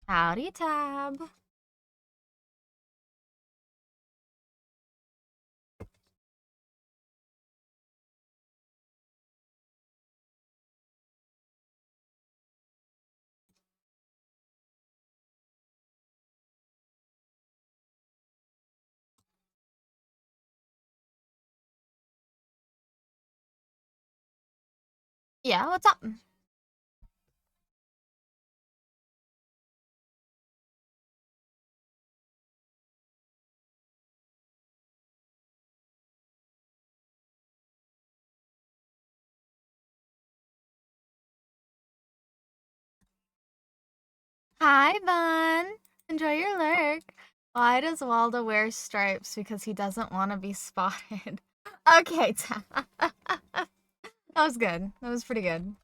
Howdy, Tab. Yeah, what's up? Hi, Bun. Enjoy your lurk. Why does Waldo wear stripes? Because he doesn't want to be spotted. Okay, Tab. That was good. That was pretty good.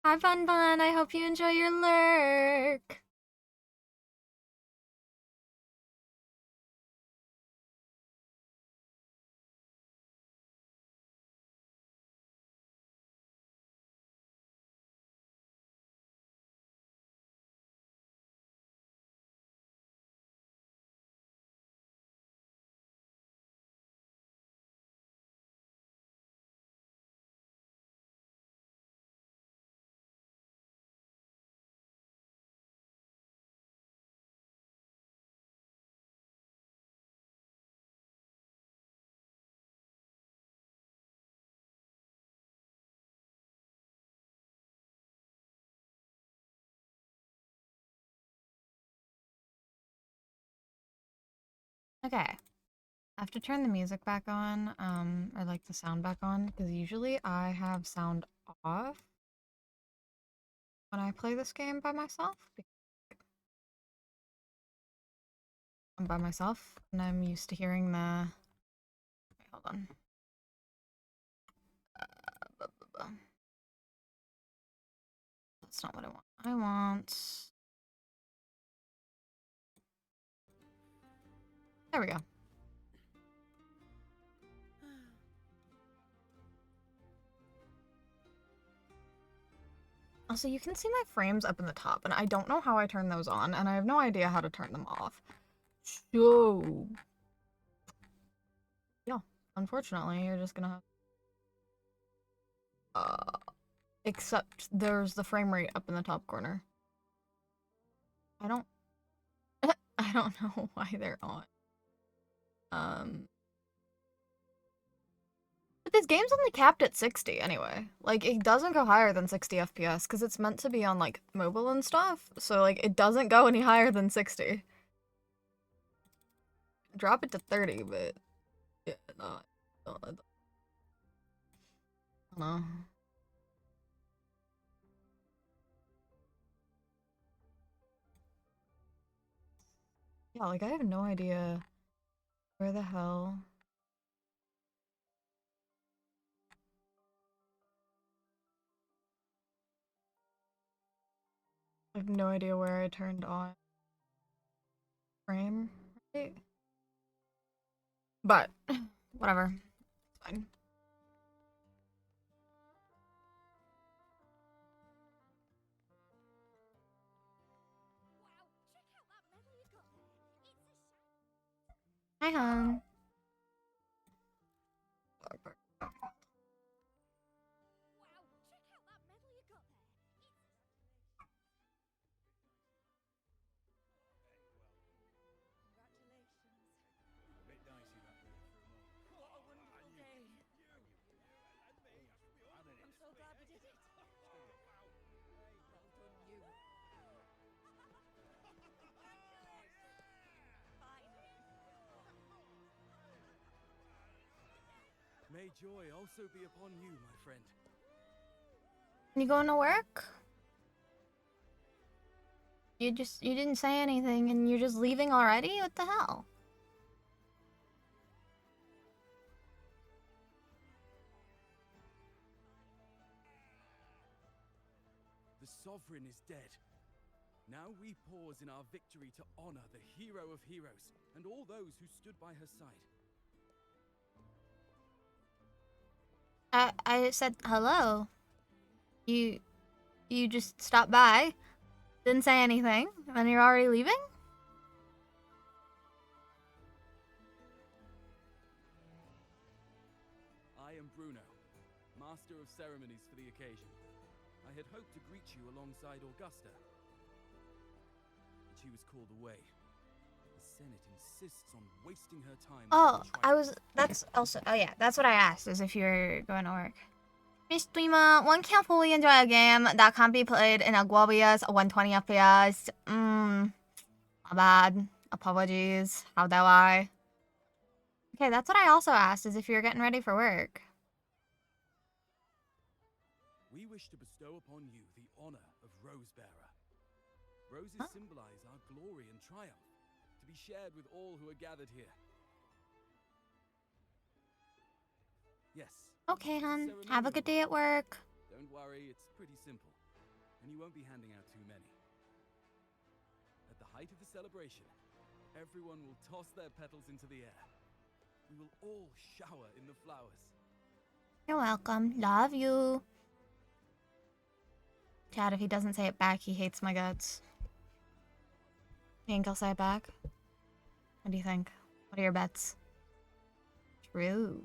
Hi, Bun Bun. I hope you enjoy your lurk. Okay. I have to turn the music back on, or like the sound back on, because usually I have sound off when I play this game by myself. I'm by myself, and I'm used to hearing the. Wait, hold on. That's not what I want. I want. There we go. Also, you can see my frames up in the top, and I don't know how I turn those on, and I have no idea how to turn them off. So, yeah, unfortunately, you're just gonna have. Except there's the frame rate up in the top corner. I don't. I don't know why they're on. But this game's only capped at 60 anyway. Like, it doesn't go higher than 60 FPS because it's meant to be on, like, mobile and stuff. So, like, it doesn't go any higher than 60. Drop it to 30, but yeah, no, I don't know. Yeah, like, I have no idea where the hell. I have no idea where I turned on frame rate. But, whatever. It's fine. Hi, hon. May joy also be upon you, my friend. You going to work? You didn't say anything and you're just leaving already? What the hell? The Sovereign is dead. Now we pause in our victory to honor the hero of heroes and all those who stood by her side. I said hello. You just stopped by. Didn't say anything. And you're already leaving? I am Bruno, Master of Ceremonies for the occasion. I had hoped to greet you alongside Augusta, but she was called away. The Senate insists on wasting her time. Oh, that's also, oh yeah, that's what I asked, is if you're going to work. Miss Streamer, one can't fully enjoy a game that can't be played in a glorious 120 FPS. My bad. Apologies. How dare I? Okay, that's what I also asked, is if you're getting ready for work. We wish to bestow upon you the honor of Rosebearer. Roses symbolize our glory and triumph, to be shared with all who are gathered here. Yes. Okay, hun. Have a good day at work. Don't worry, it's pretty simple, and you won't be handing out too many. At the height of the celebration, everyone will toss their petals into the air. We will all shower in the flowers. You're welcome. Love you. Chad, if he doesn't say it back, he hates my guts. You think he'll say it back? What do you think? What are your bets? True.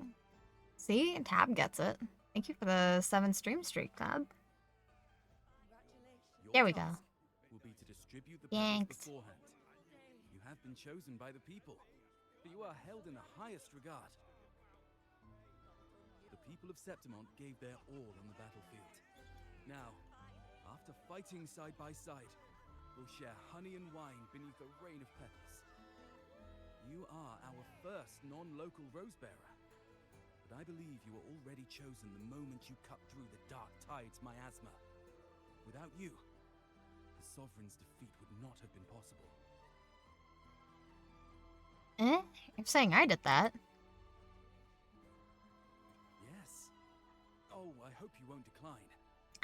See? Tab gets it. Thank you for the 7 stream streak, Tab. There we go. Will be to distribute the petals beforehand. You have been chosen by the people, but you are held in the highest regard. The people of Septimont gave their all on the battlefield. Now, after fighting side by side, we'll share honey and wine beneath a rain of petals. You are our first non-local Rosebearer, but I believe you were already chosen the moment you cut through the dark tide's miasma. Without you, the Sovereign's defeat would not have been possible. You're saying I did that. Yes. Oh, I hope you won't decline.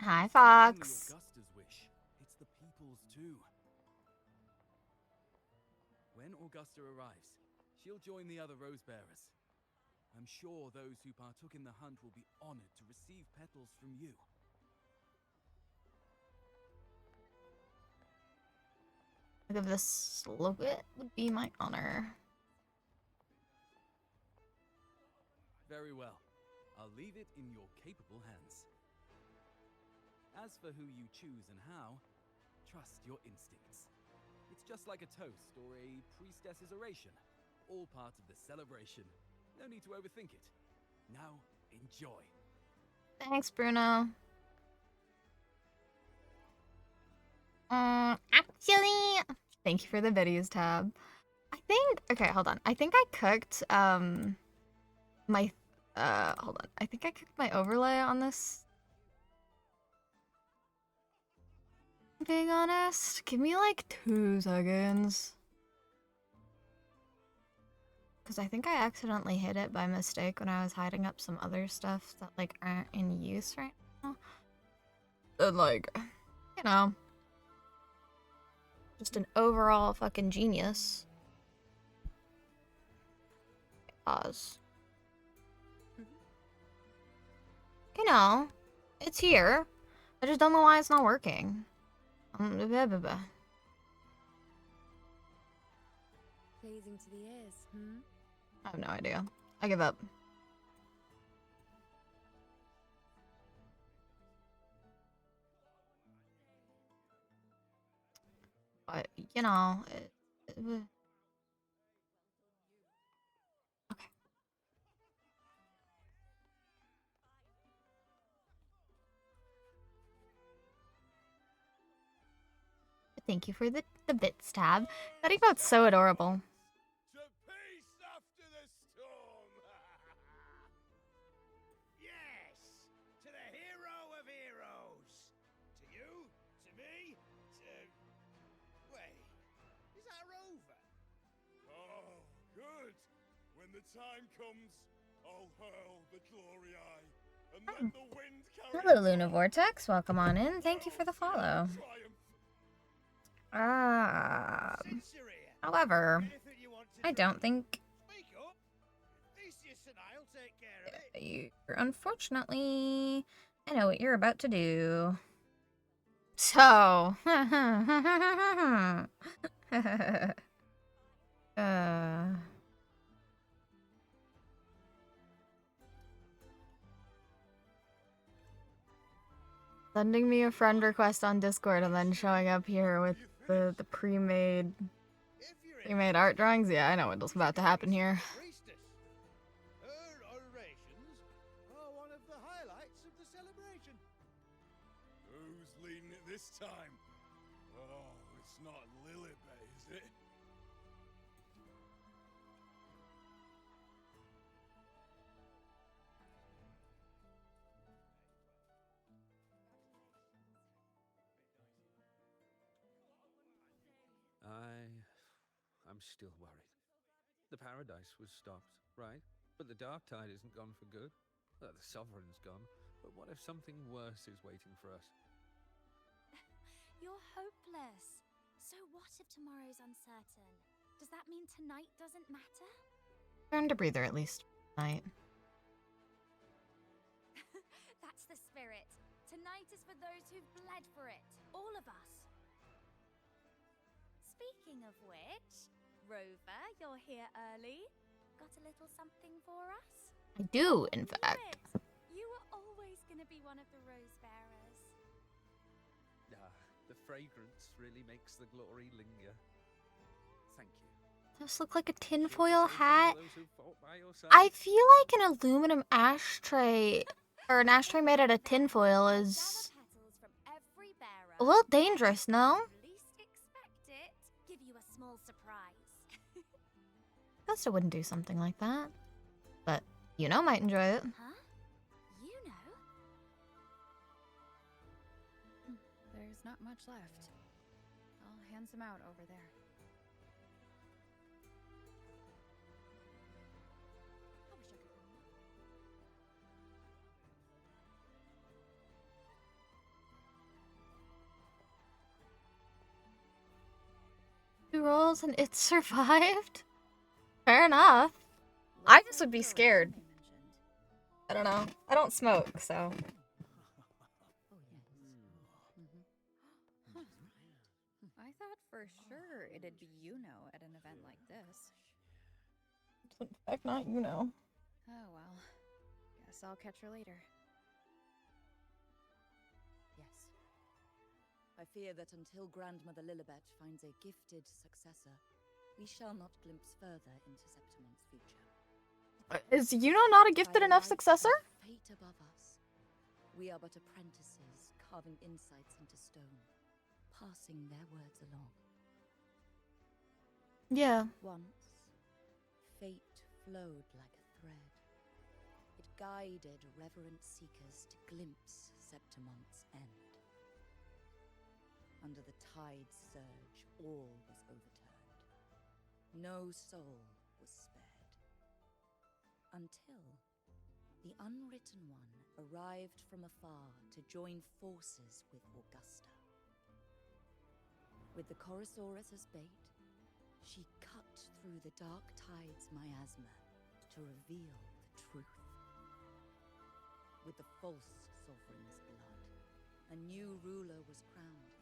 Hi, It's not only Fox. Augusta's wish, it's the people's too. When Augusta arrives, she'll join the other Rosebearers. I'm sure those who partook in the hunt will be honored to receive petals from you. Look at this. Look, it would be my honor. Very well. I'll leave it in your capable hands. As for who you choose and how, trust your instincts. It's just like a toast or a priestess's oration. All part of the celebration. No need to overthink it. Now, enjoy. Thanks, Bruno. Actually, thank you for the videos tab. I think, okay, hold on. I think I cooked, my, hold on. I think I cooked my overlay on this. Being honest, give me like 2 seconds. Because I think I accidentally hid it by mistake when I was hiding up some other stuff that, like, aren't in use right now. And, like, you know. Just an overall fucking genius. Pause. You know, it's here. I just don't know why it's not working. Pleasing to the ears, I have no idea. I give up. But, you know, okay. Thank you for the bits tab. That emote's so adorable. To peace after the storm. Yes, to the hero of heroes. To you, to me, to... Wait, is that Rover? Oh, good. When the time comes, I'll hurl the glory eye and let the wind carry... Hello, Luna Vortex. Welcome on in. Thank you for the follow. However, I don't think you, unfortunately, I know what you're about to do. So, uh... Sending me a friend request on Discord and then showing up here with the pre-made art drawings. Yeah, I know what's about to happen here. Priestess. Her orations are one of the highlights of the celebration. Who's leading it this time? Oh, it's not Lilibet, is it? I'm still worried. The paradise was stopped, right? But the dark tide isn't gone for good. The sovereign's gone. But what if something worse is waiting for us? You're hopeless. So what if tomorrow's uncertain? Does that mean tonight doesn't matter? Earned a breather at least tonight. That's the spirit. Tonight is for those who've bled for it. All of us. Speaking of which, Rover, you're here early. Got a little something for us? I do, in Knew fact. it. You were always going to be one of the rose bearers. The fragrance really makes the glory linger. Thank you. Does this look like a Sure to tinfoil say hat? for those who fought by your side? I feel like an aluminum ashtray, or an ashtray made out of tinfoil is Gather petals from every bearer. a little dangerous, no? Least expect it. Give you a small surprise. Gusta wouldn't do something like that. But Yuno might enjoy it. Huh? You know? There's not much left. I'll hand some out over there. I wish I could remember. 2 rolls and it survived? Fair enough. I just would be scared. I don't know. I don't smoke, so. I thought for sure it'd be Yuno at an event like this. In fact, not Yuno. Oh well. Guess I'll catch her later. Yes. I fear that until Grandmother Lilibet finds a gifted successor, we shall not glimpse further into Septimon's future. Is Yuno not a gifted By the enough light successor? of Fate above us, we are but apprentices carving insights into stone, passing their words along. Yeah. Once, fate flowed like a thread. It guided reverent seekers to glimpse Septimon's end. Under the tide's surge, all was overturned. No soul was spared. Until the Unwritten One arrived from afar to join forces with Augusta. With the Chorosaurus as bait, she cut through the dark tide's miasma to reveal the truth. With the false sovereign's blood, a new ruler was crowned.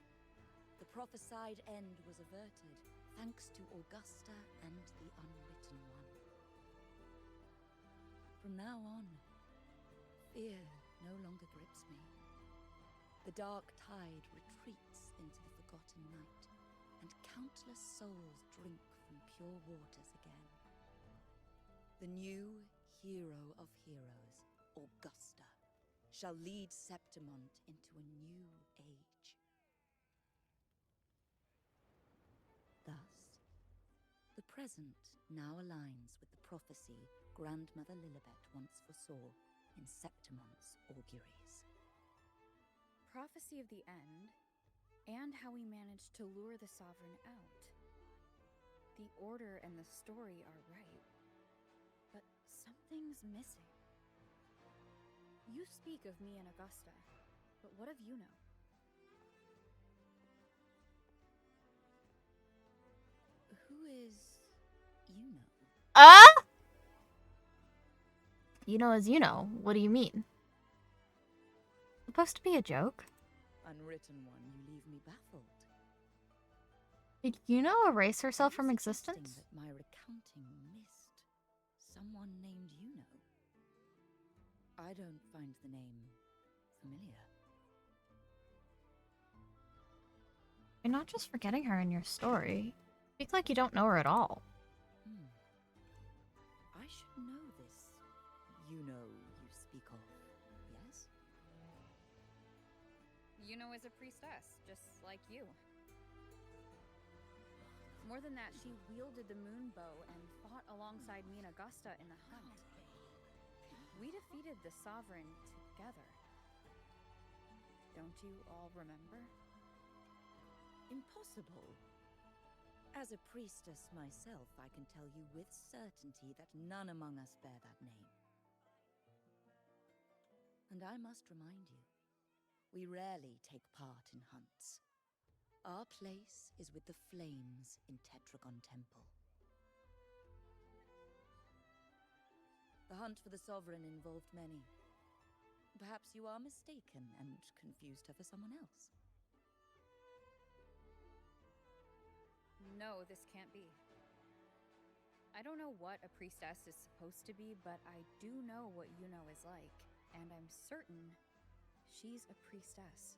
The prophesied end was averted, thanks to Augusta and the Unwritten One. From now on, fear no longer grips me. The dark tide retreats into the forgotten night, and countless souls drink from pure waters again. The new hero of heroes, Augusta, shall lead Septimont into a new age. Thus, the present now aligns with the prophecy Grandmother Lilibet once foresaw in Septimon's auguries. Prophecy of the end, and how we managed to lure the Sovereign out. The order and the story are right, but something's missing. You speak of me and Augusta, but what of Yuno? Who is Yuno? Yuno is Yuno. What do you mean? Supposed to be a joke? Unwritten One, you leave me baffled. Did erase herself It from is existence? interesting that my recounting missed someone named Yuno. I don't find the name familiar. You're not just forgetting her in your story. Speak like you don't know her at all. I should know this Yuno you speak of, yes? Yuno is a priestess, just like you. More than that, she wielded the moon bow and fought alongside me and Augusta in the hunt. We defeated the Sovereign together. Don't you all remember? Impossible. As a priestess myself, I can tell you with certainty that none among us bear that name. And I must remind you, we rarely take part in hunts. Our place is with the flames in Tetragon Temple. The hunt for the Sovereign involved many. Perhaps you are mistaken and confused her for someone else. No, this can't be. I don't know what a priestess is supposed to be, but I do know what Yuno is like, and I'm certain she's a priestess.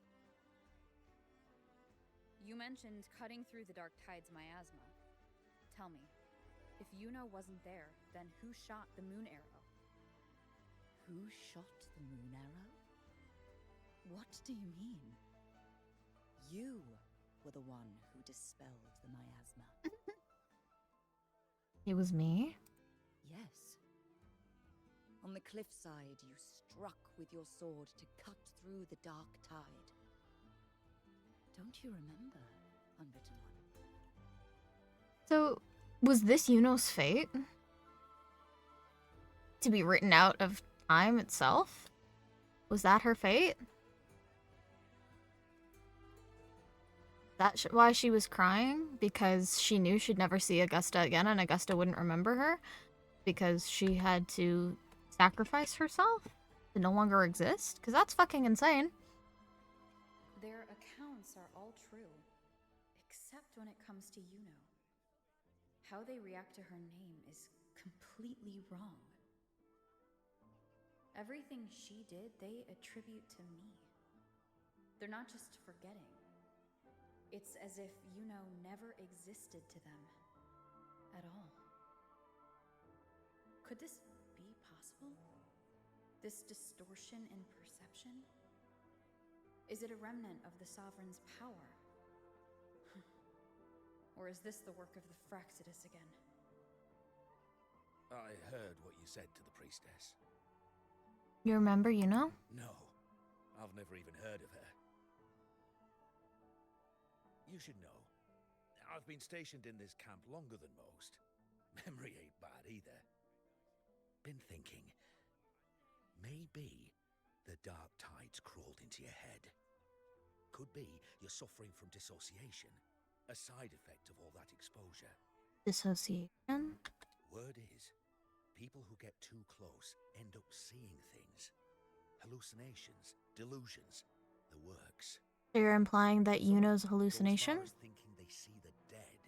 You mentioned cutting through the Dark Tide's miasma. Tell me, if Yuno wasn't there, then who shot the moon arrow? Who shot the moon arrow? What do you mean? You were the one who dispelled the miasma. It was me? Yes. On the cliffside, you struck with your sword to cut through the Dark Tide. Don't you remember, Unwritten One? So, was this Yuno's fate? To be written out of time itself? Was that her fate? That's why she was crying? Because she knew she'd never see Augusta again and Augusta wouldn't remember her? Because she had to sacrifice herself to no longer exist? Because that's fucking insane. Their accounts are all true, except when it comes to Yuno. How they react to her name is completely wrong. Everything she did, they attribute to me. They're not just forgetting. It's as if Yuno never existed to them at all. Could this be possible? This distortion in perception? Is it a remnant of the Sovereign's power? Or is this the work of the Fraxidus again? I heard what you said to the priestess. You remember Yuno? No, I've never even heard of her. You should know, I've been stationed in this camp longer than most. Memory ain't bad either. Been thinking, maybe the Dark Tide's crawled into your head. Could be you're suffering from dissociation, a side effect of all that exposure. Dissociation? Word is, people who get too close end up seeing things. Hallucinations, delusions, the works. So you're implying that Some Yuno's a go hallucination? as far as thinking they see the dead.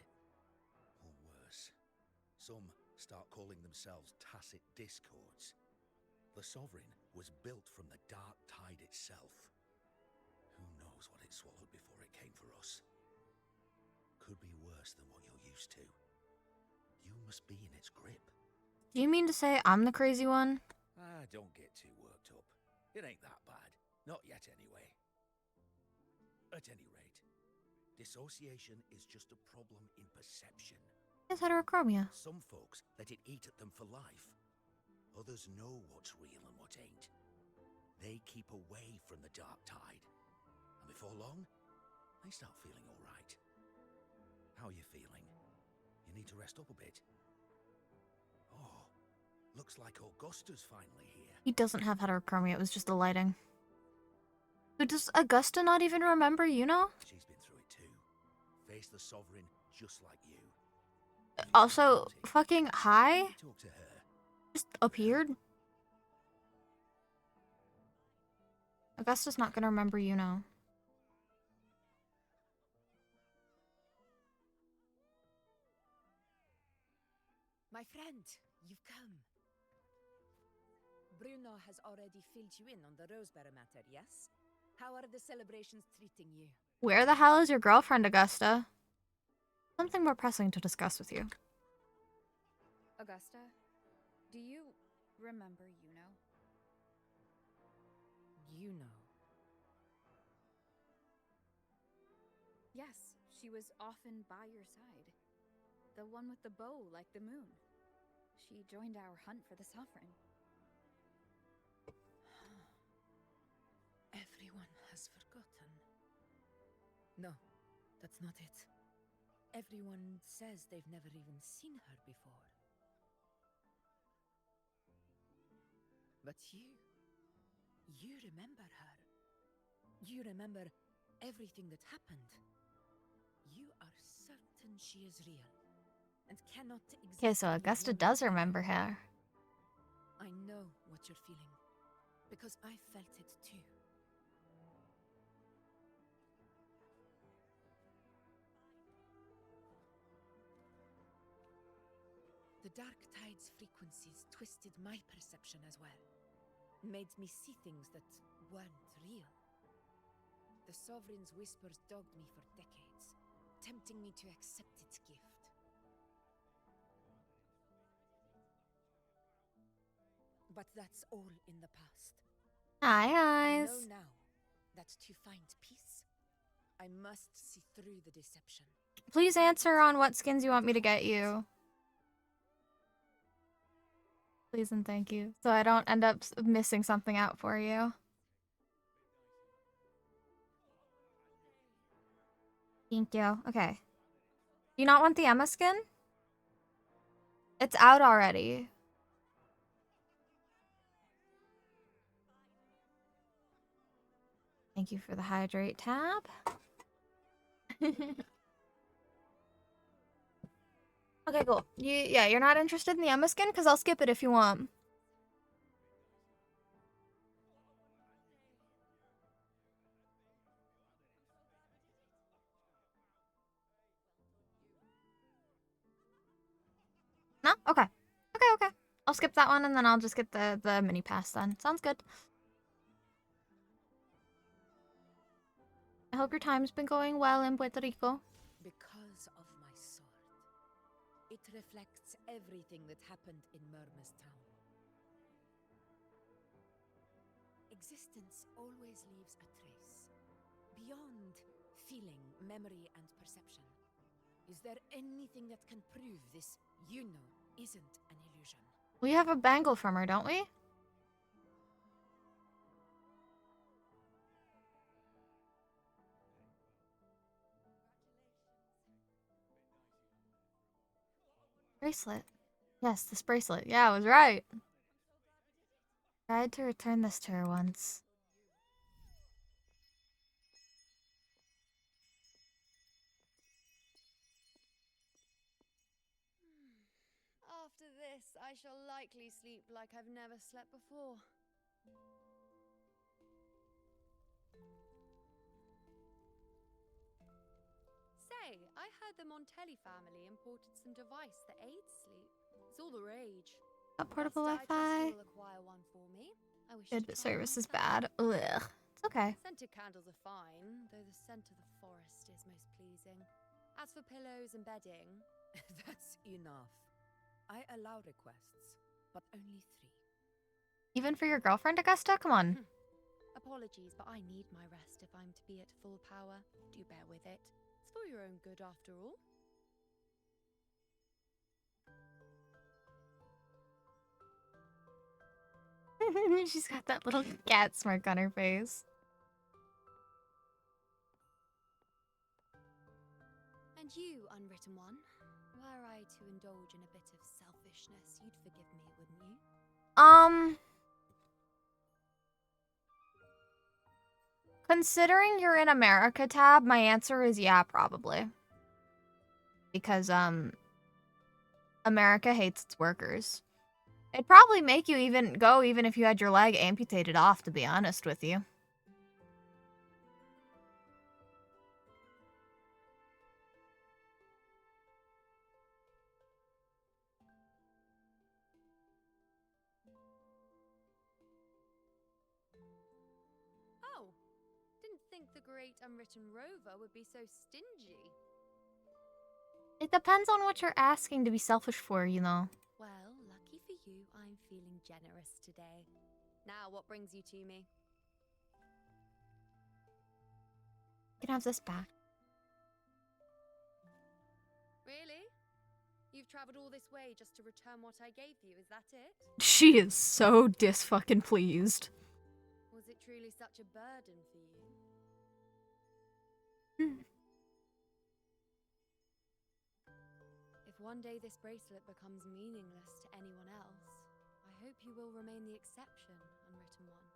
Or worse, some start calling themselves tacit discords. The Sovereign was built from the Dark Tide itself. Who knows what it swallowed before it came for us? Could be worse than what you're used to. You must be in its grip. Do you mean to say I'm the crazy one? Don't get too worked up. It ain't that bad. Not yet, anyway. At any rate, dissociation is just a problem in perception. It's heterochromia. Some folks let it eat at them for life. Others know what's real and what ain't. They keep away from the Dark Tide. And before long, they start feeling all right. How are you feeling? You need to rest up a bit. Oh, looks like Augusta's finally here. He doesn't have heterochromia, it was just the lighting. So does Augusta not even remember Yuno? She's been through it too. Faced the Sovereign just like you. Also, fucking hi? Talk to her. Just appeared? Augusta's not gonna remember Yuno. My friend, you've come. Bruno has already filled you in on the Rosebearer matter, yes? How are the celebrations treating you? Where the hell is your girlfriend, Augusta? Something more pressing to discuss with you. Augusta, do you remember Yuno? Yuno. Yes, she was often by your side. The one with the bow like the moon. She joined our hunt for the Sovereign. Everyone has forgotten. No, that's not it. Everyone says they've never even seen her before. But you remember her. You remember everything that happened. You are certain she is real and cannot exist. Okay, so Augusta does remember her. I know what you're feeling, because I felt it too. The Dark Tide's frequencies twisted my perception as well. Made me see things that weren't real. The Sovereign's whispers dogged me for decades, tempting me to accept its gift. But that's all in the past. Hi, I guys. know now that to find peace, I must see through the deception. Please answer on what skins you want me to get you. Please and thank you. So I don't end up missing something out for you. Thank you. Okay. Do you not want the Emma skin? It's out already. Thank you for the hydrate tab. Okay, cool. Yeah, you're not interested in the Emma skin? Because I'll skip it if you want. No? Okay. Okay. I'll skip that one and then I'll just get the mini pass then. Sounds good. I hope your time's been going well in Puerto Rico. Because of my sword. It reflects everything that happened in Murma's town. Existence always leaves a trace. Beyond feeling, memory, and perception. Is there anything that can prove this isn't an illusion? We have a bangle from her, don't we? Bracelet. Yes, this bracelet. Yeah, I was right. Tried to return this to her once. After this, I shall likely sleep like I've never slept before. Say, I heard the Montelli family imported some device that aids sleep. It's all the rage. Got portable Best I trust Wi-Fi. you will acquire one for me. I wish Good, to but try service is myself. bad. Ugh. It's okay. Scented candles are fine, though the scent of the forest is most pleasing. As for pillows and bedding, That's enough. I allow requests, but only 3. Even for your girlfriend, Augusta? Come on. apologies, but I need my rest if I'm to be at full power. Do bear with it. It's for your own good after all. She's got that little cat smirk on her face. And you, unwritten one, were I to indulge in a bit of selfishness, you'd forgive me, wouldn't you? Considering you're in America tab, my answer is yeah, probably. Because, America hates its workers. It'd probably make you even if you had your leg amputated off, to be honest with you. think the great unwritten rover would be so stingy. It depends on what you're asking to be selfish for, you know. Well, lucky for you, I'm feeling generous today. Now, what brings you to me? You can have this back. Really? You've traveled all this way just to return what I gave you, is that it? She is so dis-fucking pleased. Was it truly such a burden for you? If one day this bracelet becomes meaningless to anyone else, I hope you will remain the exception, unwritten one.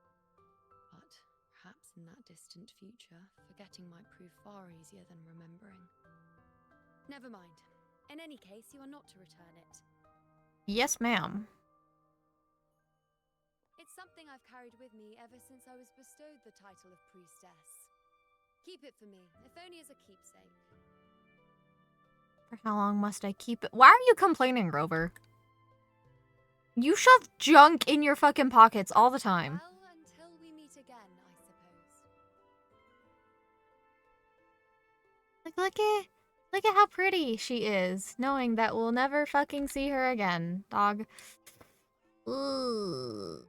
But perhaps in that distant future, forgetting might prove far easier than remembering. Never mind. In any case, you are not to return it. Yes, ma'am. It's something I've carried with me ever since I was bestowed the title of priestess. Keep it for me, if only as a keepsake. For how long must I keep it? Why are you complaining, Rover? You shove junk in your fucking pockets all the time. Well, until we meet again, I suppose. Look at how pretty she is, knowing that we'll never fucking see her again, dog. Ugh.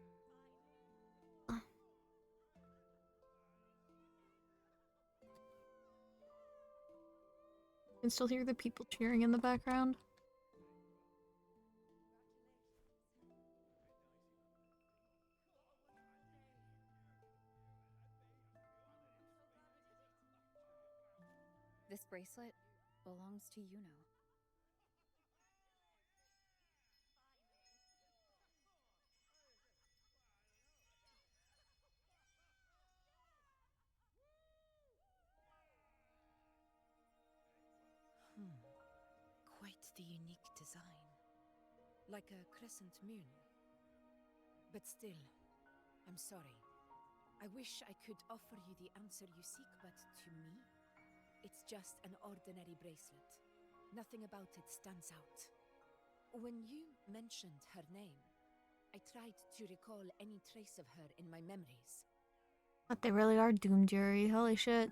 You can still hear the people cheering in the background. This bracelet belongs to Yuno. Quite the unique design. Like a crescent moon. But still, I'm sorry. I wish I could offer you the answer you seek, but to me, it's just an ordinary bracelet. Nothing about it stands out. When you mentioned her name, I tried to recall any trace of her in my memories. But they really are Doom Jury, holy shit.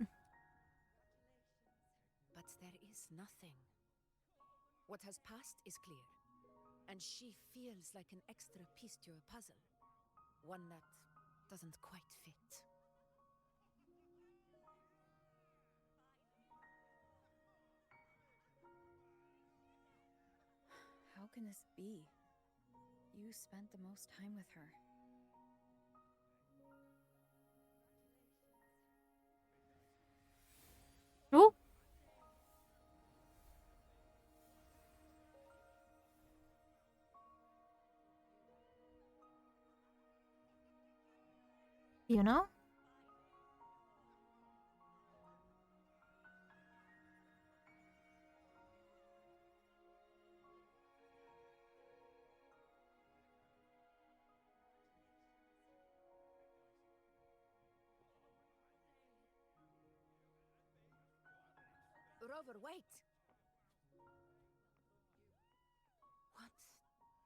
But there is nothing. What has passed is clear, and she feels like an extra piece to a puzzle. One that doesn't quite fit. How can this be? You spent the most time with her. Oh. You know? Rover, wait! What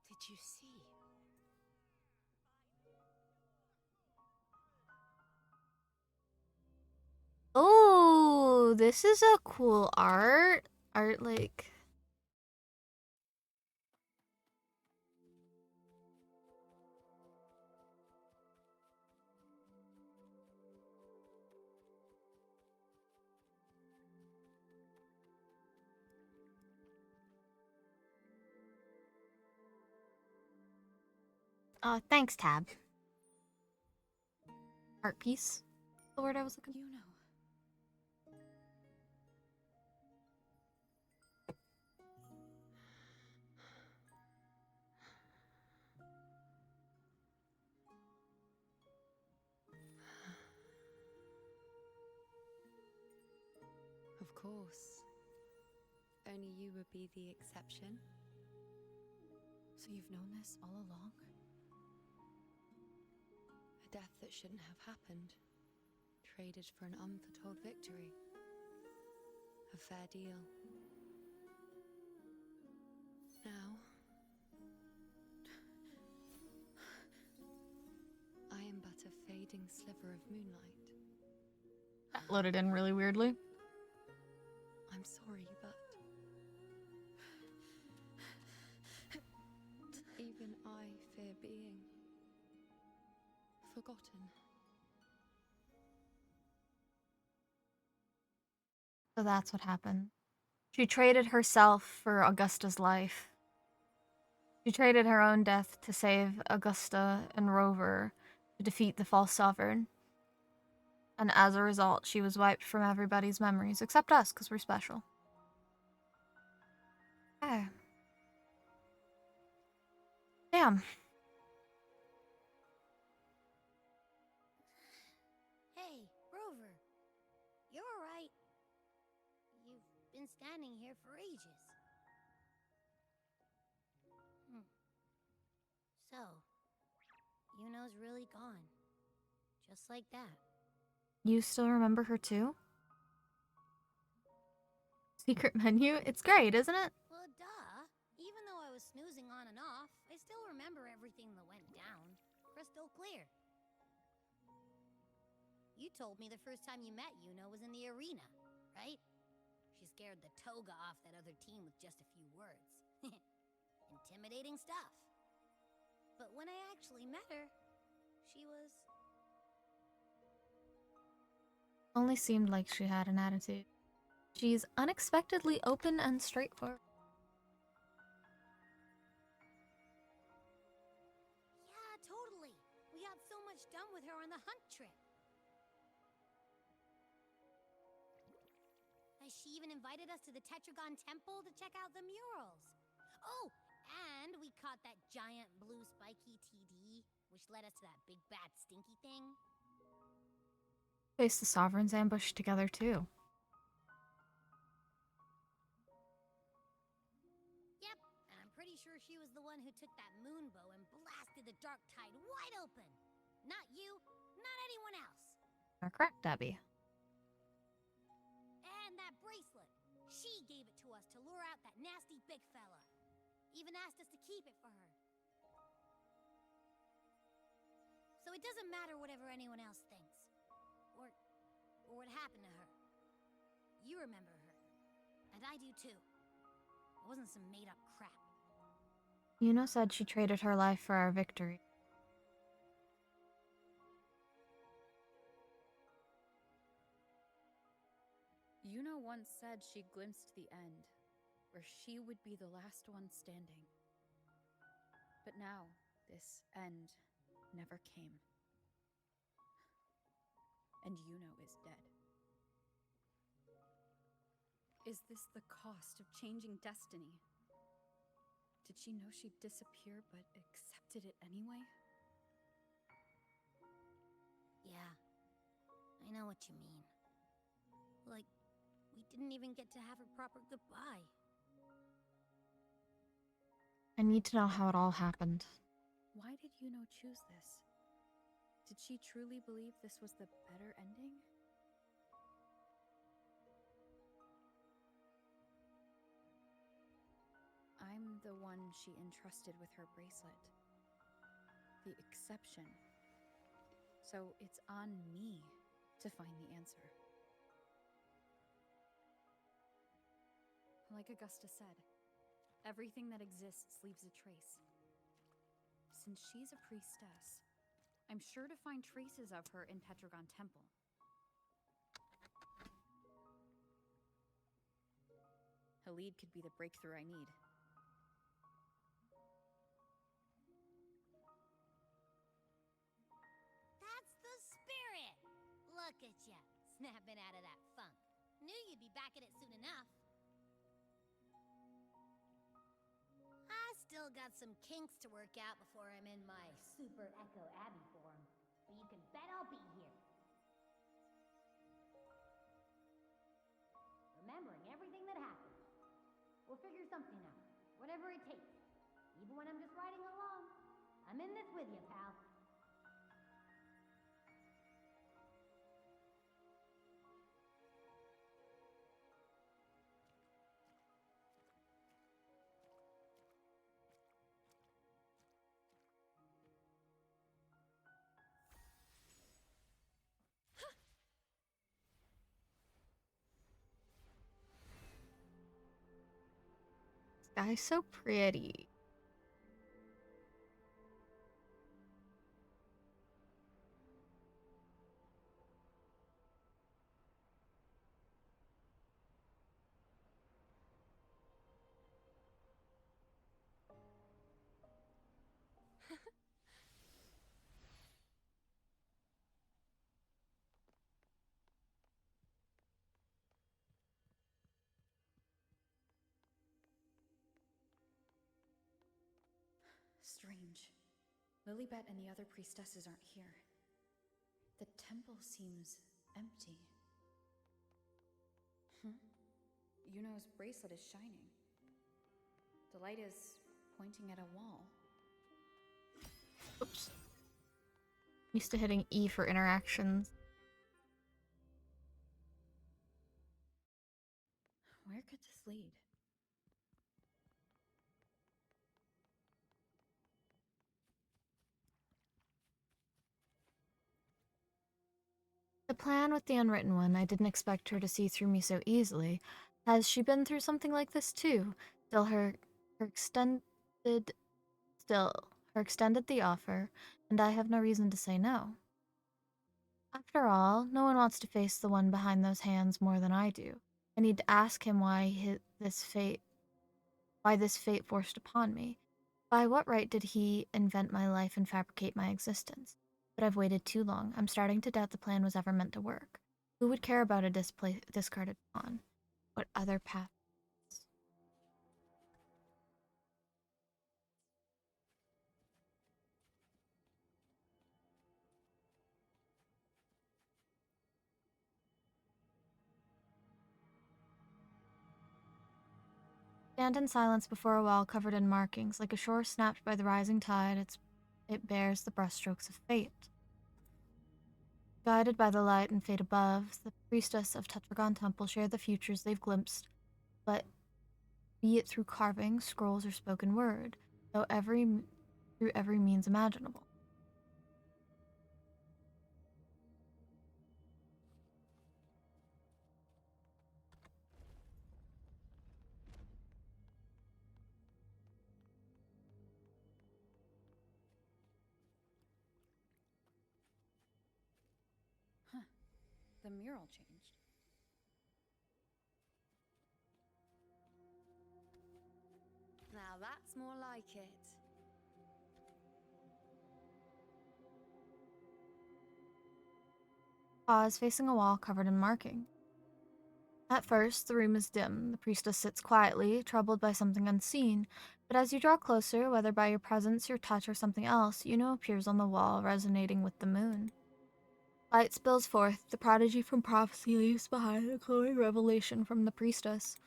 did you see? Oh, this is a cool art. Art, like... thanks, Tab. Art piece? The word I was looking for. Yuno. Of course. Only you would be the exception. So you've known this all along? A death that shouldn't have happened. Traded for an unforetold victory. A fair deal. Now... I am but a fading sliver of moonlight. loaded in really weirdly. I'm sorry, but even I fear being forgotten. So that's what happened. She traded herself for Augusta's life. She traded her own death to save Augusta and Rover to defeat the false sovereign. And as a result, she was wiped from everybody's memories, except us, because we're special. Okay. Damn. Hey, Rover. You're alright. You've been standing here for ages. So, Yuno's really gone. Just like that. You still remember her too? Secret menu? It's great, isn't it? Well, duh. Even though I was snoozing on and off, I still remember everything that went down. Crystal clear. You told me the first time you met Yuno was in the arena, right? She scared the toga off that other team with just a few words. Intimidating stuff. But when I actually met her, she was... Only seemed like she had an attitude. She's unexpectedly open and straightforward. Yeah, totally. We got so much done with her on the hunt trip. She even invited us to the Tetragon Temple to check out the murals. Oh, and we caught that giant blue spiky TD, which led us to that big bad stinky thing. Faced the Sovereign's ambush together too. Yep, and I'm pretty sure she was the one who took that moon bow and blasted the Dark Tide wide open. Not you, not anyone else. You're correct, Debbie. And that bracelet. She gave it to us to lure out that nasty big fella. Even asked us to keep it for her. So it doesn't matter whatever anyone else thinks. Or what happened to her. You remember her. And I do too. It wasn't some made-up crap. Yuno said she traded her life for our victory. Yuno once said she glimpsed the end, where she would be the last one standing. But now, this end never came. And Yuno is dead. Is this the cost of changing destiny? Did she know she'd disappear, but accepted it anyway? Yeah, I know what you mean. Like, we didn't even get to have a proper goodbye. I need to know how it all happened. Why did Yuno choose this? Did she truly believe this was the better ending? I'm the one she entrusted with her bracelet. The exception. So it's on me to find the answer. Like Augusta said, everything that exists leaves a trace. Since she's a priestess, I'm sure to find traces of her in Tetragon Temple. Halid could be the breakthrough I need. That's the spirit! Look at ya, snapping out of that funk. Knew you'd be back at it soon enough. I still got some kinks to work out before I'm in my Super Echo Abbey form, but you can bet I'll be here. Remembering everything that happened. We'll figure something out, whatever it takes. Even when I'm just riding along. I'm in this with you, pal. Guy's so pretty. Strange. Lilibet and the other priestesses aren't here. The temple seems empty. Yuno's bracelet is shining. The light is pointing at a wall. Oops. Used to hitting E for interactions. Where could this lead? The plan with the unwritten one, I didn't expect her to see through me so easily. Has she been through something like this too? Still her extended still her extended the offer, and I have no reason to say no. After all, no one wants to face the one behind those hands more than I do. I need to ask him why this fate forced upon me. By what right did he invent my life and fabricate my existence? But I've waited too long. I'm starting to doubt the plan was ever meant to work. Who would care about a discarded pawn? What other path? Stand in silence before a wall covered in markings, like a shore snapped by the rising tide. It bears the brushstrokes of fate. Guided by the light and fate above, the priestess of Tetragon Temple share the futures they've glimpsed, but be it through carving, scrolls, or spoken word, though through every means imaginable. The mural changed. Now that's more like it. Pause facing a wall covered in marking. At first, the room is dim. The priestess sits quietly, troubled by something unseen. But as you draw closer, whether by your presence, your touch, or something else, Yuno appears on the wall, resonating with the moon. Light spills forth. The prodigy from prophecy leaves behind a glowing revelation from the priestess.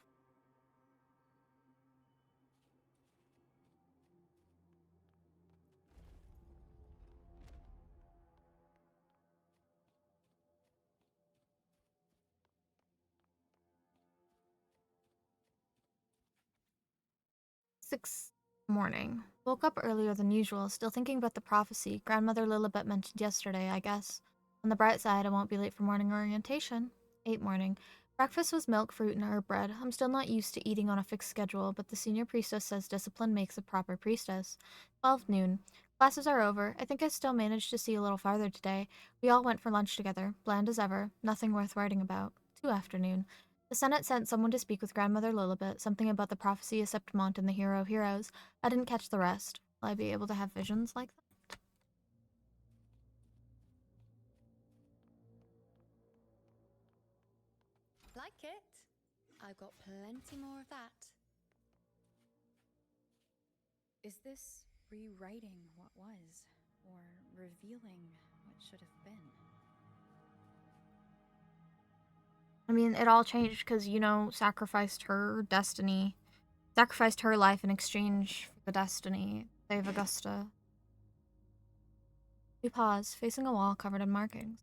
Sixth morning. Woke up earlier than usual, still thinking about the prophecy Grandmother Lilibet mentioned yesterday, I guess. On the bright side, I won't be late for morning orientation. 8 morning. Breakfast was milk, fruit, and herb bread. I'm still not used to eating on a fixed schedule, but the senior priestess says discipline makes a proper priestess. 12 noon. Classes are over. I think I still managed to see a little farther today. We all went for lunch together, bland as ever, nothing worth writing about. 2 afternoon. The Senate sent someone to speak with Grandmother Lilibet, something about the prophecy of Septimont and the hero of heroes. I didn't catch the rest. Will I be able to have visions like that? Like it? I've got plenty more of that. Is this rewriting what was, or revealing what should have been? I mean, it all changed because, sacrificed her destiny, sacrificed her life in exchange for the destiny to save Augusta. We pause, facing a wall covered in markings.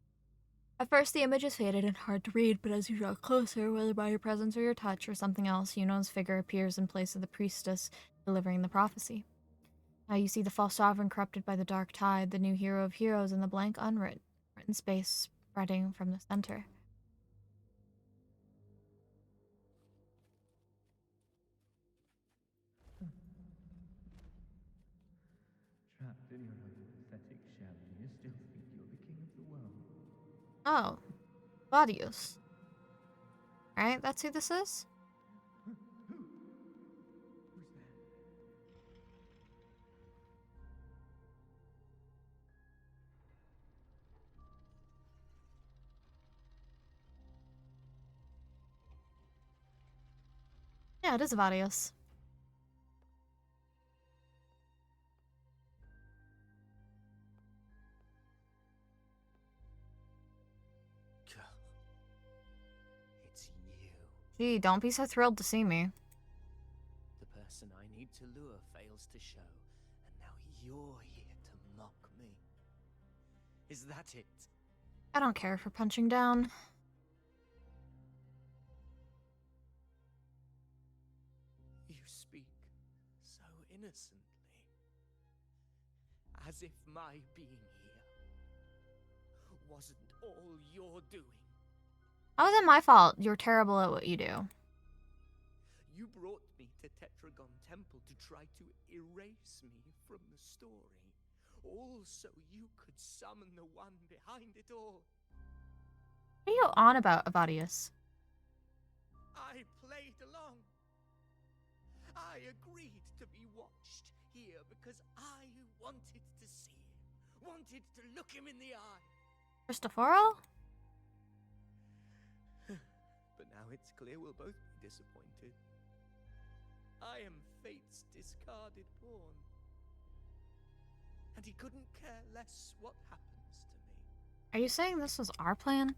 At first, the image is faded and hard to read, but as you draw closer, whether by your presence or your touch or something else, Yuno's figure appears in place of the priestess delivering the prophecy. Now you see the false sovereign corrupted by the dark tide, the new hero of heroes, and the blank unwritten space spreading from the center. In your pathetic shell, do you still think you're the king of the world? Oh, Vadius. Right? That's who this is? Who's there? Yeah, it is Vadius. It's you. Gee, don't be so thrilled to see me. The person I need to lure fails to show, and now you're here to mock me. Is that it? I don't care for punching down. You speak so innocently. As if my being here wasn't all you're doing. How is it my fault? You're terrible at what you do. You brought me to Tetragon Temple to try to erase me from the story. All so you could summon the one behind it all. What are you on about, Vadius? I played along. I agreed to be watched here because I wanted to see him, wanted to look him in the eye. Cristoforo? But now it's clear we'll both be disappointed. I am fate's discarded pawn. And he couldn't care less what happens to me. Are you saying this was our plan?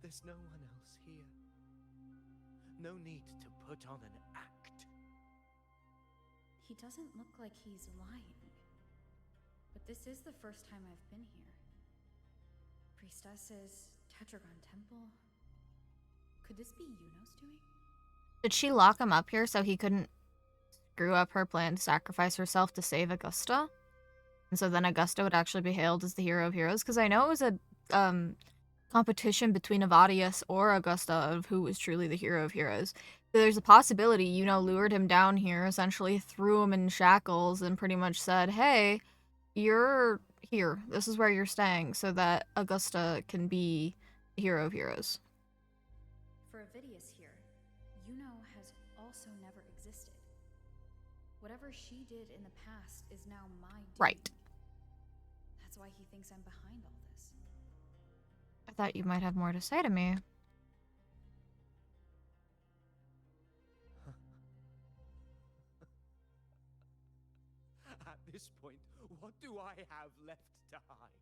There's no one else here. No need to put on an act. He doesn't look like he's lying. But this is the first time I've been here. Priestesses, Tetragon Temple. Could this be Yuno's doing? Did she lock him up here so he couldn't screw up her plan to sacrifice herself to save Augusta? And so then Augusta would actually be hailed as the hero of heroes? Because I know it was a competition between Avadius or Augusta of who was truly the hero of heroes. So there's a possibility, lured him down here, essentially threw him in shackles and pretty much said, hey, you're here. This is where you're staying so that Augusta can be the hero of heroes. For Avidius here, Yuno has also never existed. Whatever she did in the past is now my doing. Right. That's why he thinks I'm behind all this. I thought you might have more to say to me. At this point, what do I have left to hide?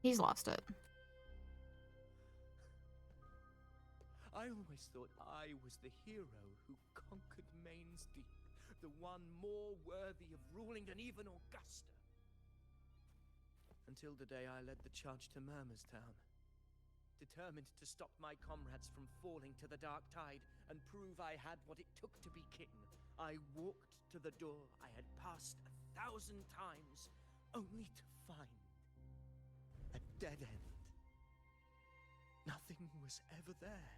He's lost it. I always thought I was the hero who conquered Main's Deep, the one more worthy of ruling than even Augusta. Until the day I led the charge to Murmur's Town, determined to stop my comrades from falling to the dark tide and prove I had what it took to be king. I walked to the door I had passed 1,000 times, only to find a dead end. Nothing was ever there.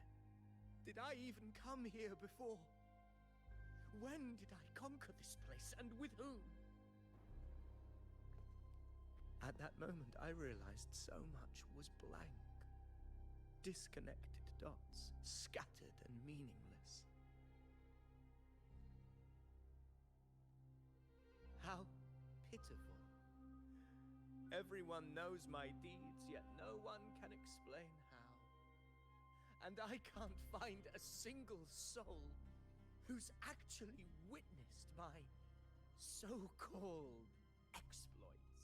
Did I even come here before? When did I conquer this place, and with whom? At that moment, I realized so much was blank. Disconnected dots, scattered and meaningless. How pitiful. Everyone knows my deeds, yet no one can explain how. And I can't find a single soul who's actually witnessed my so-called exploits.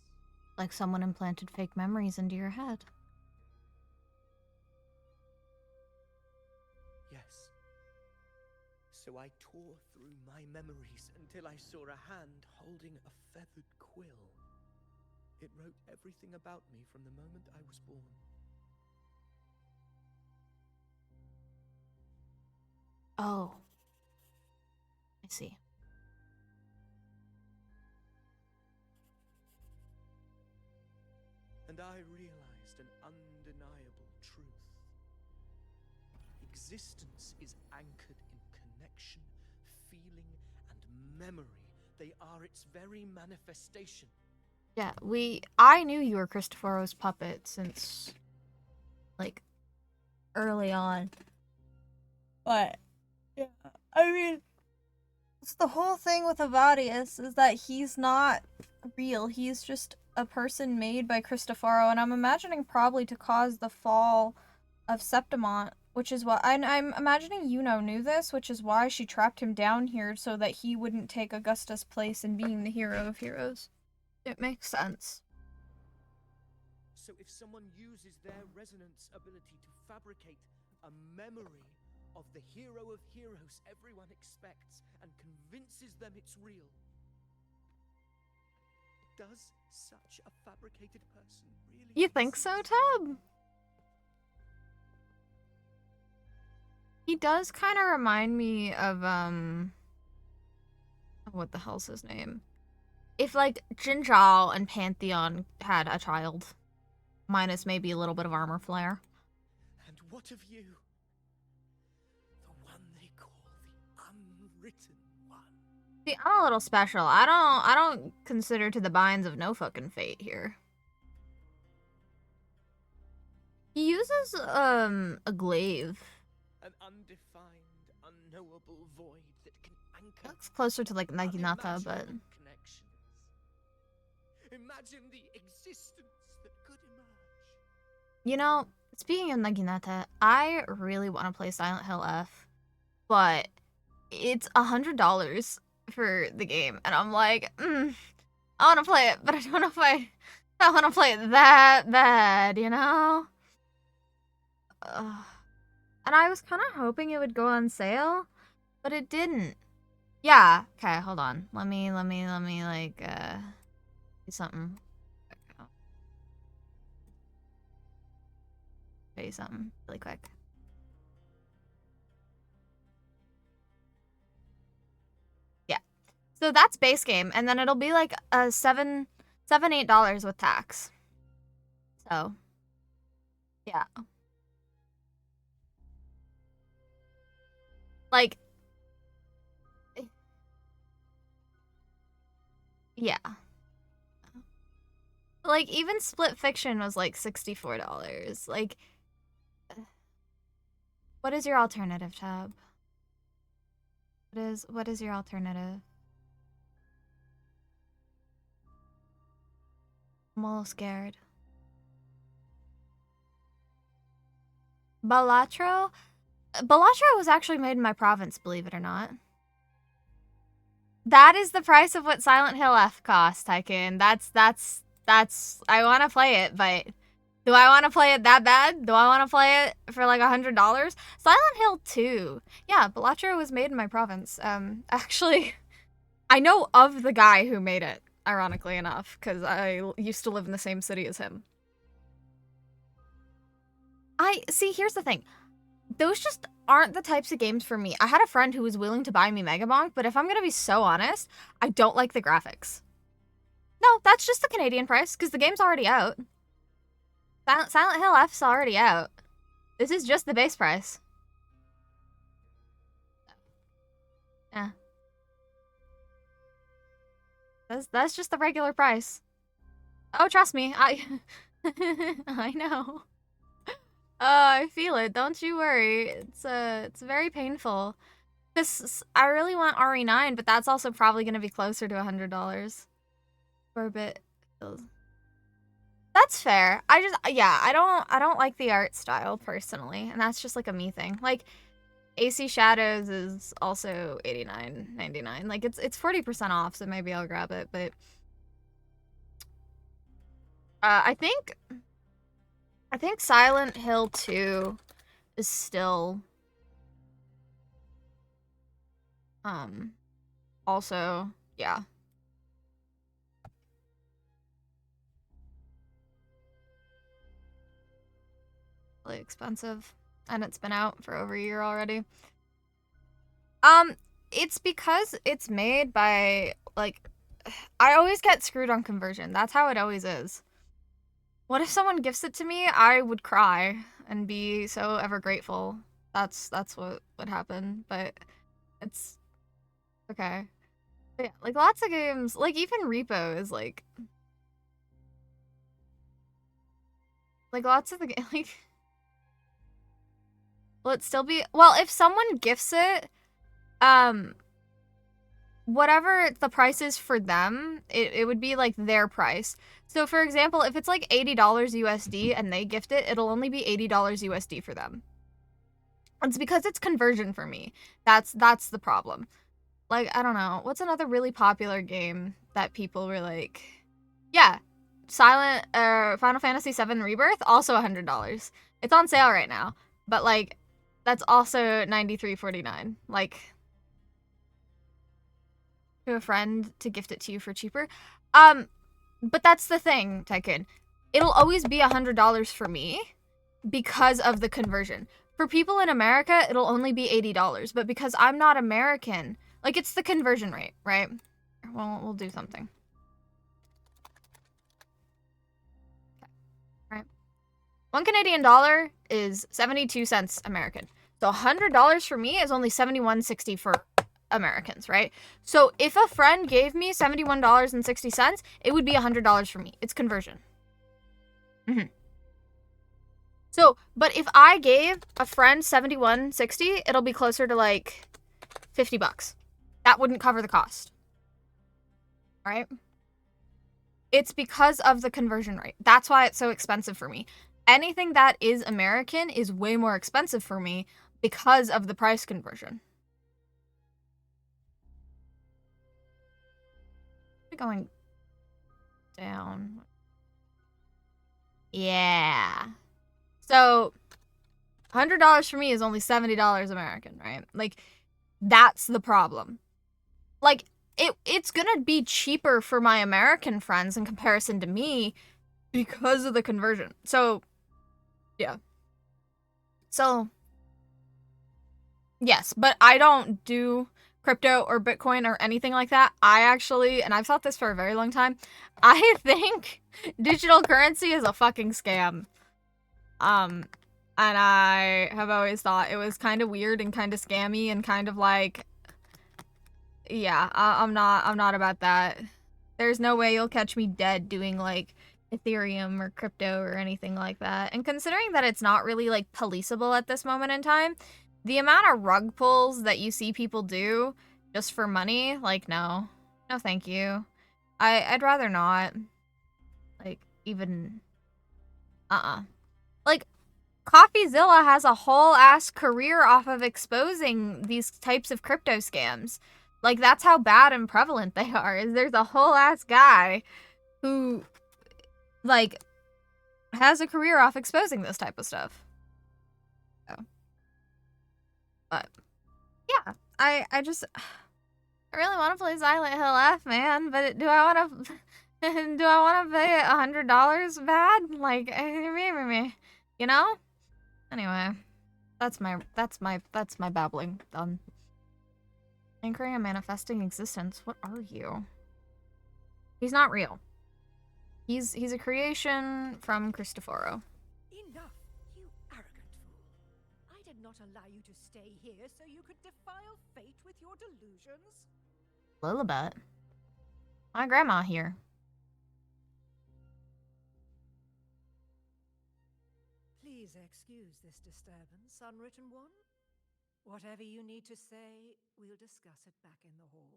Like someone implanted fake memories into your head. Yes. So I tore through my memories until I saw a hand holding a feathered quill. It wrote everything about me from the moment I was born. Oh. I see. And I realized an undeniable truth. existence is anchored in connection, feeling, and memory. They are its very manifestation. Yeah, I knew you were Cristoforo's puppet since, like, early on. But, yeah, I mean, it's the whole thing with Avadius is that he's not real. He's just a person made by Cristoforo, and I'm imagining probably to cause the fall of Septimont, which is why I'm imagining Yuno knew this, which is why she trapped him down here so that he wouldn't take Augusta's place in being the hero of heroes. It makes sense. So if someone uses their resonance ability to fabricate a memory of the hero of heroes everyone expects and convinces them it's real, does such a fabricated person really You think so, Tab? He does kind of remind me of, what the hell's his name? If, like, Jinzhao and Pantheon had a child, minus maybe a little bit of armor flare. And what of you? The one they call the unwritten one. See, I'm a little special. I don't consider to the binds of no fucking fate here. He uses, a glaive. An undefined, unknowable void that can anchor. Looks closer to, like, Naginata, but... connections. Imagine the existence that could emerge. You know, speaking of Naginata, I really want to play Silent Hill F, but it's $100 for the game, and I'm like, I want to play it, but I don't know if I want to play it that bad, you know? And I was kind of hoping it would go on sale, but it didn't. Yeah, okay, hold on. Let me, like, do something. Show you something really quick. Yeah. So that's base game, and then it'll be like a $8 with tax. So, yeah. Like, yeah. Like, even Split Fiction was like $64. Like, what is your alternative, Tab? What is your alternative? I'm a little scared. Balatro? Balatro was actually made in my province, believe it or not. That is the price of what Silent Hill F cost, Tycoon. That's I want to play it, but do I want to play it that bad? Do I want to play it for like $100? Silent Hill 2. Yeah, Balatro was made in my province. Actually, I know of the guy who made it, ironically enough, because I used to live in the same city as him. See, here's the thing. Those just aren't the types of games for me. I had a friend who was willing to buy me Megabonk, but if I'm gonna be so honest, I don't like the graphics. No, that's just the Canadian price, because the game's already out. Silent Hill F's already out. This is just the base price. Yeah. That's just the regular price. Oh, trust me, I know. I feel it. Don't you worry. It's very painful. Cause I really want RE9, but that's also probably gonna be closer to $100 for a bit. That's fair. I don't like the art style personally, and that's just like a me thing. Like, AC Shadows is also $89.99. Like, it's 40% off, so maybe I'll grab it. But I think Silent Hill 2 is still also, yeah. Really expensive, and it's been out for over a year already. It's because it's made by, like, I always get screwed on conversion. That's how it always is. What if someone gifts it to me? I would cry and be so ever grateful. That's what happened, but it's okay. But yeah, like lots of games, like even Repo is like lots of the like will it still be well if someone gifts it, whatever the price is for them, it would be like their price. So for example, if it's like $80 USD and they gift it, it'll only be $80 USD for them. It's because it's conversion for me. That's the problem. Like, I don't know. What's another really popular game that people were like, yeah, Final Fantasy VII Rebirth, also $100. It's on sale right now, but like, that's also $93.49. Like, to a friend to gift it to you for cheaper. But that's the thing, Tycoon. It'll always be $100 for me because of the conversion. For people in America, it'll only be $80, but because I'm not American, like it's the conversion rate, right? Well, we'll do something. Okay. Right. $1 is 72 cents American. So $100 for me is only $71.60 for Americans, right? So if a friend gave me $71.60, it would be $100 for me. It's conversion. So, but if I gave a friend $71.60, it'll be closer to like $50. That wouldn't cover the cost. Right? It's because of the conversion rate. That's why it's so expensive for me. Anything that is American is way more expensive for me because of the price conversion. Going down. Yeah. So $100 for me is only $70 American, right? Like, that's the problem. Like, it's gonna be cheaper for my American friends in comparison to me because of the conversion. So, yeah. So, yes, but I don't do crypto or Bitcoin or anything like that. I actually, and I've thought this for a very long time, I think digital currency is a fucking scam. And I have always thought it was kind of weird and kind of scammy and kind of like, yeah, I'm not about that. There's no way you'll catch me dead doing like Ethereum or crypto or anything like that. And considering that it's not really like policeable at this moment in time, the amount of rug pulls that you see people do just for money, like no thank you. I'd rather not, like, even like CoffeeZilla has a whole ass career off of exposing these types of crypto scams. Like, that's how bad and prevalent they are. Is there's a whole ass guy who, like, has a career off exposing this type of stuff. So. But yeah, I really want to play Silent Hill F, man. But do I want to pay $100 bad? Like, you know? Anyway, that's my babbling done. Anchoring and manifesting existence. What are you? He's not real. He's a creation from Cristoforo. Enough, you arrogant fool. I did not allow you to stay here so you could defile fate with your delusions. Lilibet. My grandma here. Please excuse this disturbance, unwritten one. Whatever you need to say, we'll discuss it back in the hall.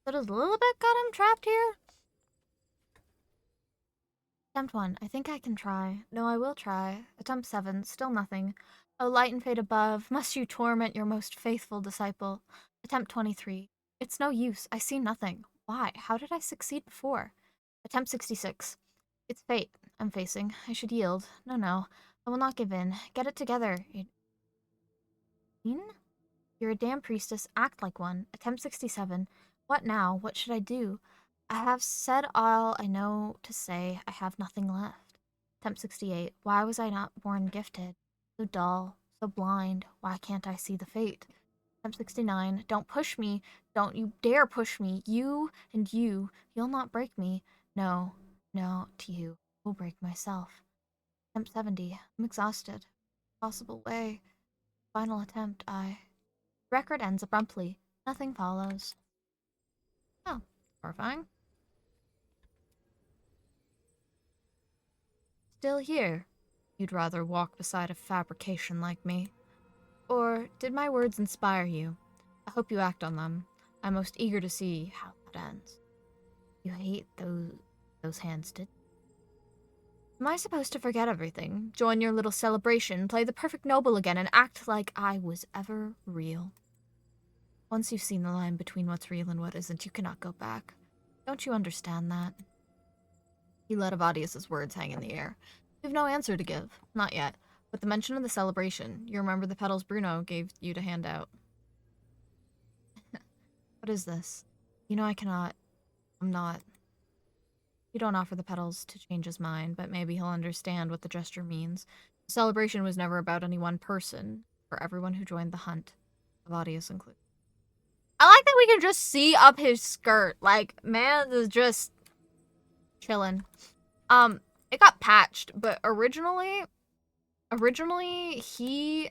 So does Lilibet got him trapped here? Attempt 1. I think I can try. No, I will try. Attempt 7. Still nothing. O light and fate above, must you torment your most faithful disciple? Attempt 23. It's no use. I see nothing. Why? How did I succeed before? Attempt 66. It's fate I'm facing. I should yield. No. I will not give in. Get it together. You're a damn priestess. Act like one. Attempt 67. What now? What should I do? I have said all I know to say. I have nothing left. Attempt 68. Why was I not born gifted? So dull, so blind. Why can't I see the fate? Attempt 69. Don't push me. Don't you dare push me. You and you'll not break me. No, to you. will break myself. Attempt 70. I'm exhausted. Possible way. Final attempt, Record ends abruptly. Nothing follows. Oh, horrifying. Still here. You'd rather walk beside a fabrication like me. Or did my words inspire you? I hope you act on them. I'm most eager to see how that ends. You hate those hands, did? Am I supposed to forget everything, join your little celebration, play the perfect noble again, and act like I was ever real? Once you've seen the line between what's real and what isn't, you cannot go back. Don't you understand that? He let Evadius's words hang in the air. You have no answer to give. Not yet. With the mention of the celebration, you remember the petals Bruno gave you to hand out. What is this? You know I cannot. I'm not. You don't offer the petals to change his mind, but maybe he'll understand what the gesture means. The celebration was never about any one person, for everyone who joined the hunt, Evadius included. I like that we can just see up his skirt. Like, man is just chilling. It got patched, but originally he he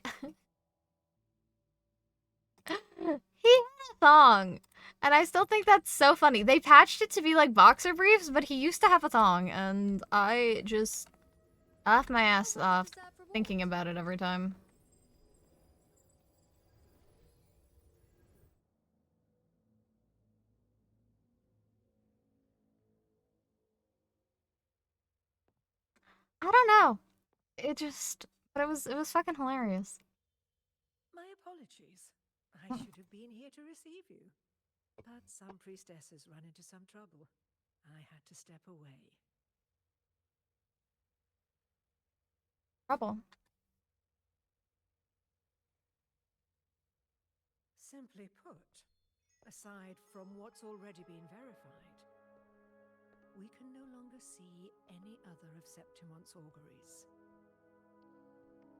had a thong. And I still think that's so funny. They patched it to be like boxer briefs, but he used to have a thong, and I laugh my ass off thinking about it every time. I don't know. But it was fucking hilarious. My apologies. I should have been here to receive you. But some priestesses ran into some trouble. I had to step away. Trouble. Simply put, aside from what's already been verified, we can no longer see any other of Septimon's auguries.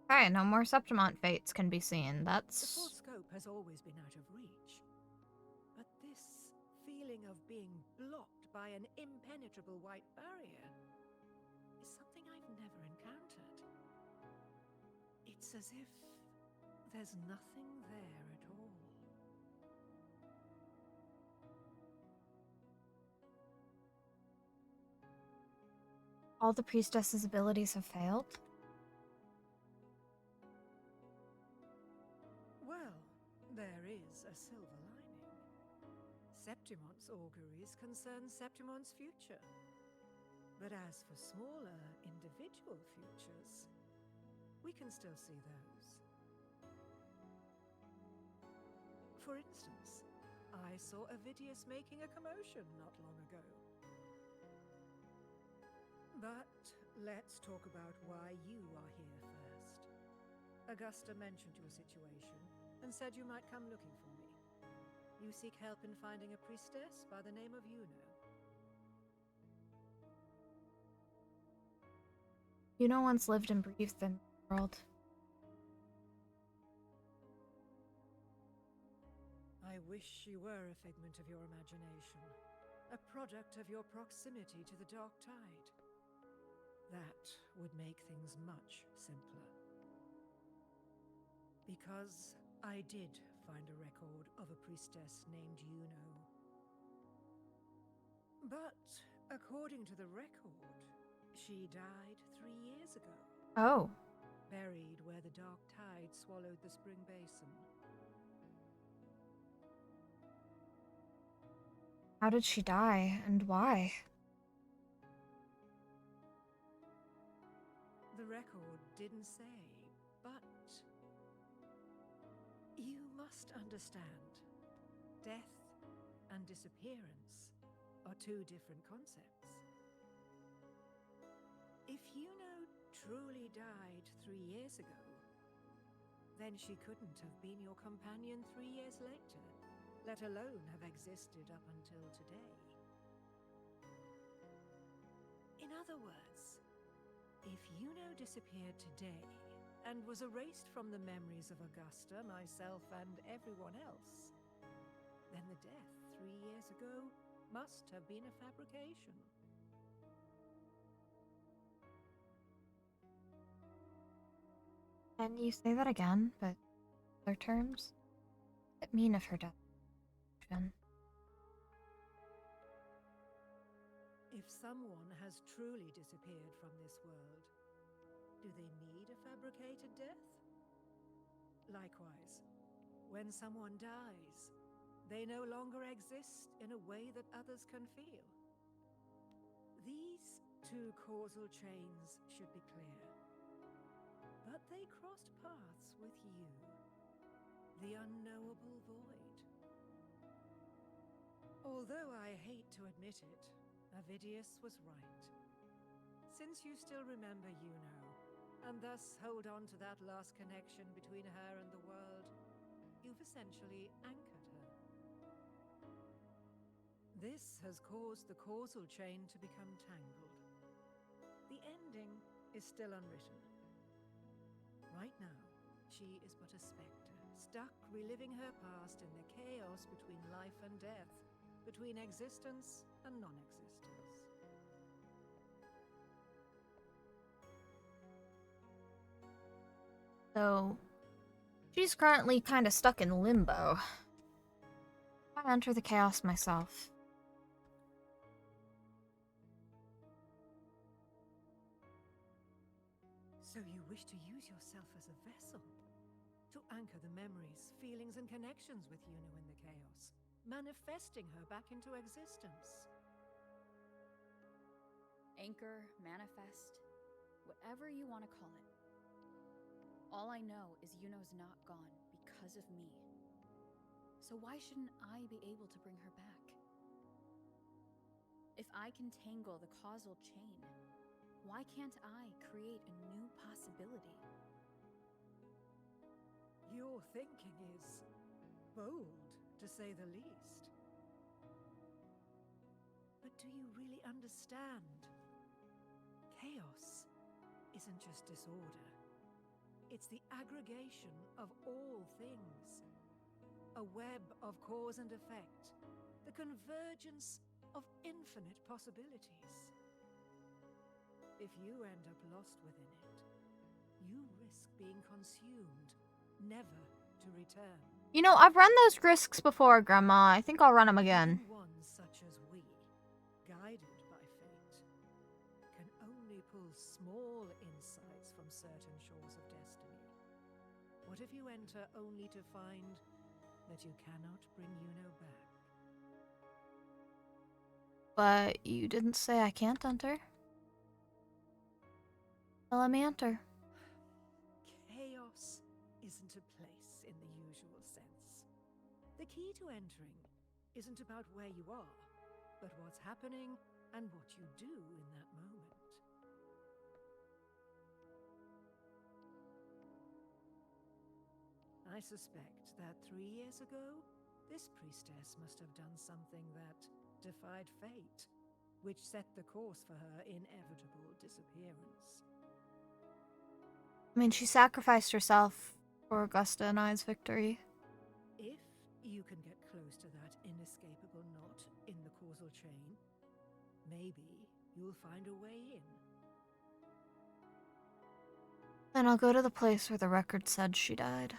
Okay, no more Septimont fates can be seen. The That's... full scope has always been out of reach. But this feeling of being blocked by an impenetrable white barrier is something I've never encountered. It's as if there's nothing there at all. All the priestess's abilities have failed? Well, there is a silver lining. Septimon's auguries concern Septimon's future. But as for smaller, individual futures, we can still see those. For instance, I saw Avidius making a commotion not long ago. But let's talk about why you are here first. Augusta mentioned your situation and said you might come looking for me. You seek help in finding a priestess by the name of Yuno. Yuno once lived and breathed in the world. I wish she were a figment of your imagination, a product of your proximity to the Dark Tide. That would make things much simpler. Because I did find a record of a priestess named Yuno. But according to the record, she died 3 years ago. Oh. Buried where the Dark Tide swallowed the spring basin. How did she die, and why? The record didn't say, but you must understand, death and disappearance are two different concepts. If Yuno truly died 3 years ago, then she couldn't have been your companion 3 years later, let alone have existed up until today. In other words, if Yuno disappeared today and was erased from the memories of Augusta, myself, and everyone else, then the death 3 years ago must have been a fabrication. Can you say that again, but other terms? What does it mean if her death? If someone has truly disappeared from this world, do they need a fabricated death? Likewise, when someone dies, they no longer exist in a way that others can feel. These two causal chains should be clear. But they crossed paths with you, the unknowable void. Although I hate to admit it, Avidius was right. Since you still remember Yuno, and thus hold on to that last connection between her and the world, you've essentially anchored her. This has caused the causal chain to become tangled. The ending is still unwritten. Right now, she is but a spectre, stuck reliving her past in the chaos between life and death, between existence and non-existence. So, she's currently kind of stuck in limbo. I enter the chaos myself. So you wish to use yourself as a vessel? To anchor the memories, feelings, and connections with Yuno in the chaos, manifesting her back into existence. Anchor, manifest, whatever you want to call it. All I know is Yuno's not gone because of me. So why shouldn't I be able to bring her back? If I can tangle the causal chain, why can't I create a new possibility? Your thinking is bold, to say the least. But do you really understand? Chaos isn't just disorder. It's the aggregation of all things. A web of cause and effect. The convergence of infinite possibilities. If you end up lost within it, you risk being consumed, never to return. You know, I've run those risks before, Grandma. I think I'll run them again. One such as we, guided by fate, can only pull small insights from certain shores of destiny. What if you enter only to find that you cannot bring Yuno back? But you didn't say I can't enter. Well, let me enter. Chaos isn't a place in the usual sense. The key to entering isn't about where you are, but what's happening and what you do in that moment. I suspect that 3 years ago, this priestess must have done something that defied fate, which set the course for her inevitable disappearance. I mean, she sacrificed herself for Augusta and I's victory. If you can get close to that inescapable knot in the causal chain, maybe you'll find a way in. Then I'll go to the place where the record said she died.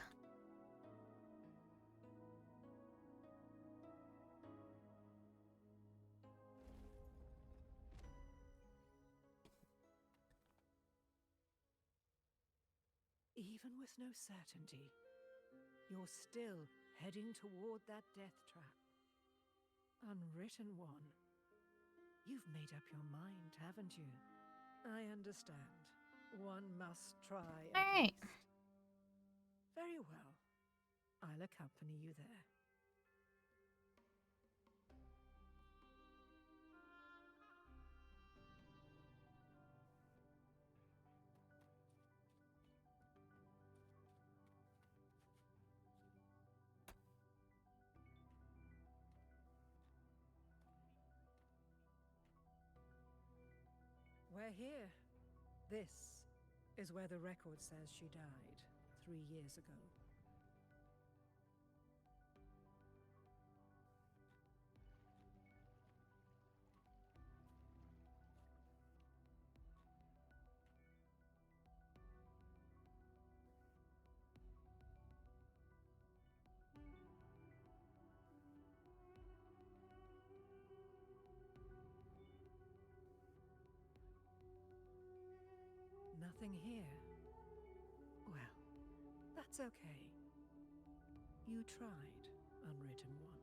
Even with no certainty, you're still heading toward that death trap. Unwritten one. You've made up your mind, haven't you? I understand. One must try at Alright. least. Very well. I'll accompany you there. We're here. This is where the record says she died 3 years ago. Nothing here. Well, that's okay. You tried, Unwritten One.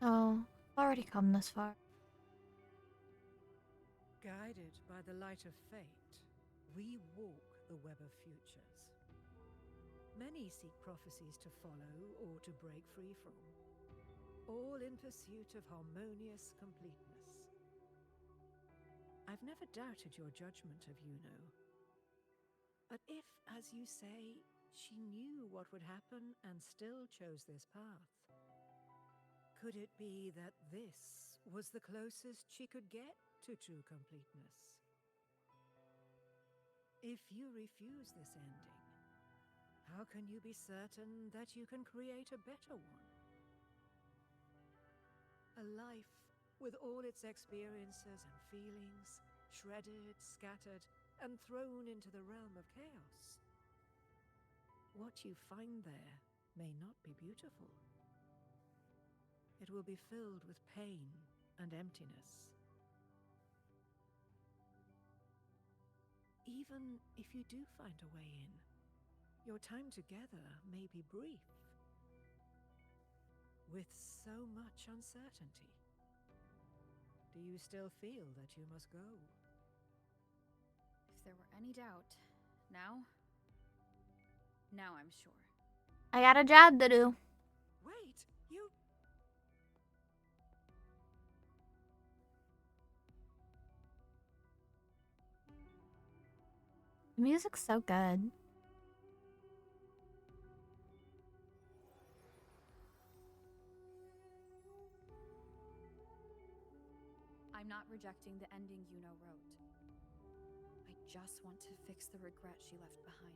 Oh, I've already come this far. Guided by the light of fate, we walk the web of futures. Many seek prophecies to follow or to break free from, all in pursuit of harmonious completeness. I've never doubted your judgment of Yuno. But if, as you say, she knew what would happen and still chose this path, could it be that this was the closest she could get to true completeness? If you refuse this ending, how can you be certain that you can create a better one? A life with all its experiences and feelings, shredded, scattered, and thrown into the realm of chaos. What you find there may not be beautiful. It will be filled with pain and emptiness. Even if you do find a way in, your time together may be brief, with so much uncertainty. Do you still feel that you must go? If there were any doubt, now I'm sure. I got a job to do. Wait, you... The music's so good. I'm not rejecting the ending Yuno wrote. I just want to fix the regret she left behind.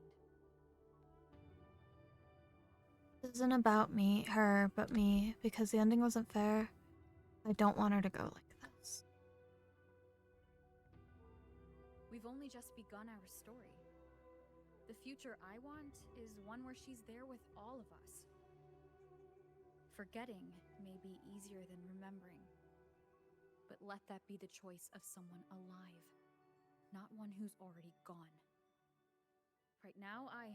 This isn't about her, but me, because the ending wasn't fair. I don't want her to go like this. We've only just begun our story. The future I want is one where she's there with all of us. Forgetting may be easier than remembering. But let that be the choice of someone alive, not one who's already gone. Right now, I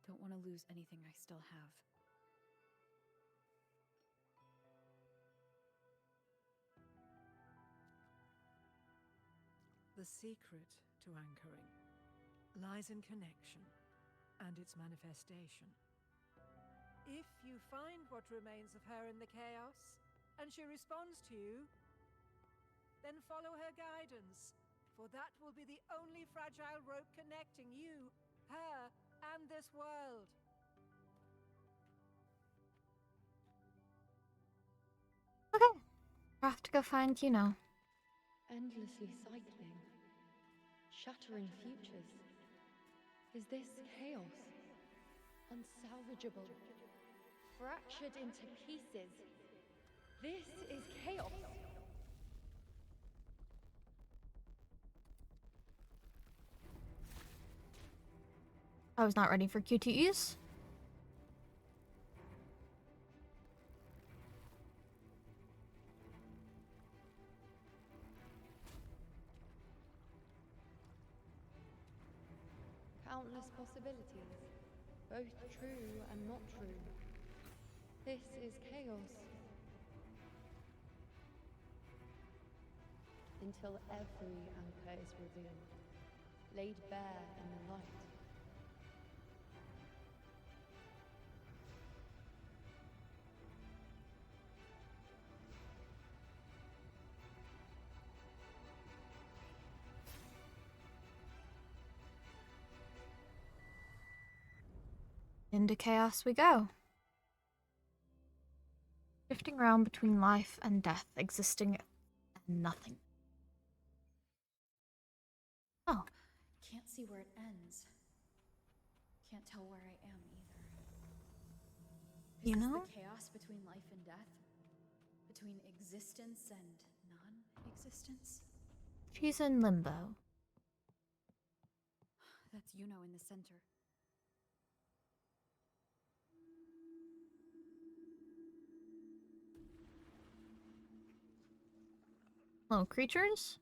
don't want to lose anything I still have. The secret to anchoring lies in connection and its manifestation. If you find what remains of her in the chaos, and she responds to you, then follow her guidance, for that will be the only fragile rope connecting you, her, and this world. Okay. I have to go find Yuno. Endlessly cycling, shattering futures. Is this chaos? Unsalvageable, fractured into pieces. This is chaos. I was not ready for QTEs. Countless possibilities, both true and not true. This is chaos. Until every anchor is revealed, laid bare in the light. Into chaos we go. Drifting around between life and death, existing and nothing. Oh. Can't see where it ends. Can't tell where I am either. Is You this know? the chaos between life and death? Between existence and non-existence? She's in limbo. That's Yuno in the center. Little creatures?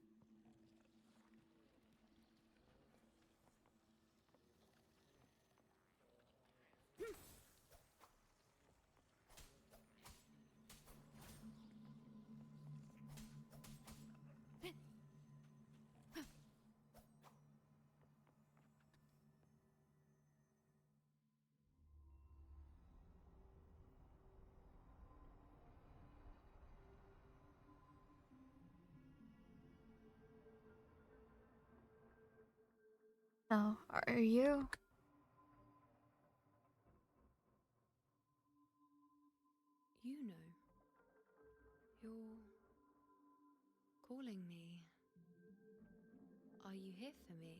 Oh, are you? You know. You're calling me. Are you here for me?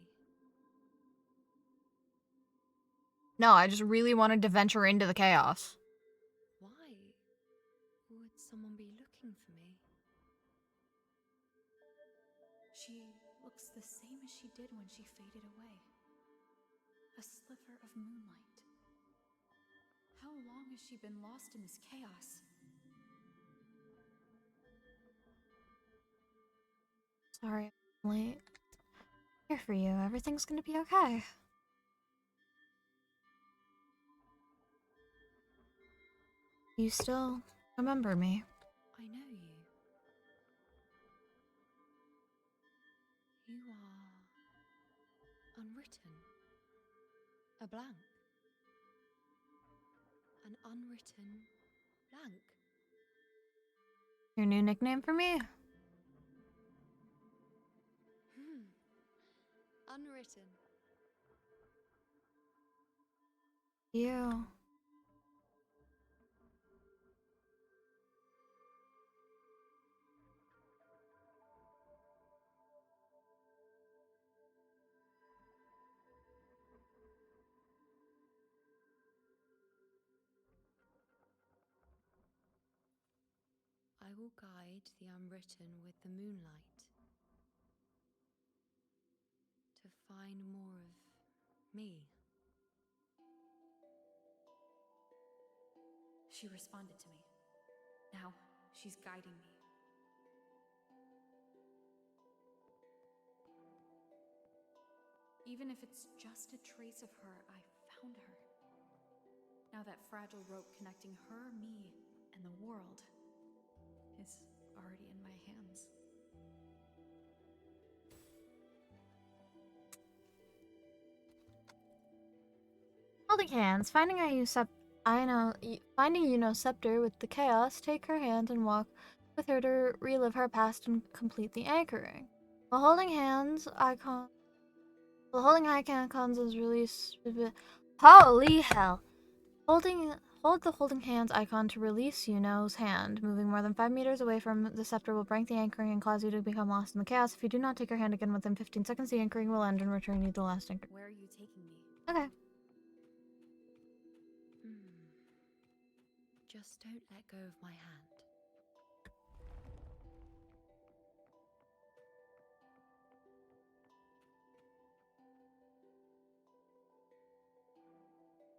No, I just really wanted to venture into the chaos. Why would someone be looking for me? She looks the same as she did when she faded away. A sliver of moonlight. How long has she been lost in this chaos? Sorry, I'm late. Here for you. Everything's gonna be okay. You still remember me? I know you. You are unwritten. A blank. An unwritten blank. Your new nickname for me? Unwritten. You. I will guide the unwritten with the moonlight to find more of me. She responded to me. Now she's guiding me. Even if it's just a trace of her, I found her. Now that fragile rope connecting her, me, and the world is already in my hands. Holding hands, finding Scepter with the chaos, take her hand and walk with her to relive her past and complete the anchoring. While holding hands, icons is released. Holy hell! Hold the holding hands icon to release Yuno's hand. Moving more than 5 meters away from the scepter will break the anchoring and cause you to become lost in the chaos. If you do not take your hand again within 15 seconds, the anchoring will end and return you to the last anchor. Where are you taking me? Okay. Just don't let go of my hand.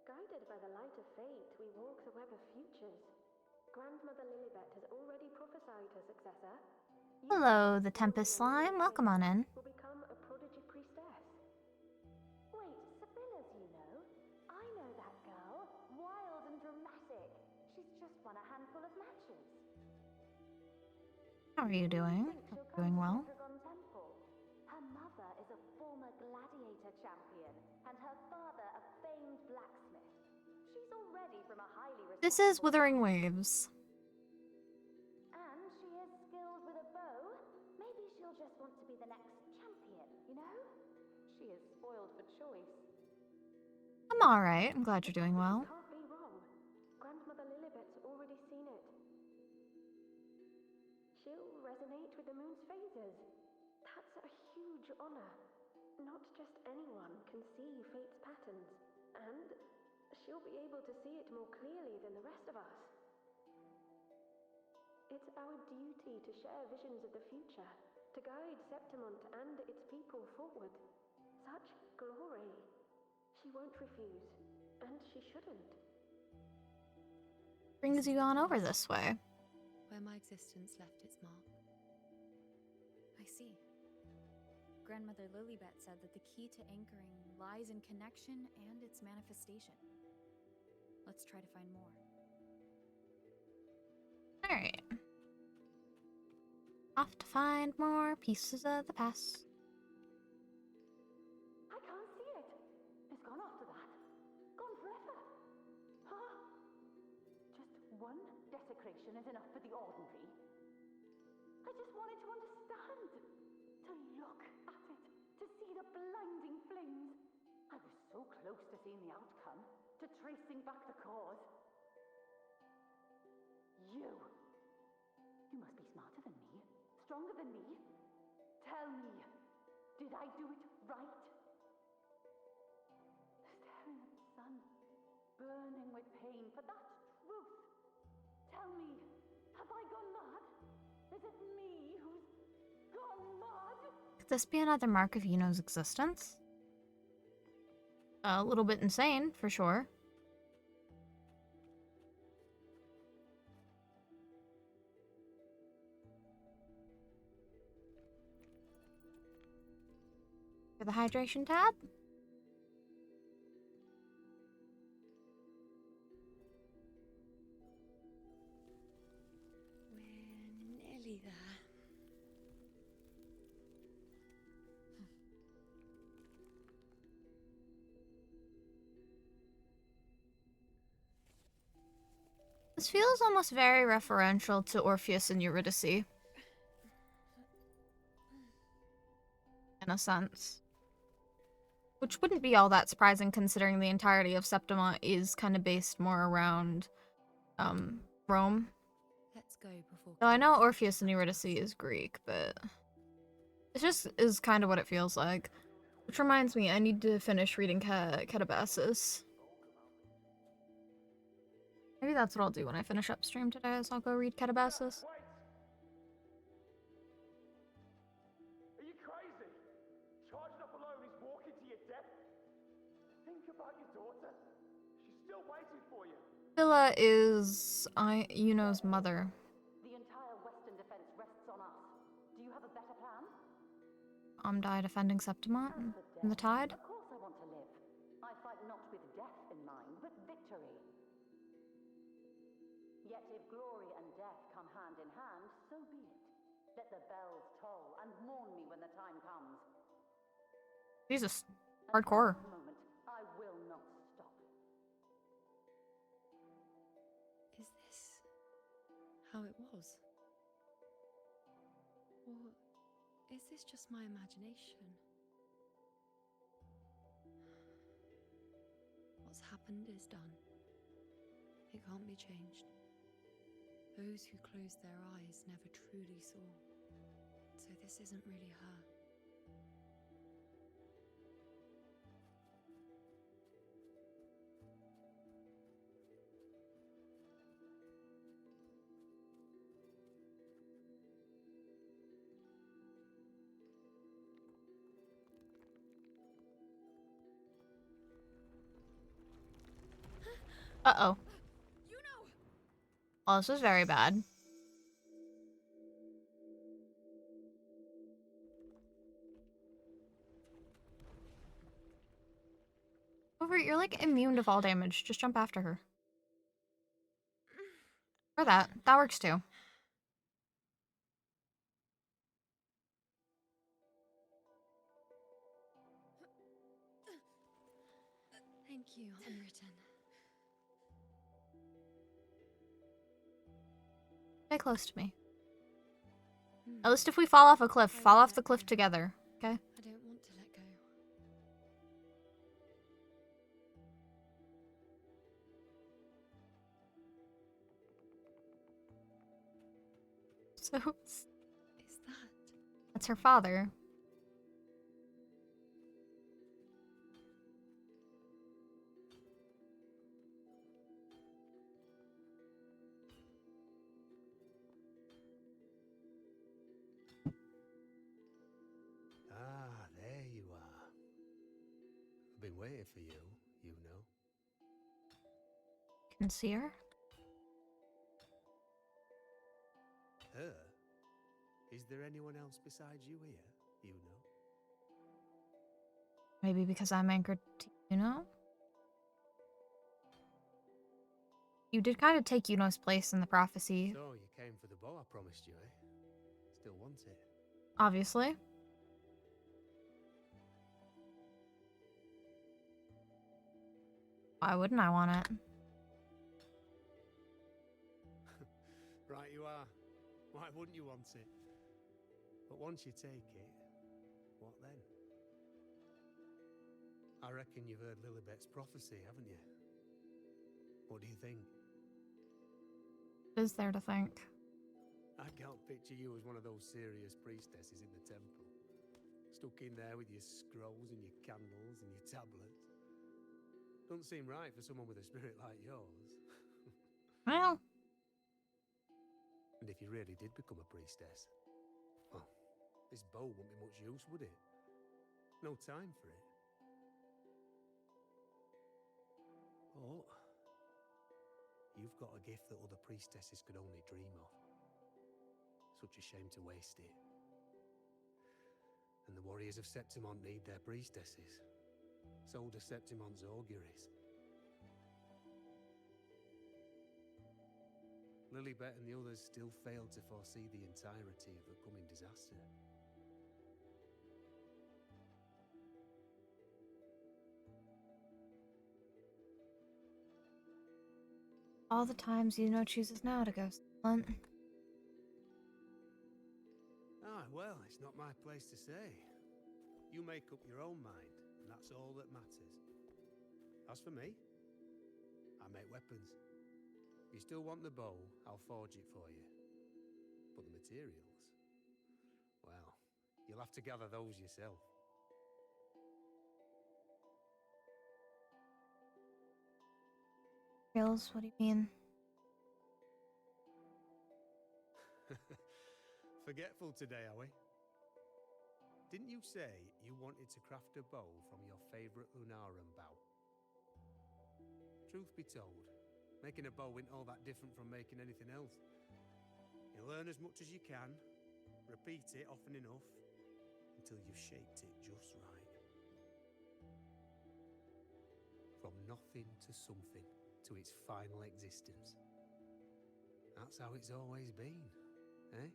Guided by the light of fate, we walk the web of futures. Grandmother Lilibet has already prophesied her successor. Hello, the Tempest Slime. Welcome on in. Will become a prodigy priestess. Wait, Sibylla's, you know? I know that girl. Wild and dramatic. She's just won a handful of matches. How are you doing? Doing well. Her mother is a former gladiator champion, and her father a famed blacksmith. She's already from a highly respected. This is Wuthering Waves. And she is skilled with a bow. Maybe she'll just want to be the next champion, you know? She is spoiled for choice. I'm alright. I'm glad you're doing well. Can't be wrong. Grandmother Lilibet's already seen it. She'll resonate with the moon's phases. That's a huge honor. Not just anyone can see fate's patterns. And she'll be able to see it more clearly than the rest of us. It's our duty to share visions of the future, to guide Septimont and its people forward. Such glory. She won't refuse, and she shouldn't. Brings you on over this way. Where my existence left its mark. see. Grandmother Lilybet said that the key to anchoring lies in connection and its manifestation. Let's try to find more. Alright. Off to find more pieces of the past. I can't see it. It's gone after that. Gone forever. Huh? Just one desecration is enough for the ordinary. I just wanted to understand. To look at it. To see the blinding flames. I was so close to seeing the outcome. To tracing back the cause. You must be smarter than me. Stronger than me. Tell me, did I do it right? Staring at the sun, burning with pain for that truth. Tell me, have I gone mad? Is it me who's gone mad? Could this be another mark of Yuno's existence? A little bit insane, for sure. For the hydration tab? We're nearly there. This feels almost very referential to Orpheus and Eurydice. In a sense. Which wouldn't be all that surprising considering the entirety of Septima is kind of based more around, Rome. Let's go before. Though I know Orpheus and Eurydice is Greek, but it just is kind of what it feels like. Which reminds me, I need to finish reading Catabasis. Maybe that's what I'll do when I finish upstream today, is I'll go read Catabasis. Wait! Are you crazy? Charging up alone is walking to your death? Think about your daughter. She's still waiting for you. Phila is Yuno's mother. The entire western defense rests on us. Do you have a better plan? Amdai defending Septima in the tide. Of course I want to live. I fight not with death in mind, but victory. Yet if glory and death come hand in hand, so be it. Let the bells toll and mourn me when the time comes. Jesus. Hardcore. At this moment, I will not stop. Is this how it was? Or is this just my imagination? What's happened is done. It can't be changed. Those who closed their eyes never truly saw. So this isn't really her. Uh-oh. Well, this is very bad. Over, you're like immune to fall damage. Just jump after her. Or that. That works too. Thank you, Unwritten. Stay close to me. At least if we fall off a cliff, fall off the cliff together, okay? I don't want to let go. So, Is that? that's her father. Ah, there you are. I've been waiting for you, you know. Can see her? Her? Is there anyone else besides you here, you know? Maybe because I'm anchored to Yuno? You did kind of take Yuno's place in the prophecy. So, you came for the bow I promised you, eh? Still want it? Obviously. Why wouldn't I want it? Right you are. Why wouldn't you want it? But once you take it, what then? I reckon you've heard Lilibet's prophecy, haven't you? What do you think? Is there to think? I can't picture you as one of those serious priestesses in the temple. Stuck in there with your scrolls and your candles and your tablets. Doesn't seem right for someone with a spirit like yours. Well. And if you really did become a priestess, well, this bow wouldn't be much use, would it? No time for it. But you've got a gift that other priestesses could only dream of. Such a shame to waste it. And the warriors of Septimont need their priestesses. So do Septimont's auguries. Lilibet and the others still failed to foresee the entirety of the coming disaster. All the times Yuno chooses now to go silent. Ah, well, it's not my place to say. You make up your own mind, and that's all that matters. As for me, I make weapons. If you still want the bow, I'll forge it for you. But the materials, well, you'll have to gather those yourself. Reals, what do you mean? Forgetful today, are we? Didn't you say you wanted to craft a bow from your favourite Lunarum bow? Truth be told, making a bow isn't all that different from making anything else. You learn as much as you can, repeat it often enough, until you've shaped it just right. From nothing to something, to its final existence. That's how it's always been, eh?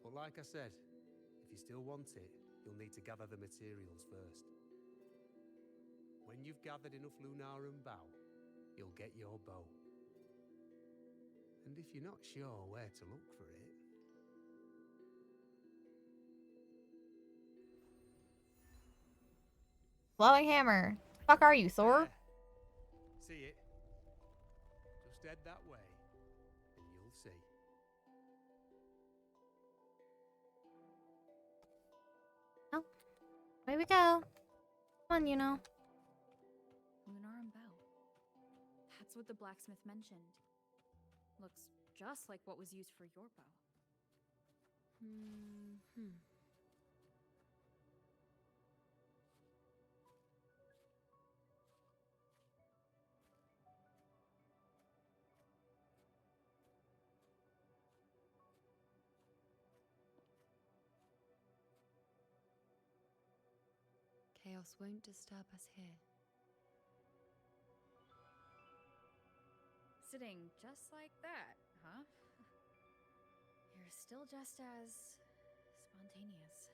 But like I said, if you still want it, you'll need to gather the materials first. When you've gathered enough Lunarum bow, you'll get your bow. And if you're not sure where to look for it... Blowing hammer. Fuck are you, Thor? See it? Just head that way, and you'll see. Oh, away we go. Come on, Yuno. Lunarum bow. That's what the blacksmith mentioned. Looks just like what was used for your bow. Chaos won't disturb us here. Sitting just like that, huh? You're still just as spontaneous.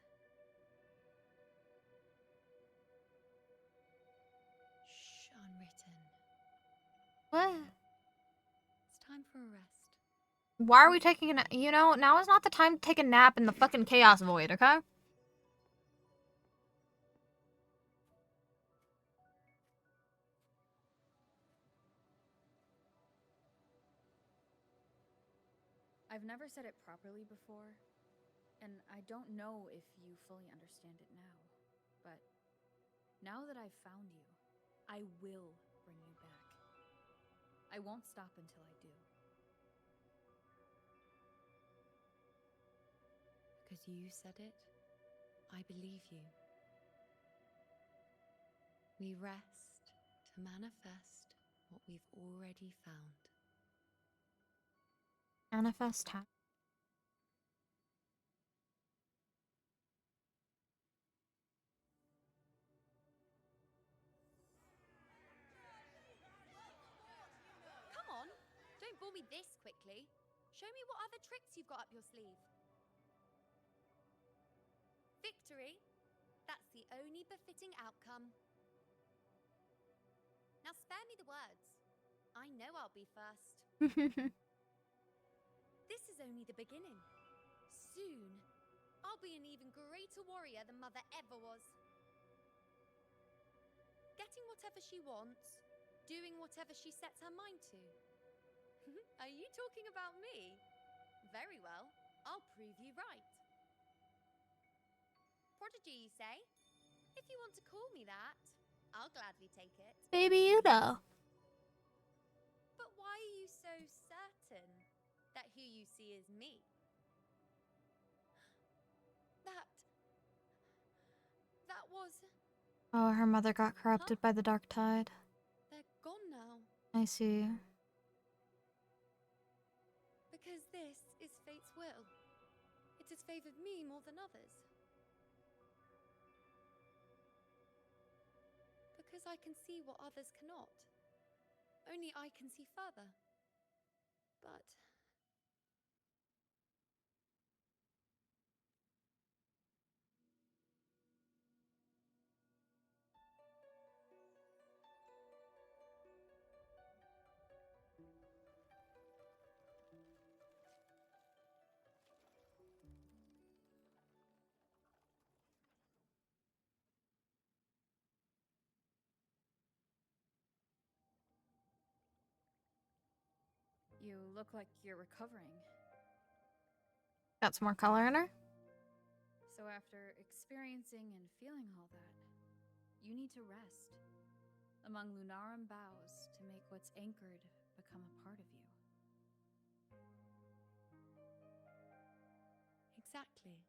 Shh, unwritten. What? It's time for a rest. Why are we taking a nap? You know, now is not the time to take a nap in the fucking chaos void, okay? I've never said it properly before, and I don't know if you fully understand it now. But now that I've found you, I will bring you back. I won't stop until I do. Because you said it, I believe you. We rest to manifest what we've already found. Manifest time. fool me this quickly. Show me what other tricks you've got up your sleeve. Victory? That's the only befitting outcome. Now spare me the words. I know I'll be first. This is only the beginning. Soon, I'll be an even greater warrior than Mother ever was. Getting whatever she wants, doing whatever she sets her mind to. Are you talking about me? Very well, I'll prove you right. Prodigy, you say? If you want to call me that, I'll gladly take it. Baby Udo. But why are you so certain that who you see is me? That was... Oh, her mother got corrupted by the dark tide. They're gone now. I see. Because this is fate's will. It has favored me more than others. Because I can see what others cannot. Only I can see further. But... You look like you're recovering. Got some more color in her? So after experiencing and feeling all that, you need to rest among Lunarum boughs to make what's anchored become a part of you. Exactly.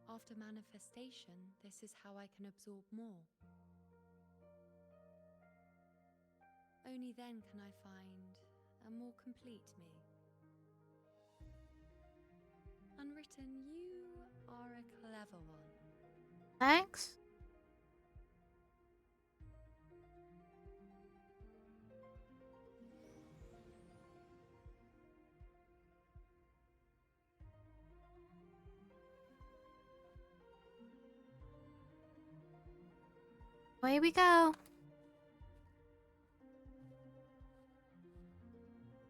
After manifestation, this is how I can absorb more. Only then can I find a more complete me. Unwritten, you are a clever one. Thanks. Away we go.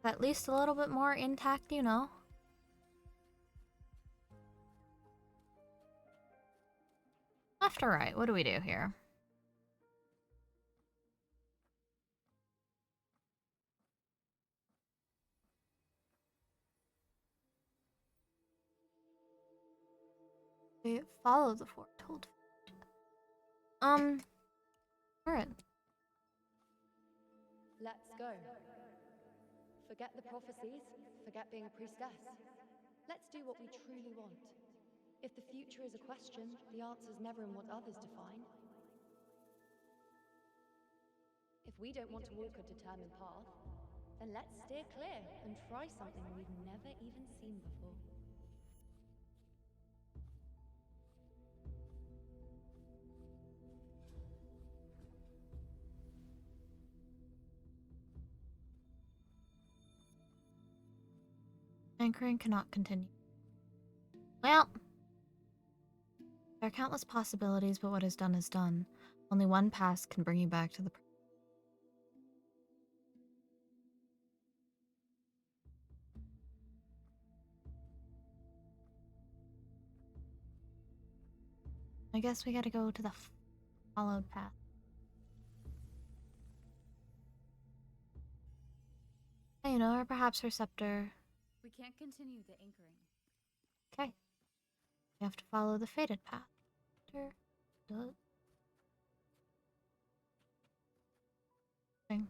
At least a little bit more intact, you know. Left or right? What do we do here? We follow the foretold. Alright. Let's go. Forget the prophecies, forget being a priestess. Let's do what we truly want. If the future is a question, the answer's never in what others define. If we don't want to walk a determined path, then let's steer clear and try something we've never even seen before. Anchoring cannot continue. Well, there are countless possibilities, but what is done is done. Only one path can bring you back to the present. I guess we gotta go to the followed path. You know, or perhaps her scepter. We can't continue the anchoring. Okay. You have to follow the fated path. Thing.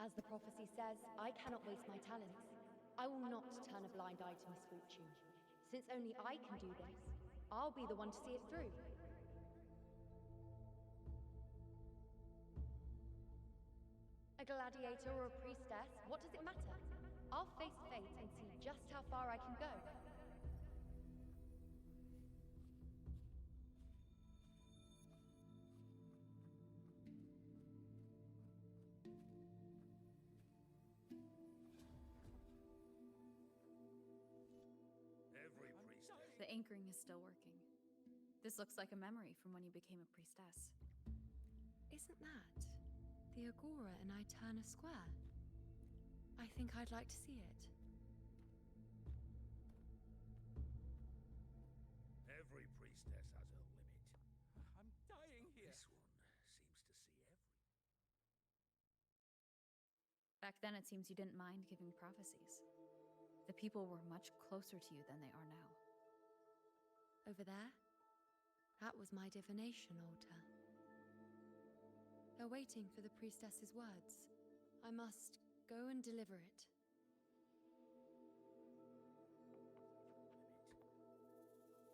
As the prophecy says, I cannot waste my talents. I will not turn a blind eye to misfortune. Since only I can do this, I'll be the one to see it through. A gladiator or a priestess, what does it matter? I'll face fate and see just how far I can go. Every priestess. The anchoring is still working. This looks like a memory from when you became a priestess. Isn't that the Agora in Eterna Square? I think I'd like to see it. Every priestess has her limit. I'm dying here. This one seems to see everything. Back then, it seems you didn't mind giving prophecies. The people were much closer to you than they are now. Over there? That was my divination altar. They're waiting for the priestess's words. I must go and deliver it.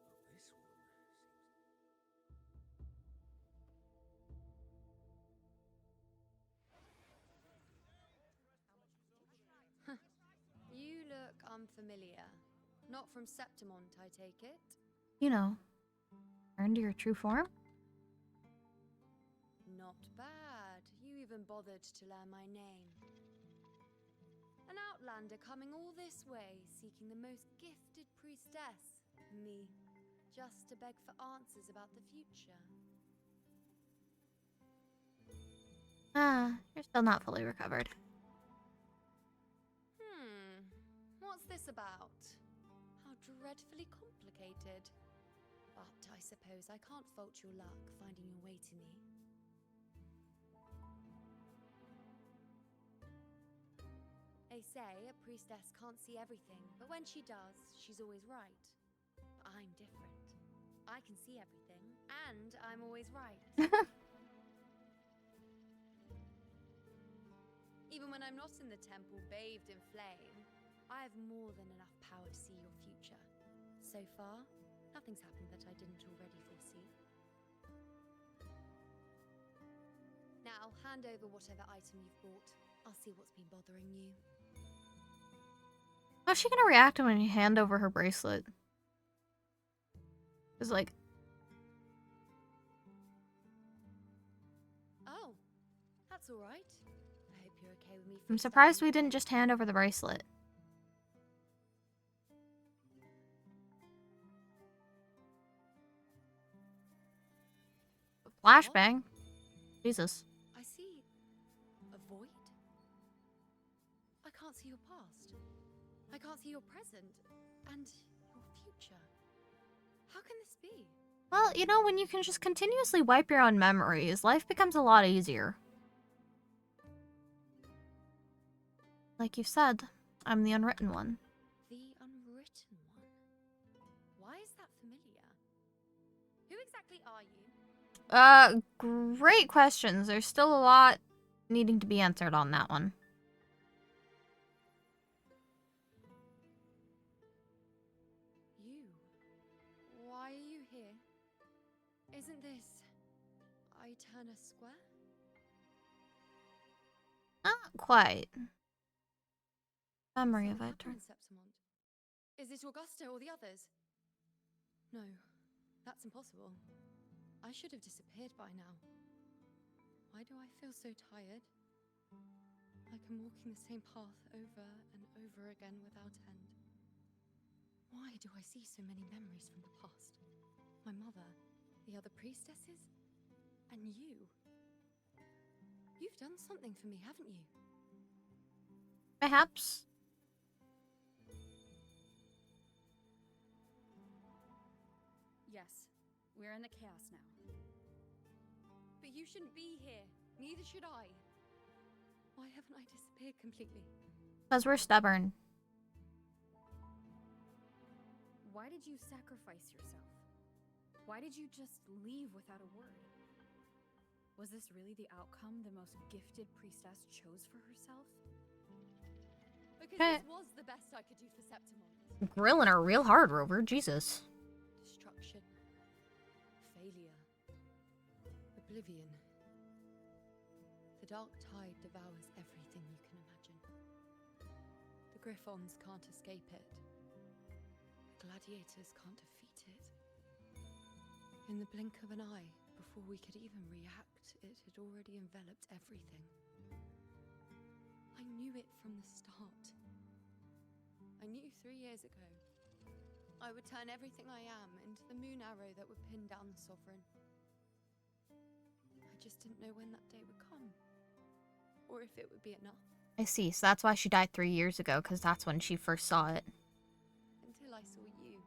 But this one seems... You look unfamiliar. Not from Septimont, I take it? You know, return to your true form? Not bad. You even bothered to learn my name. An outlander coming all this way, seeking the most gifted priestess, me, just to beg for answers about the future. Ah, you're still not fully recovered. What's this about? How dreadfully complicated. But I suppose I can't fault your luck finding your way to me. They say a priestess can't see everything, but when she does, she's always right. I'm different. I can see everything, and I'm always right. Even when I'm not in the temple bathed in flame, I have more than enough power to see your future. So far, nothing's happened that I didn't already foresee. Now, hand over whatever item you've bought. I'll see what's been bothering you. How's she gonna react when you hand over her bracelet? It's like... Oh, that's all right. I hope you're okay with me. I'm surprised we didn't just hand over the bracelet. Flashbang. Jesus. I see a void. I can't see your past. I can't see your present and your future. How can this be? Well, you know, when you can just continuously wipe your own memories, life becomes a lot easier. Like you said, I'm the unwritten one. The unwritten one? Why is that familiar? Who exactly are you? Great questions. There's still a lot needing to be answered on that one. You. Why are you here? Isn't this Eterna Square? Not quite. Memory of Something it. happened in Septimont. Is it Augusta or the others? No, that's impossible. I should have disappeared by now. Why do I feel so tired? Like I'm walking the same path over and over again without end. Why do I see so many memories from the past? My mother, the other priestesses, and you. You've done something for me, haven't you? Perhaps. Yes, we're in the chaos now. But you shouldn't be here. Neither should I. Why haven't I disappeared completely? Because we're stubborn. Why did you sacrifice yourself? Why did you just leave without a word? Was this really the outcome the most gifted priestess chose for herself? Because this was the best I could do for Septimont. Grilling her real hard, Rover. Jesus. Destruction. Failure. Oblivion. The dark tide devours everything you can imagine. The Griffons can't escape it. The gladiators can't defeat it. In the blink of an eye, before we could even react, it had already enveloped everything. I knew it from the start. I knew 3 years ago I would turn everything I am into the moon arrow that would pin down the Sovereign. I just didn't know when that day would come, or if it would be enough. I see, so that's why she died 3 years ago, because that's when she first saw it. Until I saw you.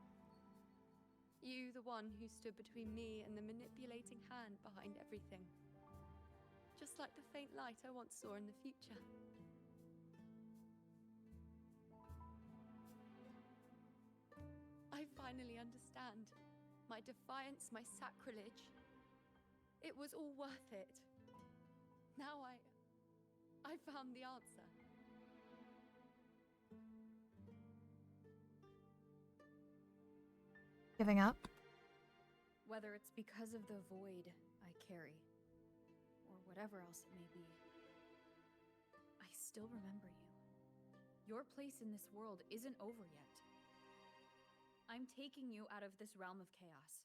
You, the one who stood between me and the manipulating hand behind everything. Just like the faint light I once saw in the future. I finally understand. My defiance, my sacrilege. It was all worth it. Now I found the answer. Giving up? Whether it's because of the void I carry, or whatever else it may be, I still remember you. Your place in this world isn't over yet. I'm taking you out of this realm of chaos.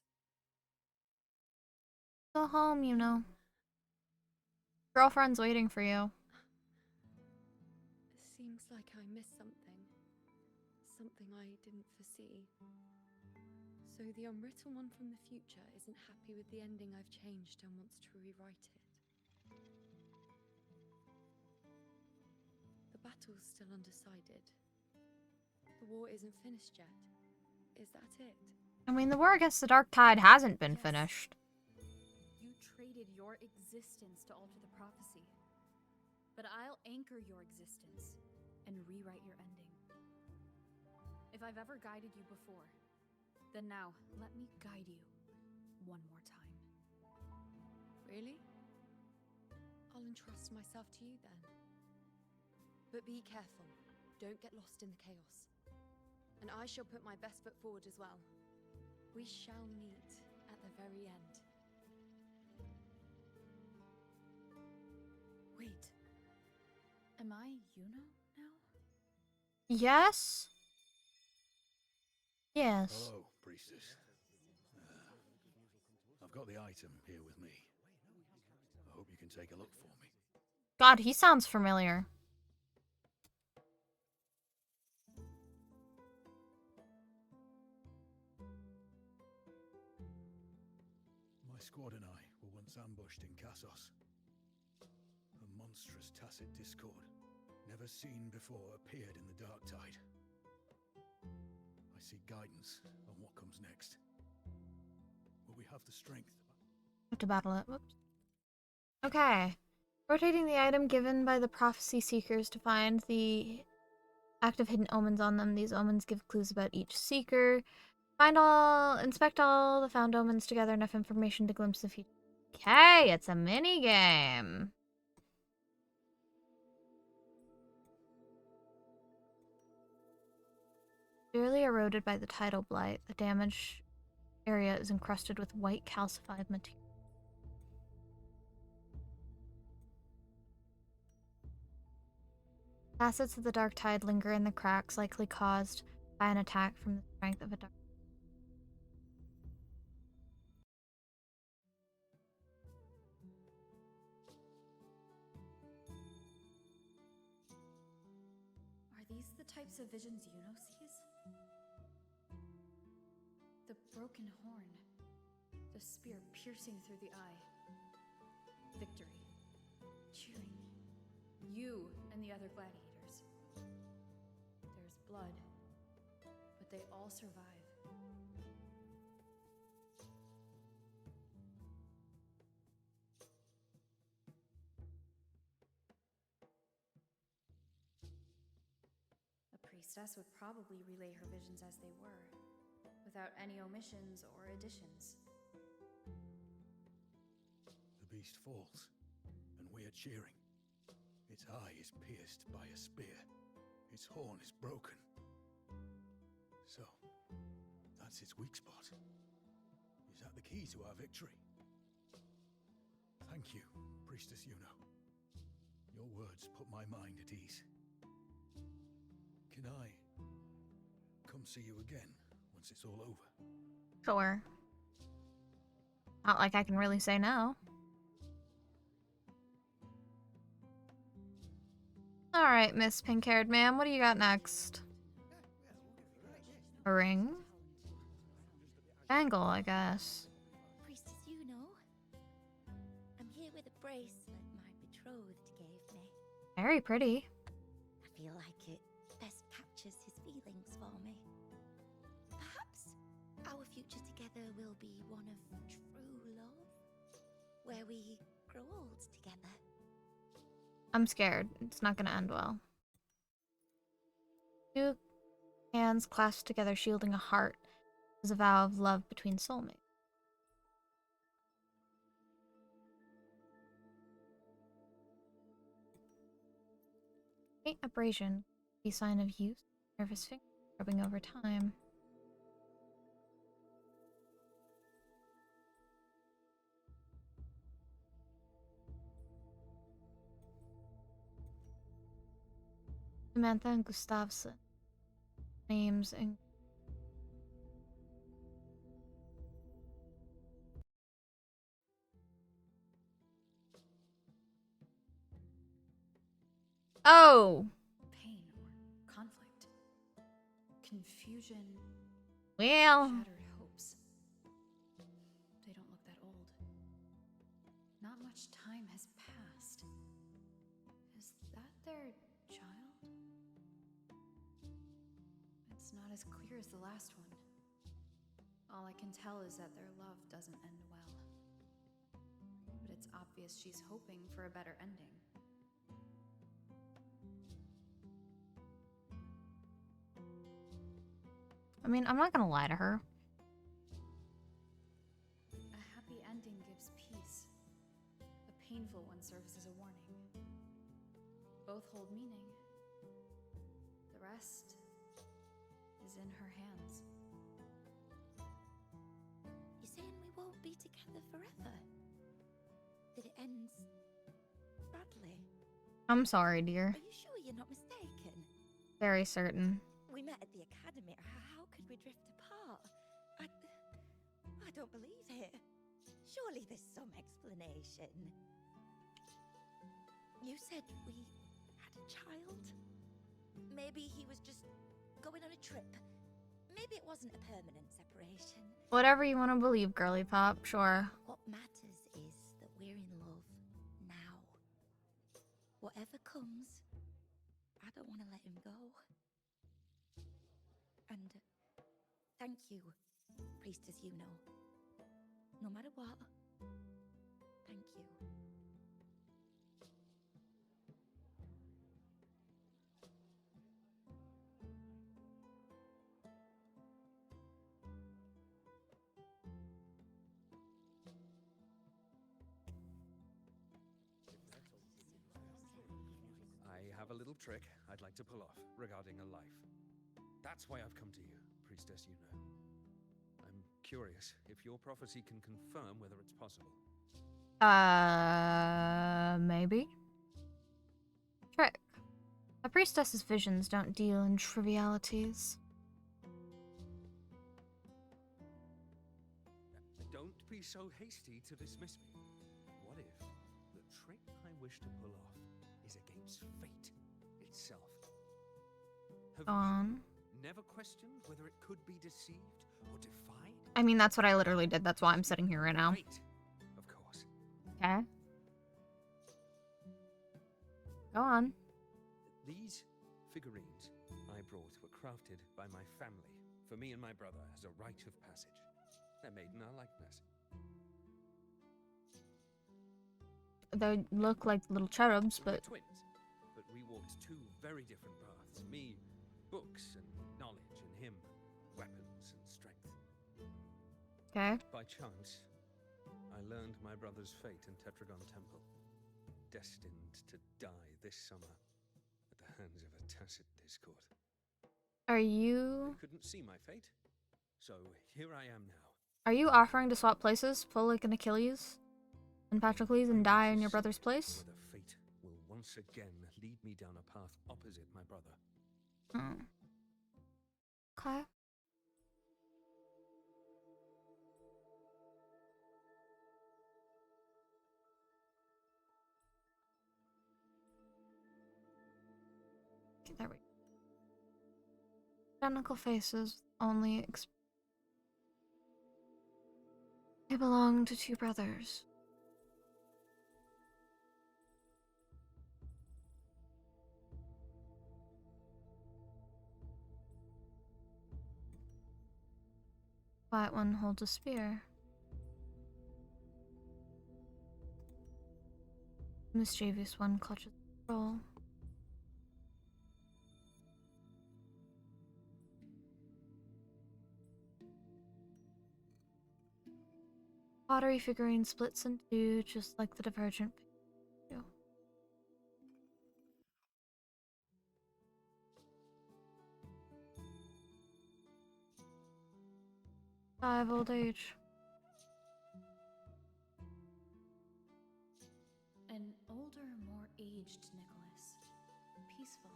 Go home, you know. Girlfriend's waiting for you. Seems like I missed something. Something I didn't foresee. So the unwritten one from the future isn't happy with the ending I've changed and wants to rewrite it. The battle's still undecided. The war isn't finished yet. Is that it? I mean, the war against the Dark Tide hasn't been finished. You traded your existence to alter the prophecy. But I'll anchor your existence and rewrite your ending. If I've ever guided you before, then now let me guide you one more time. Really? I'll entrust myself to you then. But be careful. Don't get lost in the chaos. And I shall put my best foot forward as well. We shall meet at the very end. Wait. Am I Yuno now? Yes? Yes. Hello, priestess. I've got the item here with me. I hope you can take a look for me. God, he sounds familiar. My squad and I were once ambushed in Kassos. A monstrous tacit discord, never seen before, appeared in the Dark Tide. I seek guidance on what comes next. Will we have the strength? Have to battle it. Whoops. Okay. Rotating the item given by the prophecy seekers to find the active hidden omens on them. These omens give clues about each seeker. Inspect all the found omens to gather enough information to glimpse the future. Okay, it's a mini game. Severely eroded by the tidal blight, the damaged area is encrusted with white calcified material. Facets of the dark tide linger in the cracks, likely caused by an attack from the strength of a dark. Are these the types of visions Yuno sees? The broken horn. The spear piercing through the eye. Victory. Cheering. You and the other gladiators. There's blood, but they all survive. A priestess would probably relay her visions as they were, without any omissions or additions. The beast falls, and we are cheering. Its eye is pierced by a spear. Its horn is broken. So, that's its weak spot. Is that the key to our victory? Thank you, Priestess Yuno. Your words put my mind at ease. Can I come see you again once it's all over? Sure. Not like I can really say no. Alright, Miss Pink-haired ma'am, what do you got next? A ring? Bangle, I guess. Priestess, you know. I'm here with a bracelet my betrothed gave me. Very pretty. I feel like it best captures his feelings for me. Perhaps our future together will be one of true love, where we grow old together. I'm scared. It's not gonna end well. Two hands clasped together, shielding a heart, is a vow of love between soulmates. Faint abrasion, a sign of youth, nervous finger rubbing over time. Samantha and Gustafsson. Names and oh! Pain or conflict. Confusion. Well. Shattered hopes. They don't look that old. Not much time has passed. Is that their child? It's not as clear as the last one. All I can tell is that their love doesn't end well. But it's obvious she's hoping for a better ending. I mean, I'm not gonna lie to her. A happy ending gives peace. A painful one serves as a warning. Both hold meaning. The rest is in her hands. You're saying we won't be together forever? That it ends badly? I'm sorry, dear. Are you sure you're not mistaken? Very certain. We met at the academy. How could we drift apart? I don't believe it. Surely there's some explanation. You said we had a child? Maybe he was just going on a trip. Maybe it wasn't a permanent separation. Whatever you want to believe, girly pop, sure. What matters is that we're in love now. Whatever comes, I don't want to let him go. And thank you, Priestess Yuno. No matter what, thank you. I have a little trick I'd like to pull off regarding a life. That's why I've come to you, Priestess Yuno. I'm curious if your prophecy can confirm whether it's possible. Maybe? Trick. A priestess's visions don't deal in trivialities. Don't be so hasty to dismiss me. What if the trick I wish to pull off is against fate itself? Have Go on. you never questioned whether it could be deceived or defied? I mean, that's what I literally did. That's why I'm sitting here right now. Fate, of course. Okay. Go on. These figurines I brought were crafted by my family for me and my brother as a rite of passage. They're made in our likeness. They look like little cherubs, We're but... twins, but we walked two very different paths. Me, books and knowledge, and him, weapons and strength. Okay. By chance, I learned my brother's fate in Tetragon Temple. Destined to die this summer at the hands of a tacit discord. Are you... They couldn't see my fate, so here I am now. Are you offering to swap places? Pull like an Achilles and Patroclus and die in your brother's place? Whether fate will once again lead me down a path opposite my brother. Hmm. Okay. there we go. Identical faces, only they belong to two brothers. Quiet one holds a spear. The mischievous one clutches the scroll. Pottery figurine splits in two, just like the divergent picture. 5 old age. An older, more aged Nicholas. Peaceful.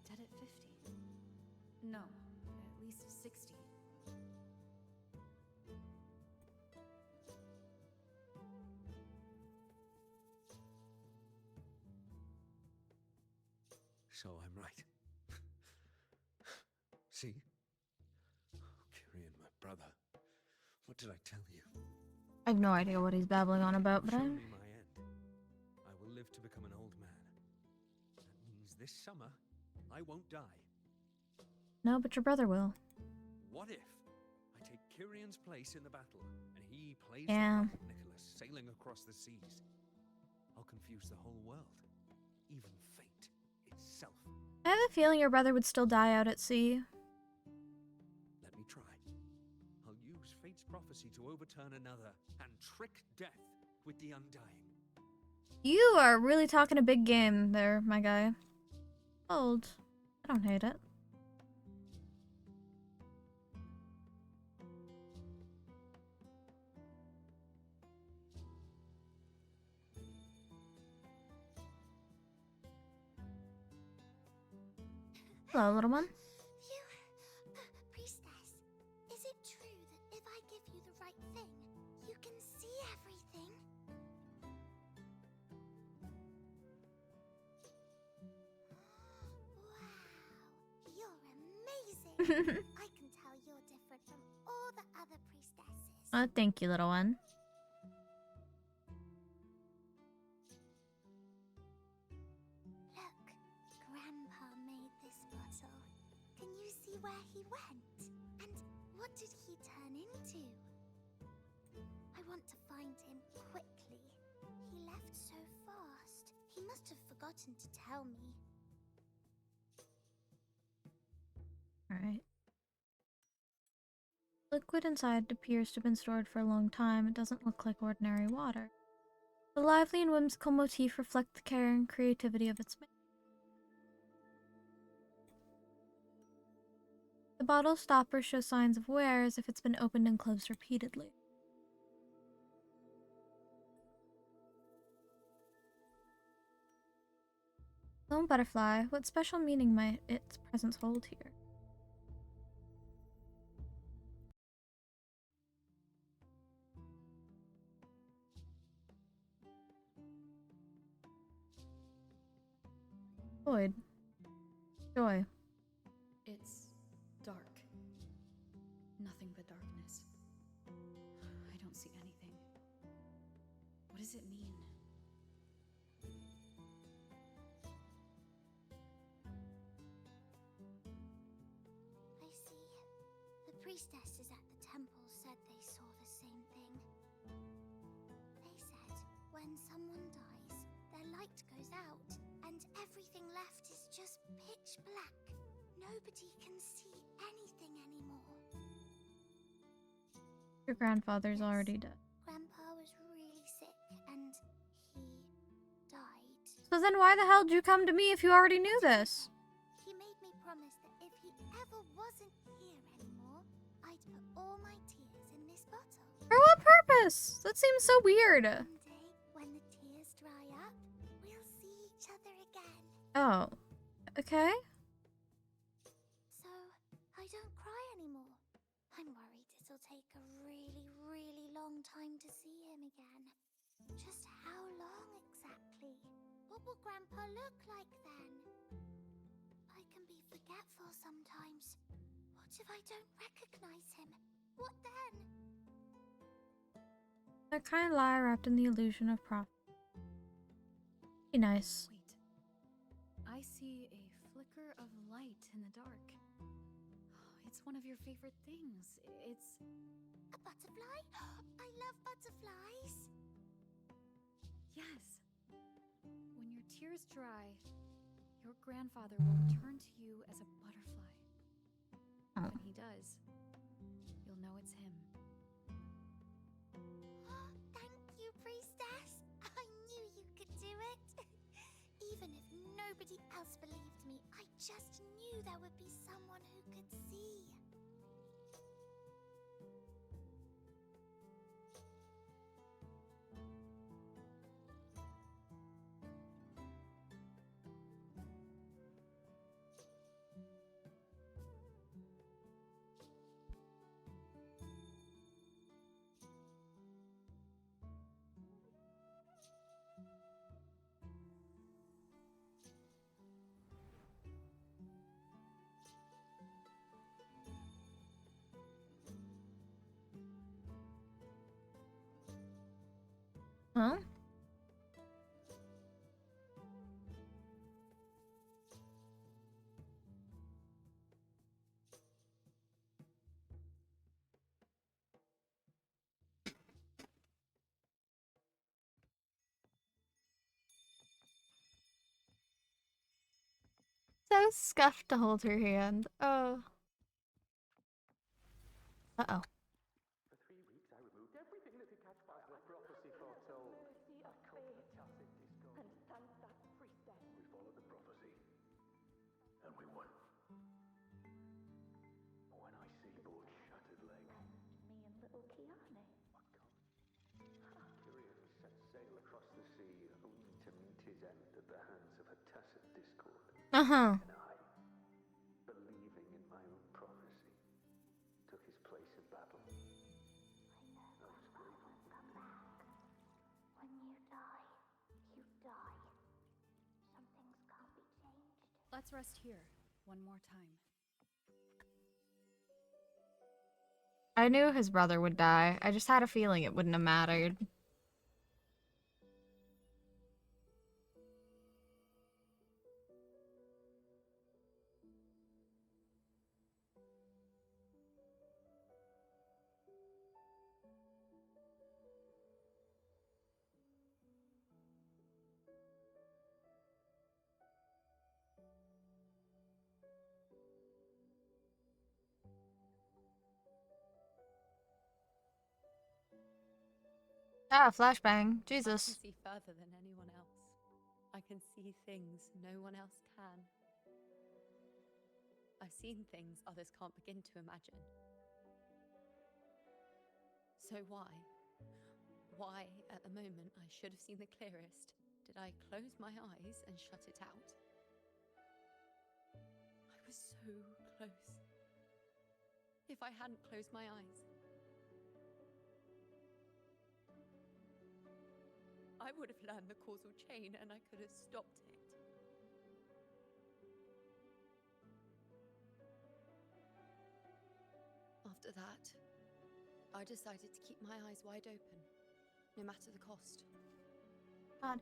Dead at 50. No, at least 60. So I'm right. See? Kyrian, my brother. What did I tell you? I have no idea what he's babbling on about, but Show I'm... me my end. I will live to become an old man. That means this summer, I won't die. No, but your brother will. What if I take Kyrian's place in the battle, and he plays Yeah. the part of Nicholas sailing across the seas? I'll confuse the whole world, even fate itself. I have a feeling your brother would still die out at sea. Let me try. I'll use fate's prophecy to overturn another and trick death with the undying. You are really talking a big game there, my guy. Old. I don't hate it. Hello, little one. You, priestess, is it true that if I give you the right thing, you can see everything? Wow, you're amazing. I can tell you're different from all the other priestesses. Oh, thank you, little one. Look, Grandpa made this bottle. Can you see where he went? And what did he turn into? I want to find him quickly. He left so fast. He must have forgotten to tell me. Alright. Liquid inside appears to have been stored for a long time. It doesn't look like ordinary water. The lively and whimsical motif reflect the care and creativity of its maker. The bottle stopper shows signs of wear as if it's been opened and closed repeatedly. Lone butterfly, what special meaning might its presence hold here? Void. Joy. It's dark. Nothing but darkness. I don't see anything. What does it mean? I see. The priestesses at the temple said they saw the same thing. They said when someone dies, their light goes out, and everything left is just pitch black. Nobody can see anything anymore. Your grandfather's already dead. Grandpa was really sick, and he died. So then why the hell did you come to me if you already knew this? He made me promise that if he ever wasn't here anymore, I'd put all my tears in this bottle. For what purpose? That seems so weird. One day, when the tears dry up, we'll see each other again. Oh. Okay. So, I don't cry anymore. I'm worried it'll take a really, really long time to see him again. Just how long exactly? What will Grandpa look like then? forgetful sometimes. What if I don't recognize him? What then? A kind lie wrapped in the illusion of prophecy. Be nice. Wait. I see a flicker of light in the dark. It's one of your favorite things. It's a butterfly? I love butterflies. Yes. When your tears dry, your grandfather will return to you as a butterfly. Oh. When he does, you'll know it's him. Thank you, priestess. I knew you could do it. Even if nobody else believed me, I just knew there would be someone who could see. Huh? So scuffed to hold her hand. Oh. Uh-oh. For 3 weeks, I removed everything that could catch fire. The prophecy foretold. Mercy of fate. Tacit discord. And thank that priestess. We followed the prophecy, and we won. When I see both shattered legs, Me and little Kiani. Kyrian set sail across the sea, only to meet his end at the hands of a tacit discord. Uh-huh. And I, believing in my own prophecy, took his place in battle. I know Wuwa will come back. When you die, you die. Some things can't be changed. Let's rest here one more time. I knew his brother would die. I just had a feeling it wouldn't have mattered. Ah, flashbang. Jesus. I can see further than anyone else. I can see things no one else can. I've seen things others can't begin to imagine. So why, at the moment I should have seen the clearest, did I close my eyes and shut it out? I was so close. If I hadn't closed my eyes, I would have learned the causal chain and I could have stopped it. After that, I decided to keep my eyes wide open, no matter the cost. God.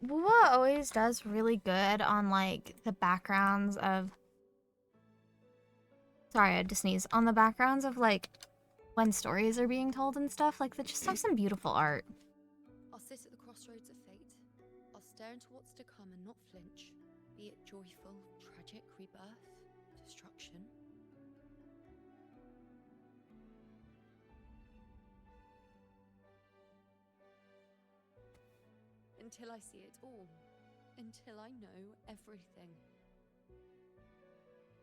Wuwa always does really good on, like, the backgrounds of... Sorry, I had to sneeze. On the backgrounds of, like, when stories are being told and stuff. Like, they just have some beautiful art. I'll sit at the crossroads of fate. I'll stare into what's to come and not flinch, be it joyful, tragic, rebirth, destruction. Until I see it all. Until I know everything.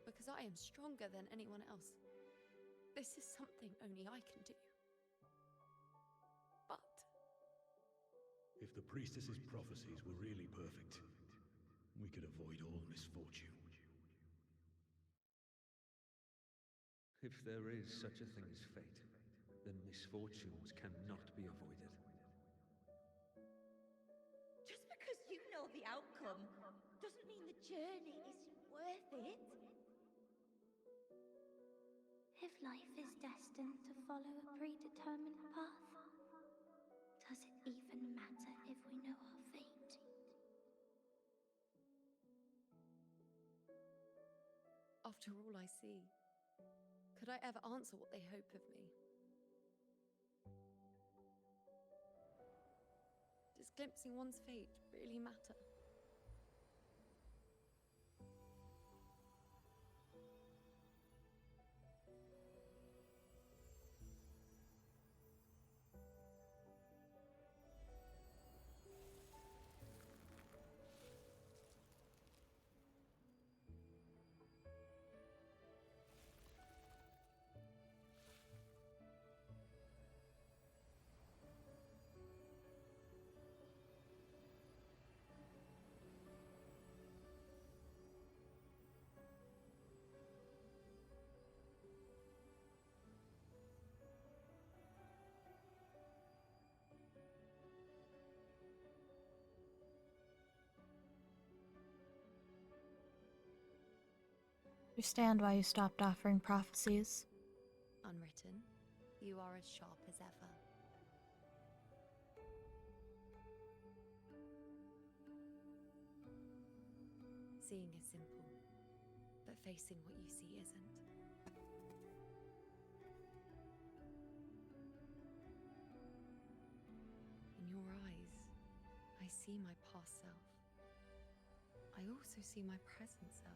Because I am stronger than anyone else. This is something only I can do. But if the priestess's prophecies were really perfect, we could avoid all misfortune. If there is such a thing as fate, then misfortunes cannot be avoided. Just because you know the outcome doesn't mean the journey isn't worth it. If life is destined to follow a predetermined path, does it even matter if we know our fate? After all I see, could I ever answer what they hope of me? Does glimpsing one's fate really matter? Understand why you stopped offering prophecies. Unwritten, you are as sharp as ever. Seeing is simple, but facing what you see isn't. In your eyes, I see my past self. I also see my present self.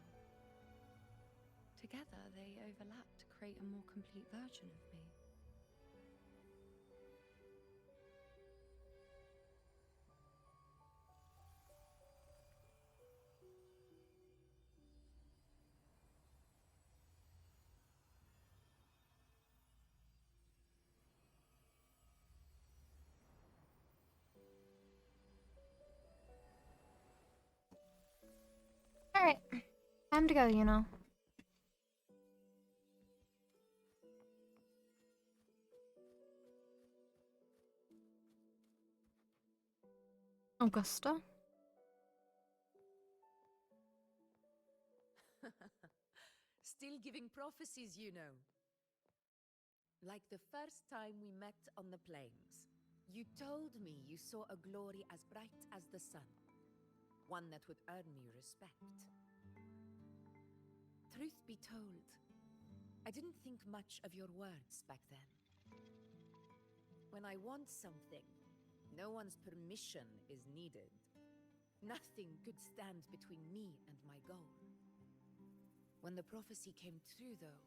Together, they overlap to create a more complete version of me. Alright, time to go, you know. Augusta? Still giving prophecies, you know. Like the first time we met on the plains. You told me you saw a glory as bright as the sun. One that would earn me respect. Truth be told, I didn't think much of your words back then. When I want something, no one's permission is needed. Nothing could stand between me and my goal. When the prophecy came true, though,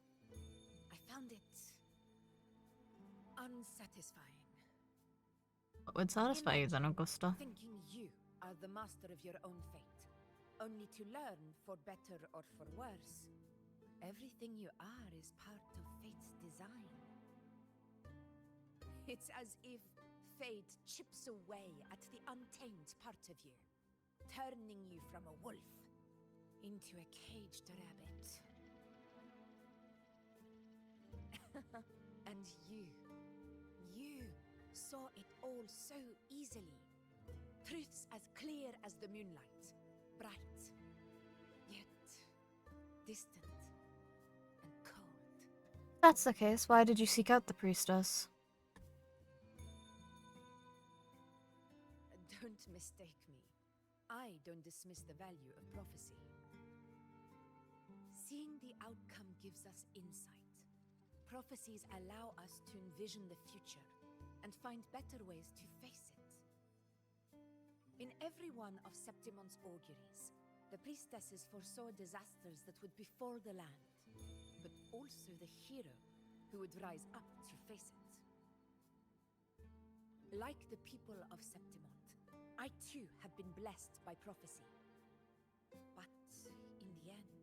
I found it unsatisfying. What would satisfy you then, Augusta? Thinking you are the master of your own fate, only to learn, for better or for worse, everything you are is part of fate's design. It's as if fate chips away at the untamed part of you, turning you from a wolf into a caged rabbit. And you saw it all so easily. Truths as clear as the moonlight, bright, yet distant and cold. If that's the case, why did you seek out the priestess? Don't mistake me. I don't dismiss the value of prophecy. Seeing the outcome gives us insight. Prophecies allow us to envision the future and find better ways to face it. In every one of Septimon's auguries, the priestesses foresaw disasters that would befall the land, but also the hero who would rise up to face it. Like the people of Septimon, I too have been blessed by prophecy. But in the end,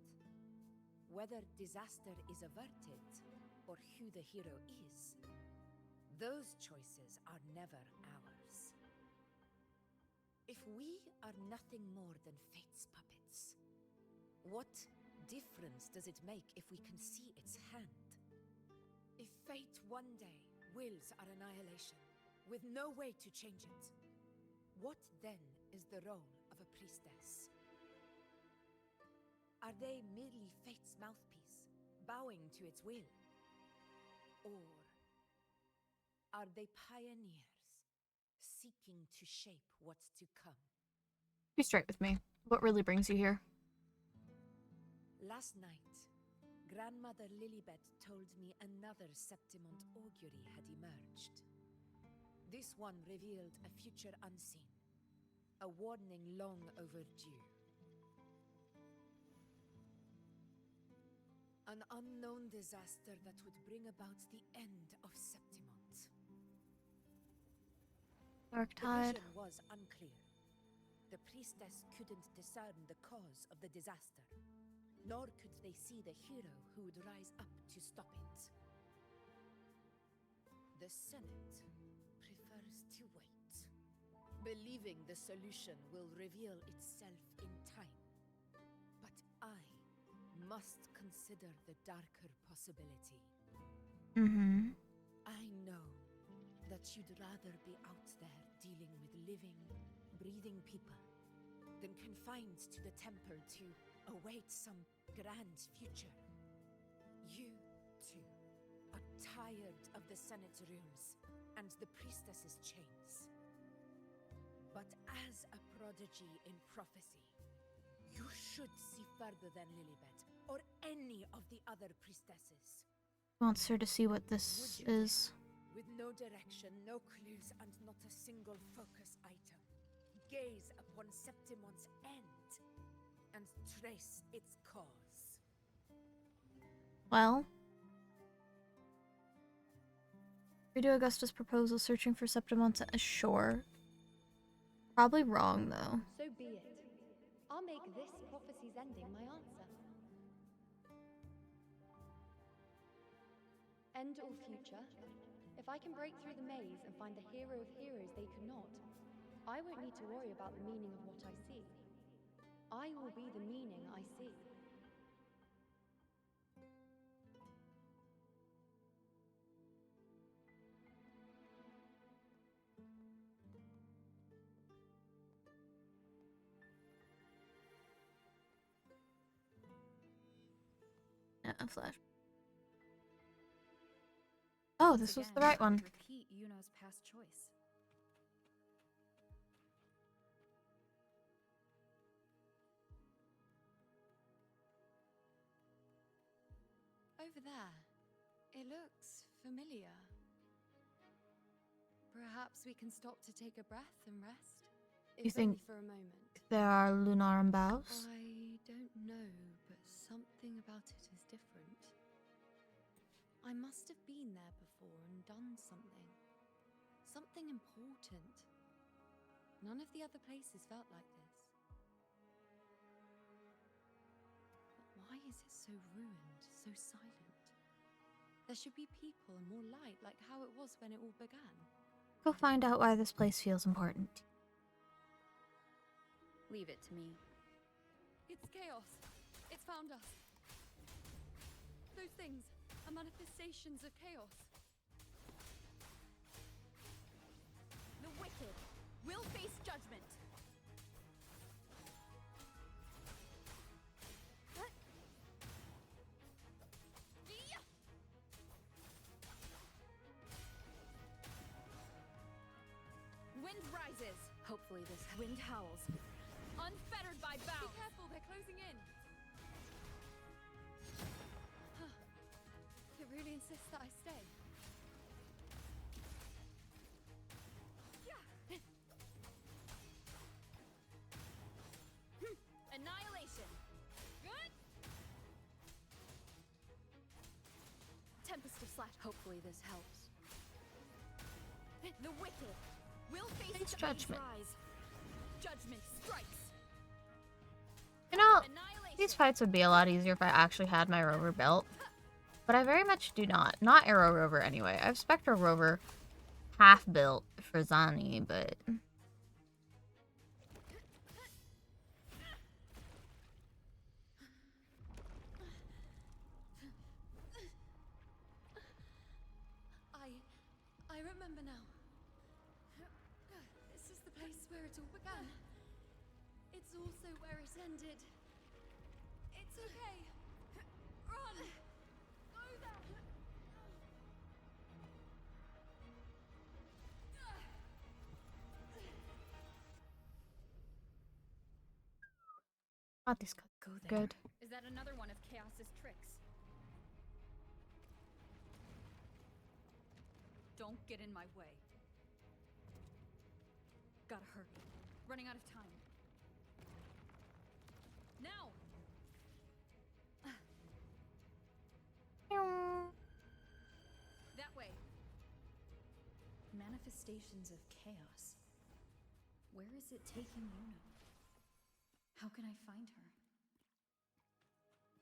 whether disaster is averted or who the hero is, those choices are never ours. If we are nothing more than fate's puppets, what difference does it make if we can see its hand? If fate one day wills our annihilation, with no way to change it, what then is the role of a priestess? Are they merely fate's mouthpiece, bowing to its will? Or are they pioneers seeking to shape what's to come? Be straight with me. What really brings you here? Last night, Grandmother Lilibet told me another Septimont augury had emerged. This one revealed a future unseen, a warning long overdue. An unknown disaster that would bring about the end of Septimont. Dark The Tide. vision was unclear. The priestess couldn't discern the cause of the disaster, nor could they see the hero who would rise up to stop it. The Senate prefers to wait, believing the solution will reveal itself in time. But I must consider the darker possibility. Mm-hmm. I know that you'd rather be out there dealing with living, breathing people than confined to the temple to await some grand future. You, too, are tired of the Senate's rules and the priestess's chains. But as a prodigy in prophecy, you should see further than Lilibet or any of the other priestesses. Wants her to see what this is. With no direction, no clues, and not a single focus item, gaze upon Septimont's end and trace its cause. Well, redo Augusta's proposal searching for Septimont. Sure. Probably wrong, though. So be it. I'll make this prophecy's ending my answer. End or future, if I can break through the maze and find the hero of heroes they could not, I won't need to worry about the meaning of what I see. I will be the meaning I see. Yeah, flash. Oh, this was the right one. Repeat Yuno's past choice. Over there. It looks familiar. Perhaps we can stop to take a breath and rest? You If only think for a moment. there are Lunarum bows? I don't know, but something about it is different. I must have been there before and done something. Something important. None of the other places felt like this. But why is it so ruined, so silent? There should be people and more light, like how it was when it all began. Go find out why this place feels important. Leave it to me. It's chaos. It's found us. Those things are manifestations of chaos. The wicked will face judgment. Wind rises. Hopefully this wind howls. Unfettered by bounds. Be careful, they're closing in. It really insists that I stay. Annihilation. Good. Tempest of slash. Hopefully this helps. The wicked will face judgment. Rise. Judgment strikes. You know, these fights would be a lot easier if I actually had my rover belt. But I very much do not. Not Arrow Rover anyway. I have Spectre Rover half built for Zani, but... I remember now. This is the place where it all began. It's also where it ended. It's okay. Run! Go there! Got these Go there. good. Is that another one of Chaos's tricks? Don't get in my way. Gotta hurry. Running out of time. Now! That way. Manifestations of chaos. Where is it taking Yuno? How can I find her?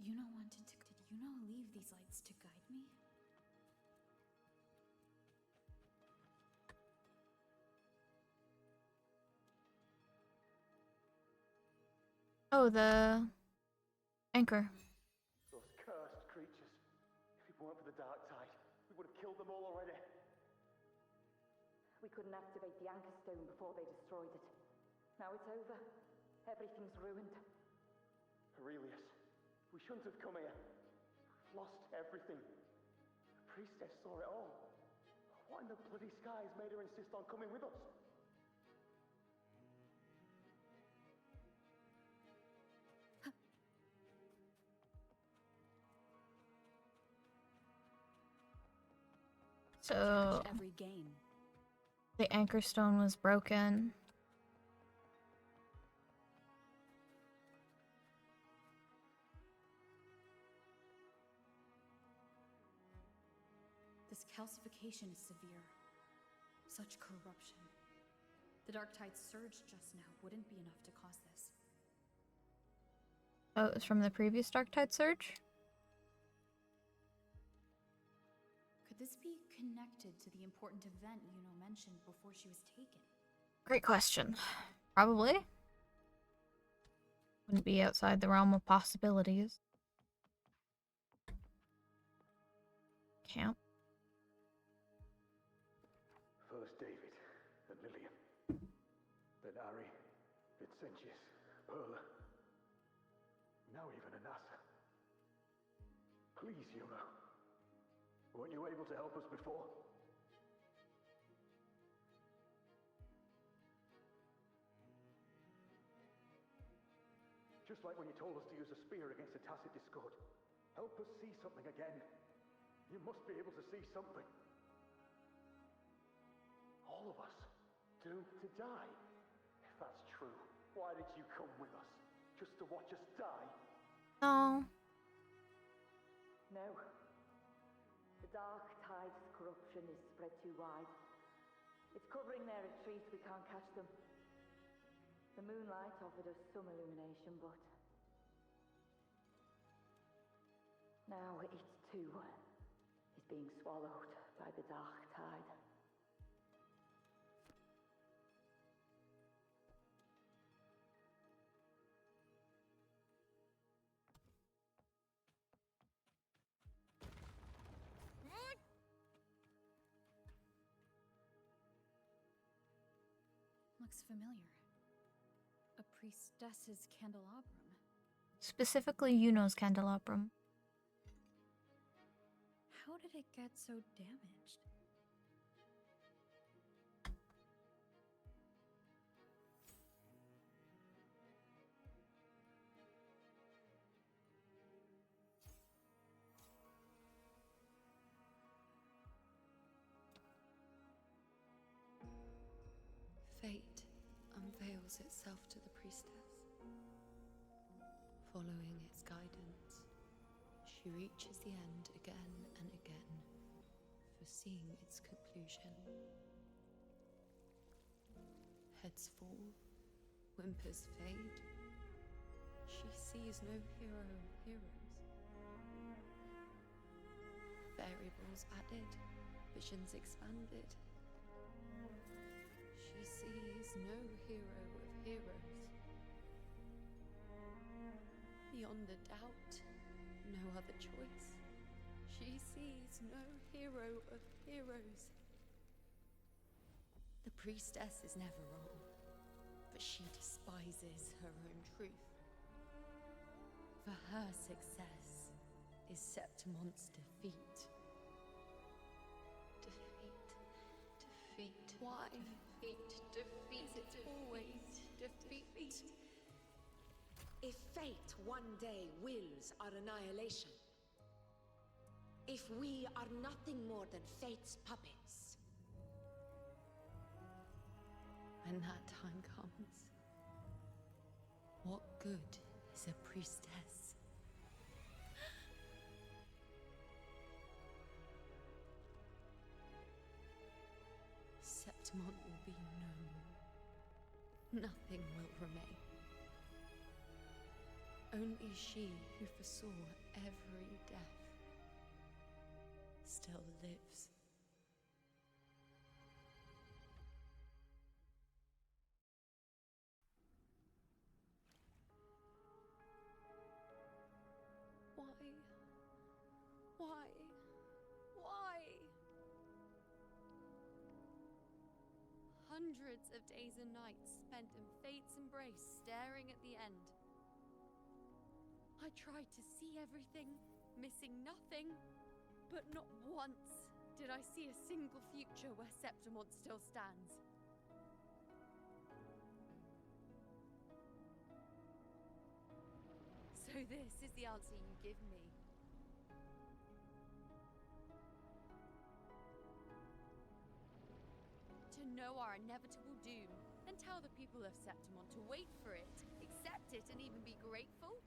Yuno wanted to. Did Yuno leave these lights to guide me? Oh, the anchor. Those cursed creatures. If it weren't for the dark tide, we would have killed them all already. We couldn't activate the anchor stone before they destroyed it. Now it's over. Everything's ruined. Aurelius, we shouldn't have come here. We've lost everything. The priestess saw it all. What in the bloody skies made her insist on coming with us? So Every gain. the anchor stone was broken. This calcification is severe. Such corruption. The dark tide surge just now wouldn't be enough to cause this. Oh, it was from the previous dark tide surge? Could this be connected to the important event Yuno mentioned before she was taken? Great question. Probably. Wouldn't be outside the realm of possibilities. Camp. First David and Lillian. Then Ari, Vincentius, Perla. Now even Anassa. Please, Yuno. Weren't you able to help us before? Just like when you told us to use a spear against the Tacit Discord. Help us see something again. You must be able to see something. All of us, doomed to die. If that's true, why did you come with us? Just to watch us die? No. No. The dark tide's corruption is spread too wide. It's covering their retreat, we can't catch them. The moonlight offered us some illumination, but now it too is being swallowed by the dark tide. Looks familiar. A priestess's candelabrum. Specifically, Yuno's candelabrum. How did it get so damaged? Fate unveils itself to the priestess. Following its guidance, she reaches the end again and again, foreseeing its conclusion. Heads fall, whimpers fade. She sees no hero of heroes. Variables added, visions expanded. She sees no hero of heroes. Beyond a doubt, no other choice. She sees no hero of heroes. The priestess is never wrong, but she despises her own truth. For her success is Septimon's defeat. Defeat. Why? Defeat. Is it always defeat? If fate fate one day wills our annihilation. If we are nothing more than fate's puppets. When that time comes, what good is a priestess? Septimont will be no more. Nothing will remain. Only she who foresaw every death still lives. Why? Why? Hundreds of days and nights spent in fate's embrace, staring at the end. I tried to see everything, missing nothing, but not once did I see a single future where Septimont still stands. So this is the answer you give me. To know our inevitable doom, and tell the people of Septimont to wait for it, accept it, and even be grateful?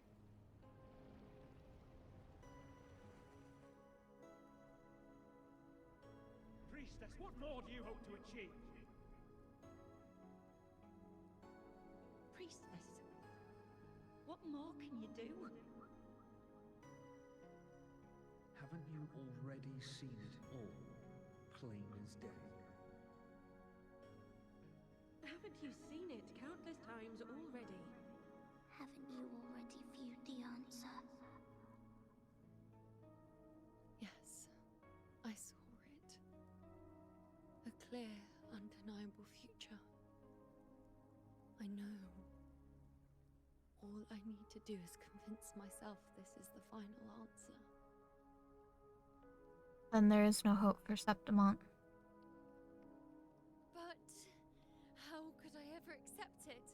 Priestess, what more do you hope to achieve? Priestess, what more can you do? Haven't you already seen it all, plain as day? Haven't you seen it countless times already? Haven't you already viewed the answer? Yes, I saw it. A clear, undeniable future. I know. All I need to do is convince myself this is the final answer. Then there is no hope for Septimont. But how could I ever accept it?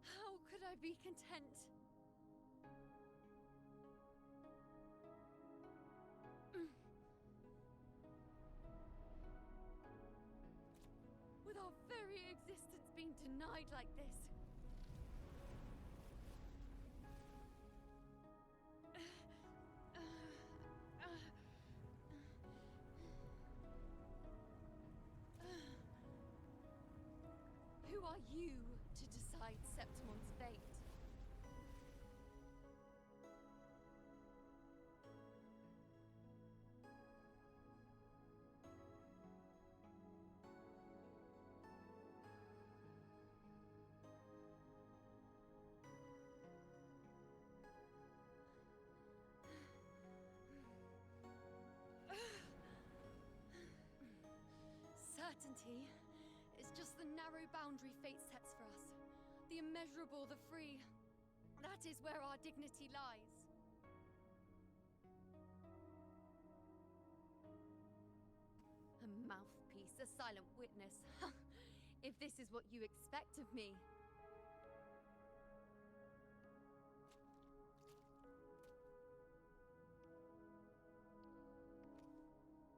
How could I be content? With our very existence being denied like this. Who are you to decide Septimont's fate? Certainty is just the narrow boundary fate sets for us. The immeasurable, the free. That is where our dignity lies. A mouthpiece, a silent witness. If this is what you expect of me.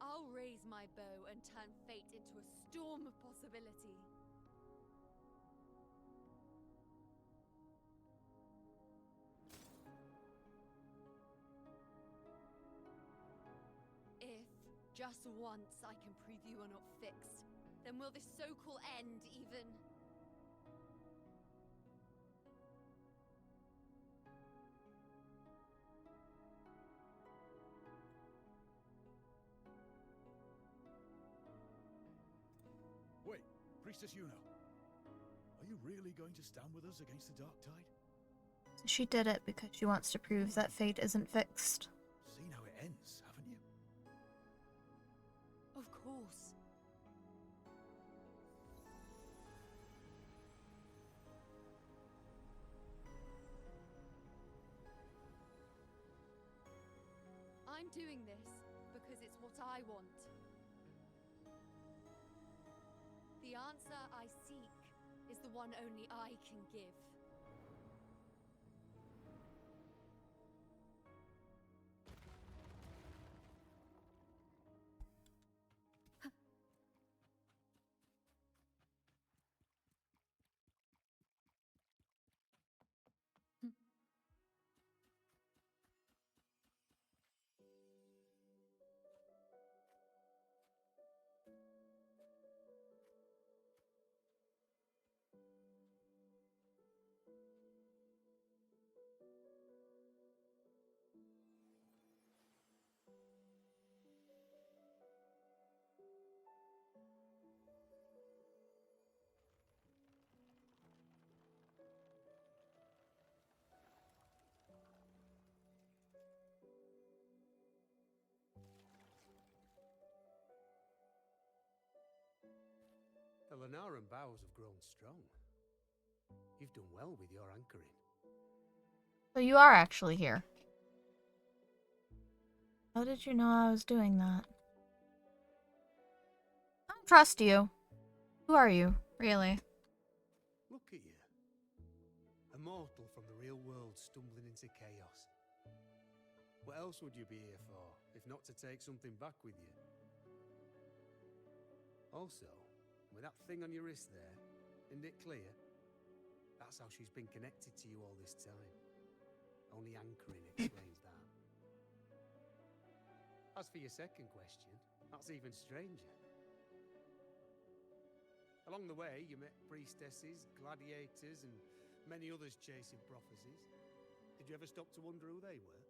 I'll raise my bow and turn fate into a storm of possibility. If, just once, I can prove you are not fixed, then will this so-called end even... Wait, Priestess Yuno. Are you really going to stand with us against the Dark Tide? So she did it because she wants to prove that fate isn't fixed. Seen how it ends, haven't you? Of course. I'm doing this because it's what I want. The answer I seek is the one only I can give. The Lunaran bows have grown strong. You've done well with your anchoring. So you are actually here. How did you know I was doing that? I don't trust you. Who are you, really? Look at you. A mortal from the real world stumbling into chaos. What else would you be here for, if not to take something back with you? Also, with that thing on your wrist there, isn't it clear? That's how she's been connected to you all this time. Only anchoring explains that. As for your second question, that's even stranger. Along the way, you met priestesses, gladiators, and many others chasing prophecies. Did you ever stop to wonder who they were?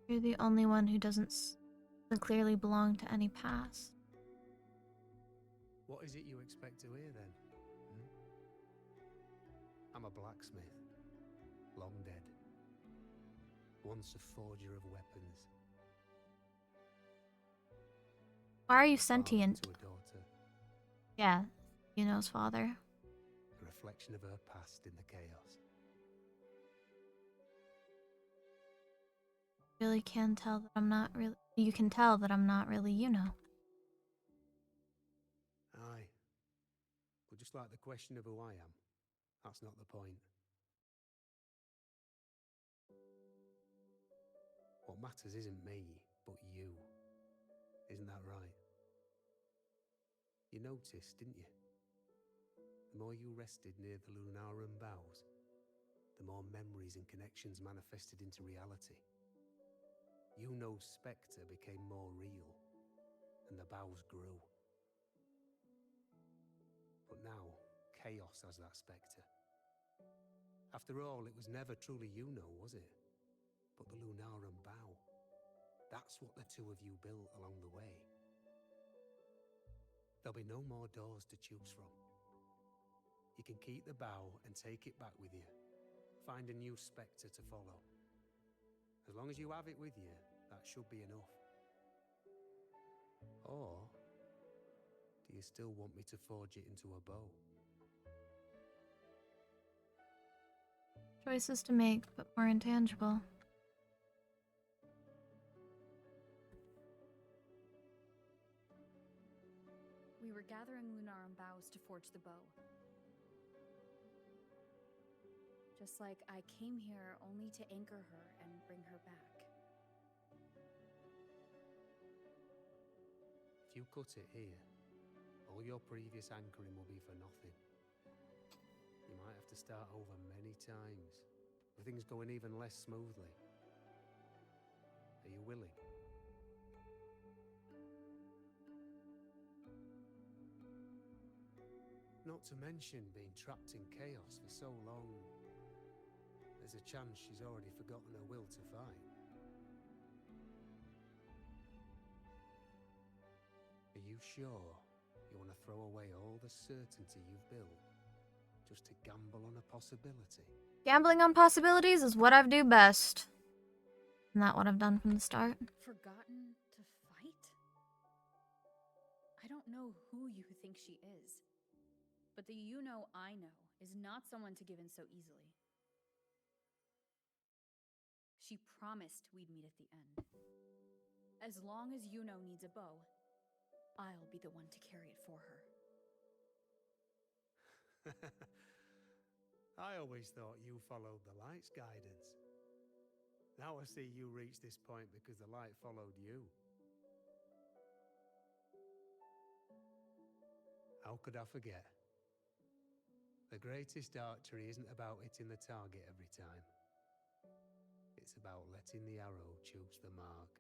You're the only one who doesn't clearly belong to any past. What is it you expect to hear then? I'm a blacksmith, long dead. Once a forger of weapons. Why are you A father sentient? to a daughter. Yeah, Yuno's father. A reflection of her past in the chaos. Really can tell that I'm not really. You can tell that I'm not really Yuno. Aye. But just like the question of who I am, that's not the point. What matters isn't me, but you. Isn't that right? You noticed, didn't you? The more you rested near the Lunaran bows, the more memories and connections manifested into reality. Yuno's spectre became more real, and the bows grew. But now, chaos has that spectre. After all, it was never truly Yuno, was it? But the Lunaran bow. That's what the two of you built along the way. There'll be no more doors to choose from. You can keep the bow and take it back with you. Find a new spectre to follow. As long as you have it with you, that should be enough. Or do you still want me to forge it into a bow? Choices to make, but more intangible. We were gathering Lunaran boughs to forge the bow. Just like I came here only to anchor her and bring her back. If you cut it here, all your previous anchoring will be for nothing. You might have to start over many times, with things going even less smoothly. Are you willing? Not to mention being trapped in chaos for so long, there's a chance she's already forgotten her will to fight. Are you sure you want to throw away all the certainty you've built just to gamble on a possibility? Gambling on possibilities is what I do best. Isn't that what I've done from the start? Forgotten to fight? I don't know who you think she is. But the Yuno I know is not someone to give in so easily. She promised we'd meet at the end. As long as Yuno needs a bow, I'll be the one to carry it for her. I always thought you followed the light's guidance. Now I see you reached this point because the light followed you. How could I forget? The greatest archery isn't about hitting the target every time. It's about letting the arrow choose the mark.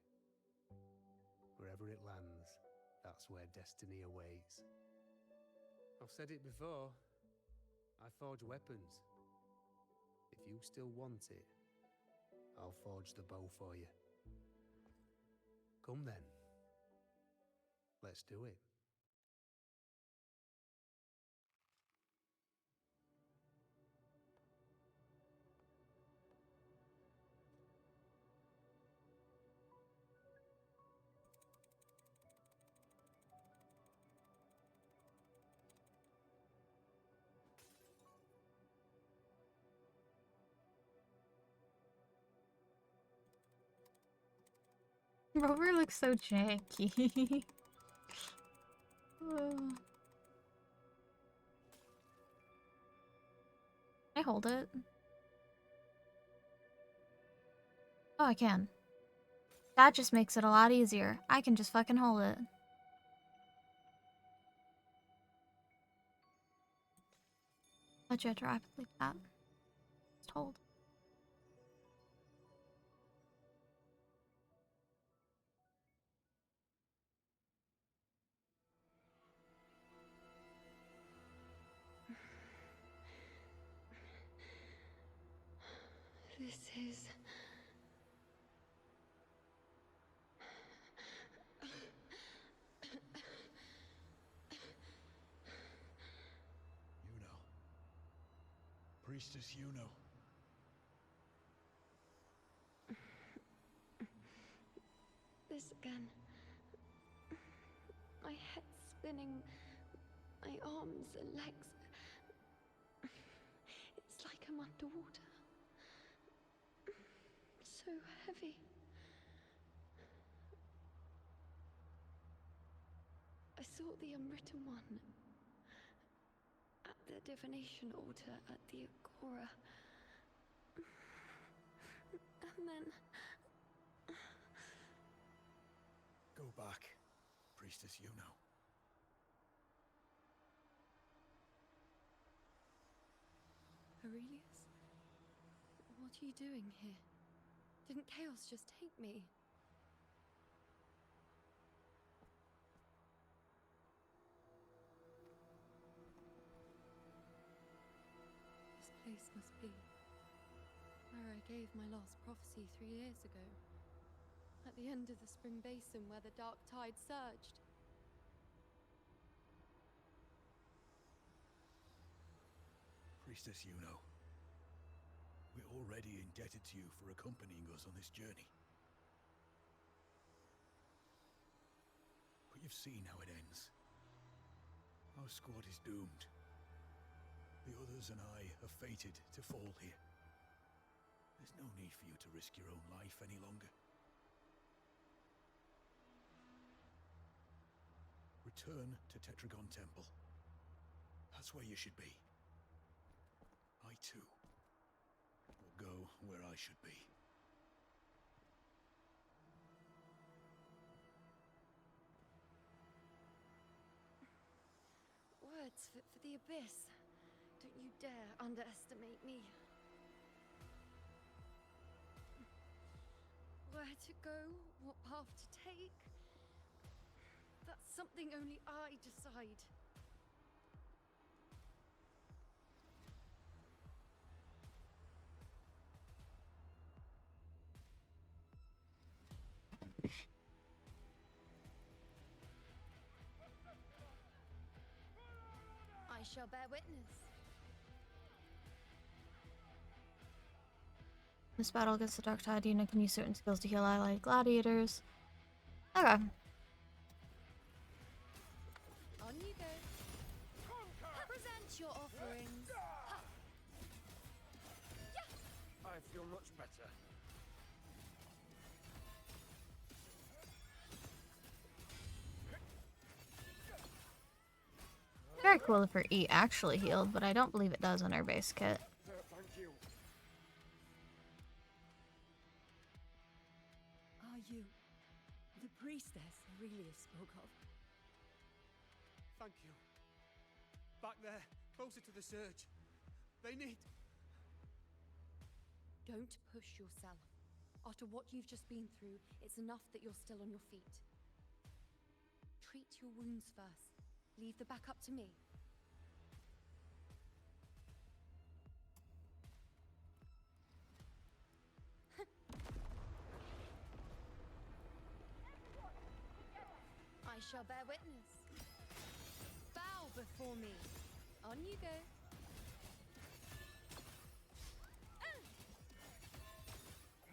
Wherever it lands, that's where destiny awaits. I've said it before. I forge weapons. If you still want it, I'll forge the bow for you. Come then. Let's do it. Rover looks so janky. I hold it. Oh, I can. That just makes it a lot easier. I can just fucking hold it. But you have to rapidly tap. Just hold. This is... Yuno. Priestess Yuno. This again. My head spinning, my arms and legs. It's like I'm underwater. So heavy. I saw the unwritten one at the divination altar at the Agora. And then... Go back, Priestess Yuno. Aurelius? What are you doing here? Didn't chaos just take me? This place must be where I gave my last prophecy 3 years ago. At the end of the spring basin where the dark tide surged. Priestess Yuno. We're already indebted to you for accompanying us on this journey. But you've seen how it ends. Our squad is doomed. The others and I are fated to fall here. There's no need for you to risk your own life any longer. Return to Tetragon Temple. That's where you should be. I too will go where I should be. Words for the abyss. Don't you dare underestimate me. Where to go, what path to take. That's something only I decide. I shall bear witness. This battle against the Dark Tide unit can use certain skills to heal allied gladiators. Okay. On you go. Present your offerings. I feel much better. very cool if her E actually healed, but I don't believe it does in her base kit. Thank you. Are you the priestess Aurelius spoke of? Thank you. Back there, closer to the surge. They need... Don't push yourself. After what you've just been through, it's enough that you're still on your feet. Treat your wounds first. Leave the back up to me. I shall bear witness. Bow before me. On you go.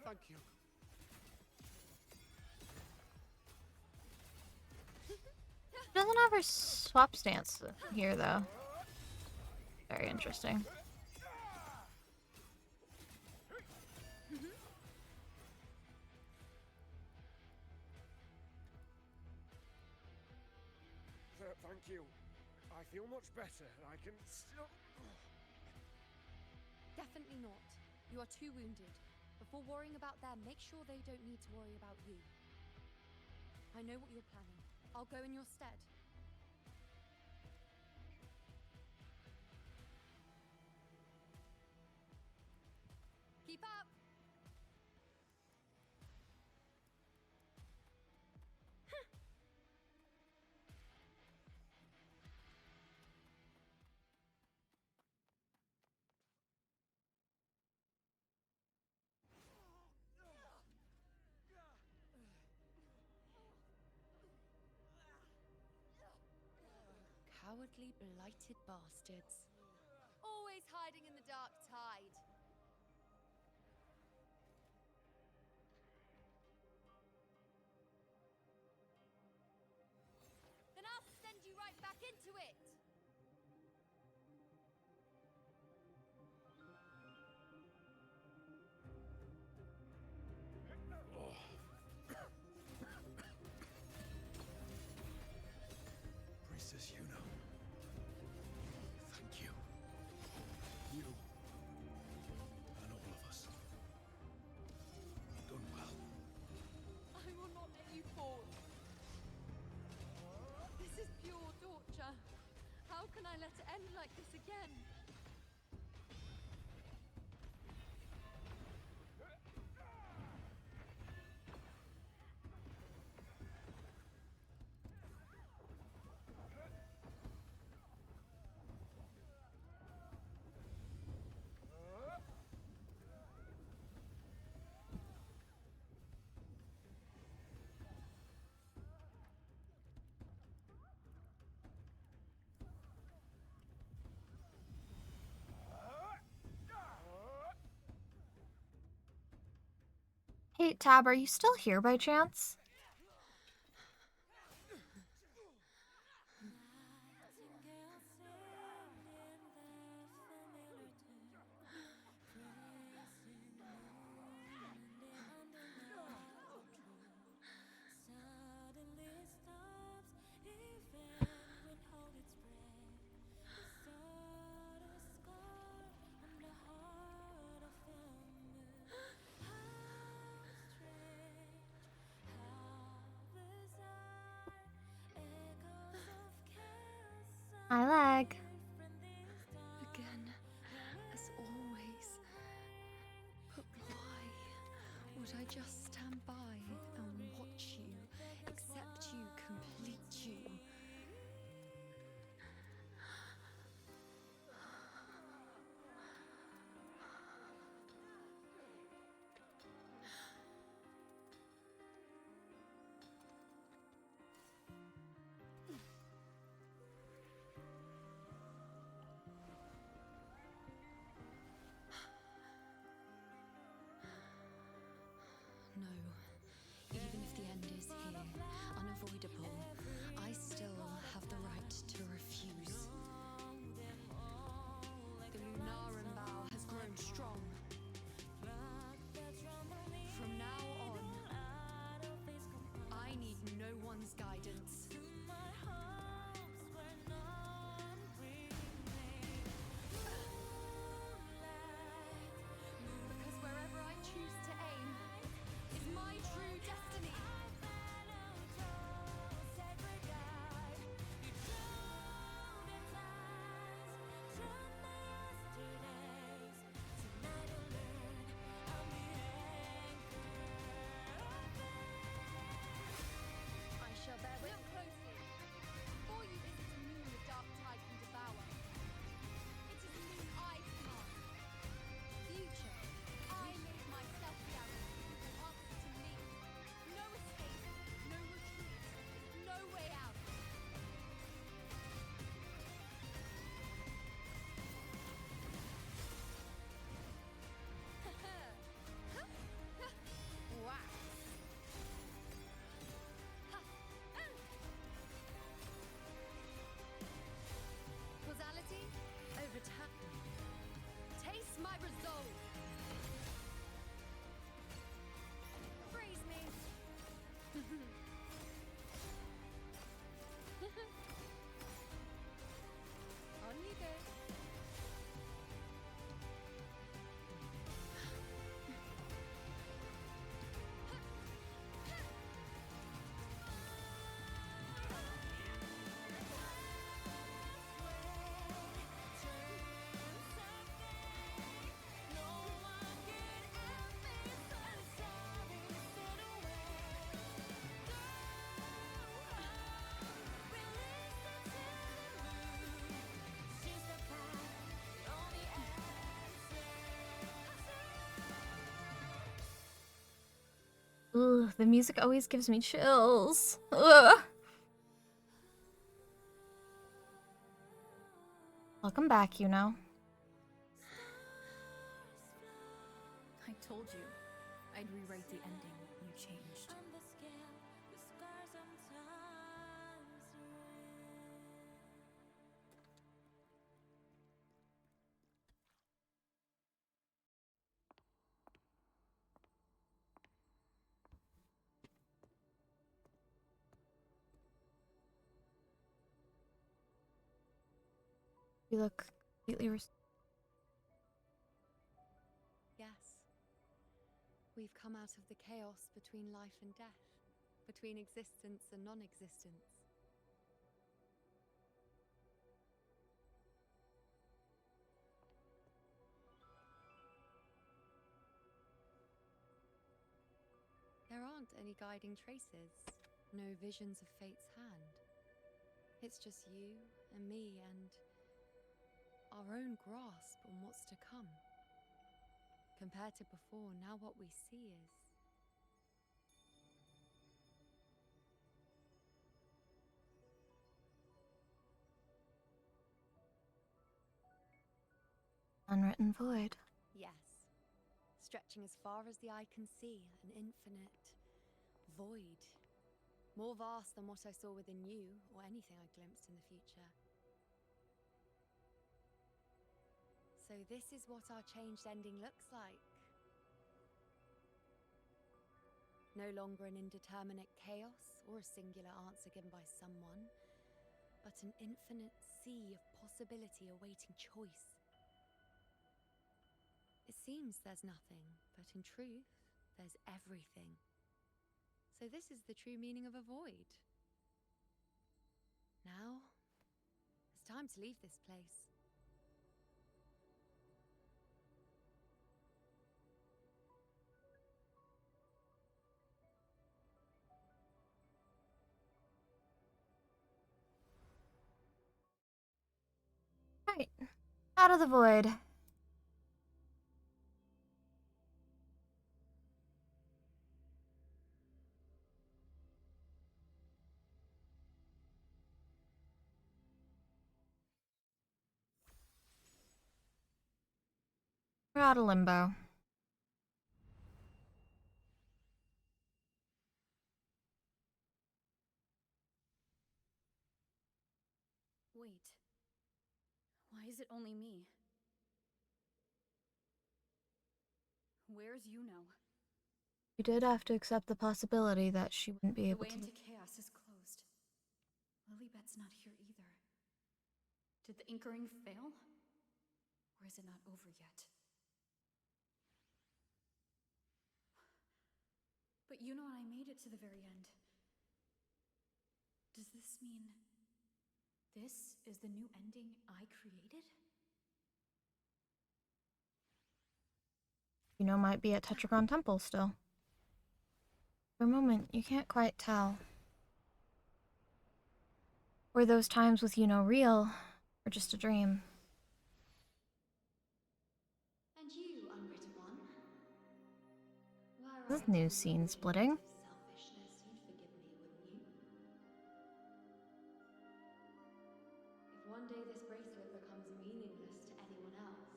Thank you. She doesn't have her swap stance here, though. Very interesting. Thank you. I feel much better. I can still... Definitely not. You are too wounded. Before worrying about them, make sure they don't need to worry about you. I know what you're planning. I'll go in your stead. Keep up! Cowardly, blighted bastards. Always hiding in the dark tide. Then I'll send you right back into it! Priestess Yuno. Thank you. You and all of us. Done well. I will not let you fall. This is pure torture. How can I let it end like this again? Hey, Tab, are you still here by chance? I lag. Again, as always. But why would I just stand by and watch you, accept you, complete you? No. Even if the end is here, unavoidable, I still have the right to refuse. The Lunaran bow has grown strong. From now on, I need no one's guidance. Ugh, the music always gives me chills. Ugh. Welcome back, you know. I told you I'd rewrite the ending. You changed. You look completely Yes. We've come out of the chaos between life and death, between existence and non-existence. There aren't any guiding traces, no visions of fate's hand. It's just you and me and our own grasp on what's to come. Compared to before, now what we see is unwritten void. yes, stretching as far as the eye can see, an infinite void. More vast than what I saw within you, or anything I glimpsed in the future. So this is what our changed ending looks like. No longer an indeterminate chaos, or a singular answer given by someone, but an infinite sea of possibility awaiting choice. It seems there's nothing, but in truth, there's everything. So this is the true meaning of a void. Now, it's time to leave this place. Right. Out of the void. We're out of limbo. Wait. Why is it only me? Where's Yuno? You did have to accept the possibility that she wouldn't be The able way to. into chaos is closed. Lilybet's not here either. Did the inkering fail? Or is it not over yet? But Yuno and I made it to the very end. Does this mean this is the new ending I created? You know, might be at Tetragon Temple still. For a moment, you can't quite tell. Were those times with you real, or just a dream? And you, unwritten one? Were This I is new to scene your splitting. selfishness, you'd forgive me, wouldn't you? If one day this bracelet becomes meaningless to anyone else,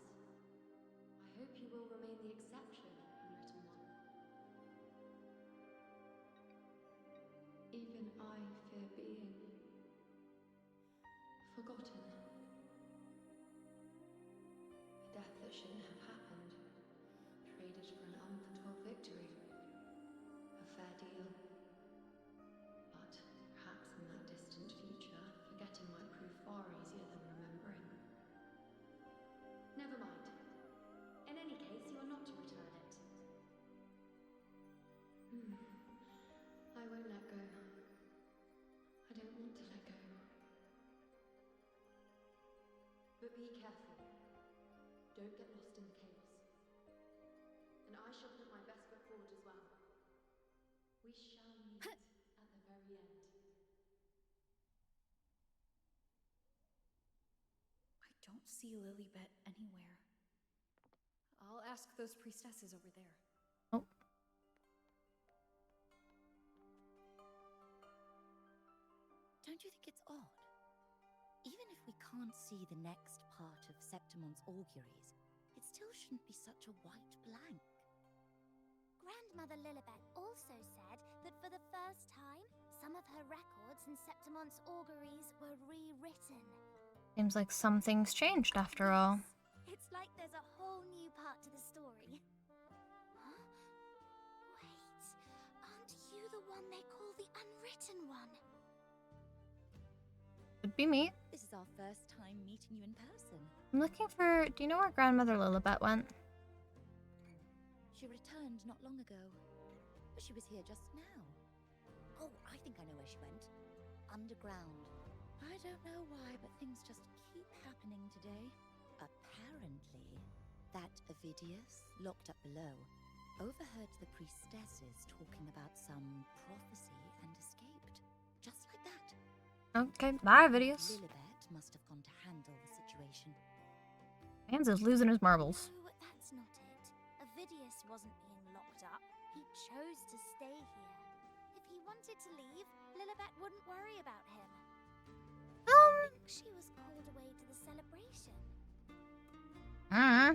I hope you will remain the exception, unwritten one. Even I fear being forgotten. A death that shouldn't have happened, traded for an unforetold victory. A fair deal. But perhaps in that distant future, forgetting might prove far easier than remembering. Never mind. In any case, you are not to return it. I won't let go. I don't want to let go. But be careful. Don't get lost in the chaos. And I shall put my best foot forward as well. We shall meet at the very end. I don't see Lilybet anywhere. I'll ask those priestesses over there. Oh. Don't you think it's odd? Even if we can't see the next part of Septimon's auguries, it still shouldn't be such a white blank. Grandmother Lilibet also said that for the first time, some of her records in Septimon's auguries were rewritten. Seems like some things changed after all. It's like there's a whole new part to the story. Huh? Wait, aren't you the one they call the unwritten one? Could be me. This is our first time meeting you in person. I'm looking for... Do you know where Grandmother Lilibet went? She returned not long ago, but she was here just now. Oh, I think I know where she went. Underground. I don't know why, but things just keep happening today. Apparently, that Avidius, locked up below, overheard the priestesses talking about some prophecy and escaped. Just like that. Okay, bye, Avidius. Lilibet must have gone to handle the situation. Hans is losing his marbles. No, that's not it. Avidius wasn't being locked up. He chose to stay here. If he wanted to leave, Lilibet wouldn't worry about him. I think she was called away to the celebration. Ah,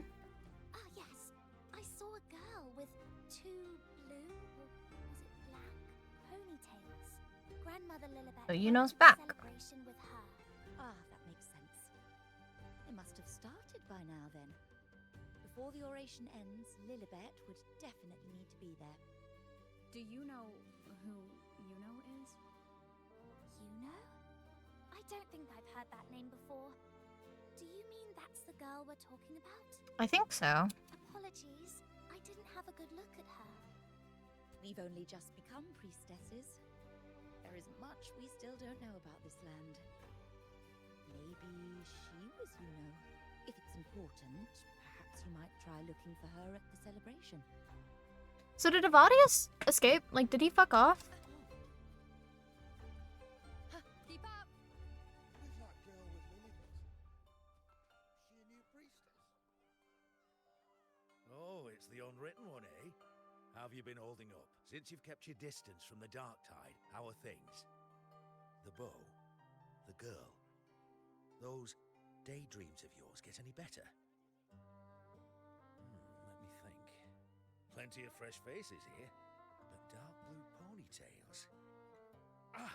yes. I saw a girl with two blue, or was it black, ponytails. Grandmother Lilibet So went to back. the celebration with her. Ah, that makes sense. It must have started by now then. Before the oration ends, Lilibet would definitely need to be there. Do you know who Yuno is? Yuno? I don't think I've heard that name before. Do you mean that's the girl we're talking about? I think so. Apologies, I didn't have a good look at her. We've only just become priestesses. There is much we still don't know about this land. Maybe she was Yuno. If it's important, perhaps you might try looking for her at the celebration. So did Avadius escape? Like, did he fuck off? Keep up! Who's that girl with Lilibet? She a new priestess? Oh, it's the unwritten one, eh? How have you been holding up? Since you've kept your distance from the dark tide, how are things? The bow? The girl? Those daydreams of yours get any better? Let me think. Plenty of fresh faces here, but dark blue ponytails. Ah!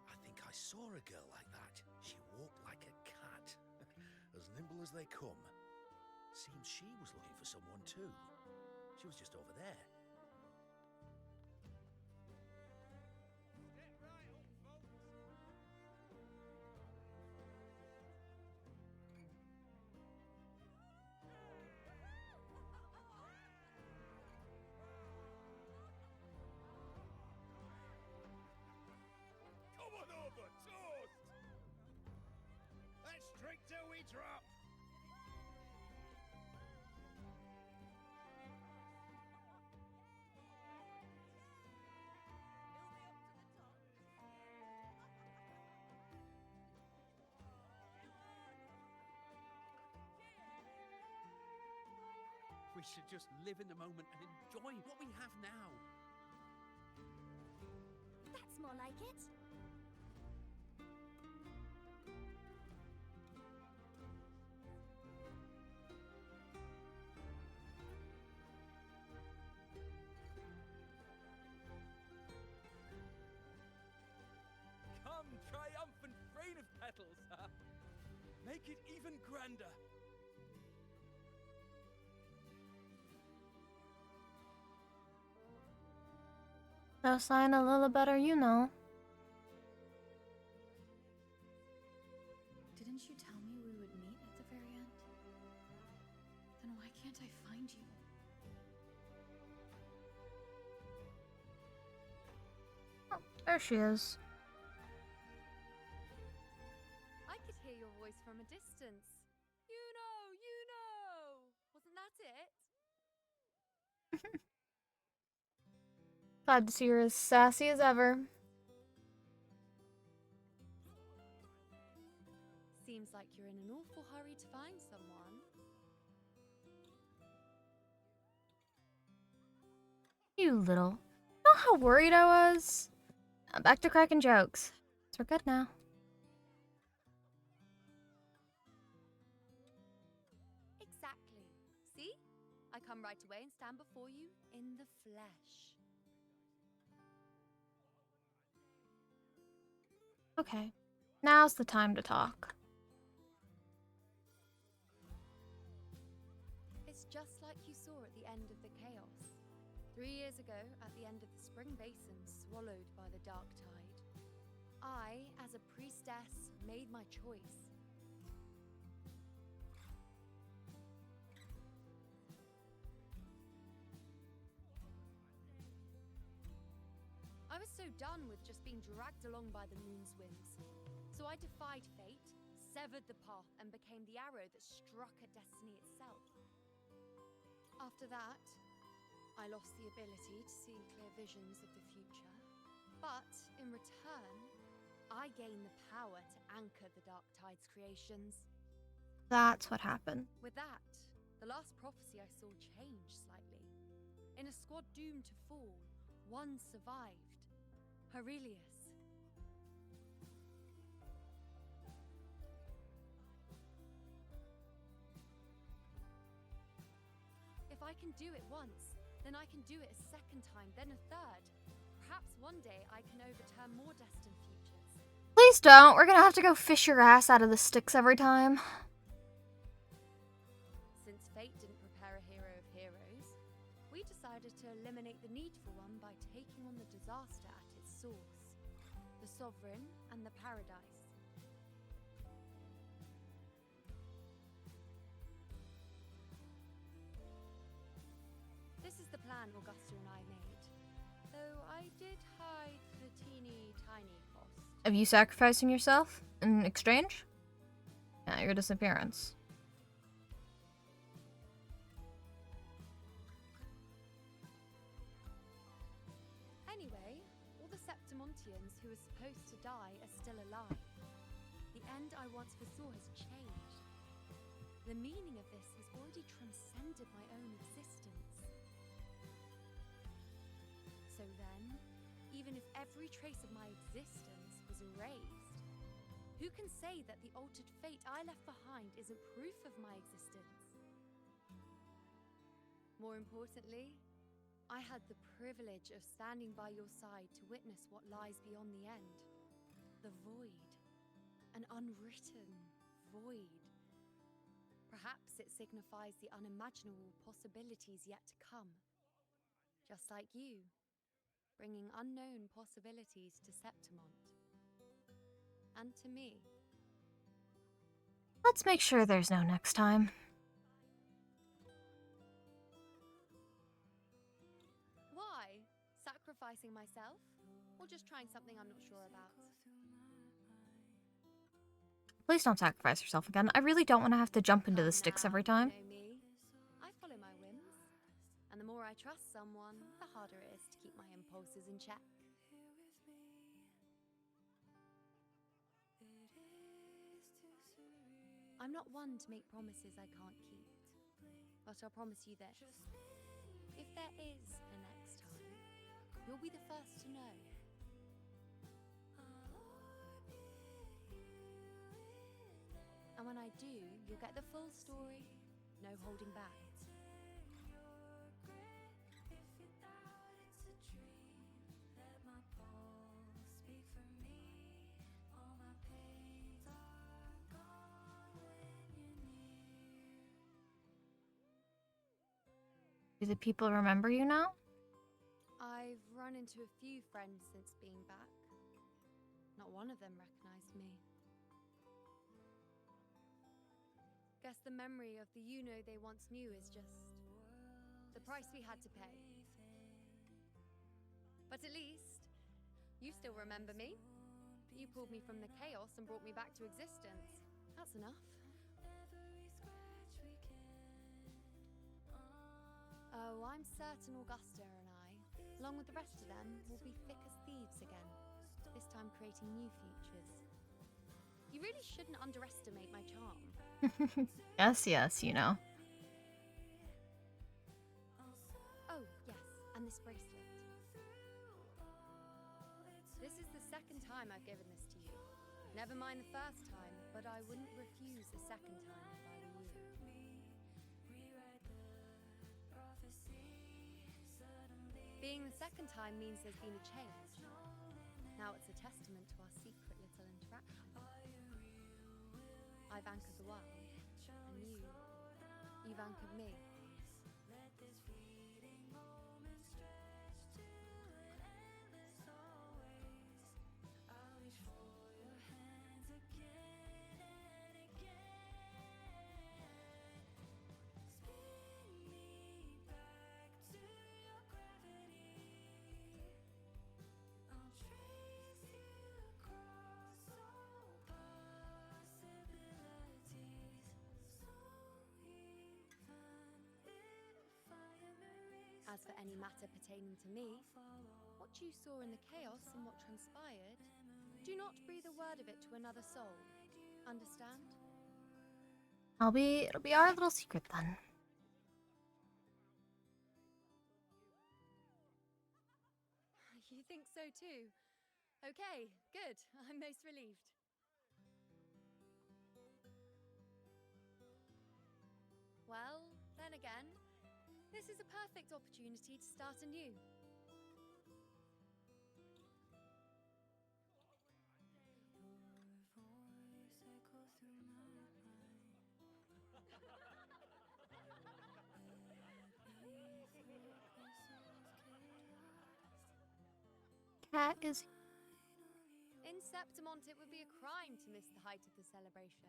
I think I saw a girl like that. She walked like a cat. As nimble as they come. Seems she was looking for someone too. She was just over there. Come on over, toast! Let's drink till we drop! We should just live in the moment and enjoy what we have now. That's more like it. Come, triumphant rain of petals! Make it even grander! No sign a little better, you know. Didn't you tell me we would meet at the very end? Then why can't I find you? Oh, there she is. I could hear your voice from a distance. You know! Wasn't that it? Glad to see her as sassy as ever. Seems like you're in an awful hurry to find someone. You little. You know how worried I was? Back to cracking jokes. So we're good now. come right away and stand before you in the flesh. Okay, now's the time to talk. It's just like you saw at the end of the chaos. 3 years ago, at the end of the spring basin swallowed by the dark tide, I, as a priestess, made my choice. I was so done with just being dragged along by the moon's winds. So I defied fate, severed the path, and became the arrow that struck at destiny itself. After that, I lost the ability to see clear visions of the future. But in return, I gained the power to anchor the Dark Tide's creations. That's what happened. With that, the last prophecy I saw changed slightly. In a squad doomed to fall, one survived. Aurelius. If I can do it once, then I can do it a second time, then a third. Perhaps one day I can overturn more destined futures. Please don't. We're gonna have to go fish your ass out of the sticks every time. Since fate didn't prepare a hero of heroes, we decided to eliminate the needful one by taking on the disaster at its source. The Sovereign and the Paradise. This is the plan Augusta and I made, though I did hide the teeny tiny cost. Of you sacrificing yourself in exchange? Yeah, your disappearance. Anyway, all the Septimontians who were supposed to die are still alive. The end I once foresaw has changed. The meaning of this has already transcended my own existence. So then, even if every trace of my existence was erased, who can say that the altered fate I left behind isn't proof of my existence? More importantly, I had the privilege of standing by your side to witness what lies beyond the end. The void. An unwritten void. Perhaps it signifies the unimaginable possibilities yet to come. Just like you, bringing unknown possibilities to Septimont. And to me. Let's make sure there's no next time. Why? Sacrificing myself? Or just trying something I'm not sure about? Please don't sacrifice yourself again. I really don't want to have to jump into the sticks every time. You know me. I follow my whims. And the more I trust someone, the harder it is to keep my impulses in check. I'm not one to make promises I can't keep. But I'll promise you this. If there is a next time, you'll be the first to know. And when I do, you'll get the full story, no holding back. Do the people remember you now? I've run into a few friends since being back. Not one of them recognized me. Guess the memory of the you-know they once knew is just the price we had to pay. But at least, you still remember me. You pulled me from the chaos and brought me back to existence. That's enough. Oh, I'm certain Augusta and I, along with the rest of them, will be thick as thieves again, this time creating new futures. You really shouldn't underestimate my charm. Yes, you know. Oh, yes, and this bracelet. This is the second time I've given this to you. Never mind the first time, but I wouldn't refuse a second time if I were you. Being the second time means there's been a change. Now it's a testament to our secret little interaction. I've anchored the world, and you've anchored me. As for any matter pertaining to me, what you saw in the chaos and what transpired, do not breathe a word of it to another soul. Understand? It'll be our little secret then. You think so too? Okay, good. I'm most relieved. Well, then again, this is a perfect opportunity to start anew. Cat is... In Septimont, it would be a crime to miss the height of the celebration.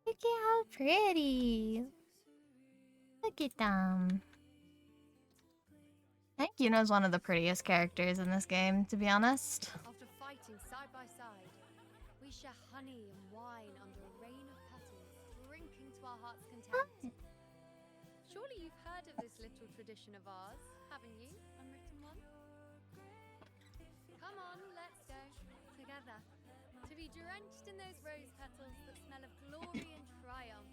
Look at how pretty. Look at them. I think Yuno's one of the prettiest characters in this game, to be honest. After fighting side by side, we share honey and wine under a rain of petals, drinking to our heart's content. Surely you've heard of this little tradition of ours, haven't you, unwritten one? Come on, let's go. Together. To be drenched in those rose petals that smell of glory and triumph.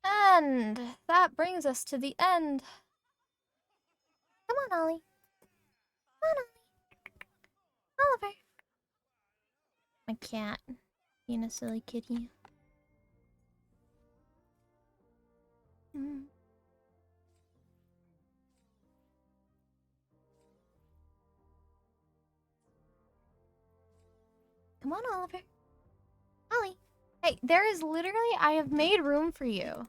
And that brings us to the end. Come on, Ollie. Come on, Ollie. Oliver. My cat. Being a silly kitty. Come on, Oliver. Ollie. Hey, there is literally... I have made room for you.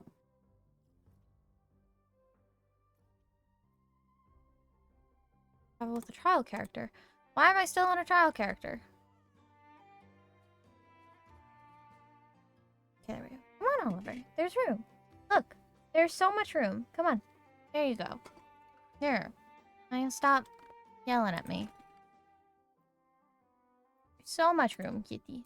Travel with a trial character. Why am I still on a trial character? Okay, there we go. Come on, Oliver. There's room. Look. There's so much room. Come on. There you go. Here. Now stop yelling at me. So much room, kitty.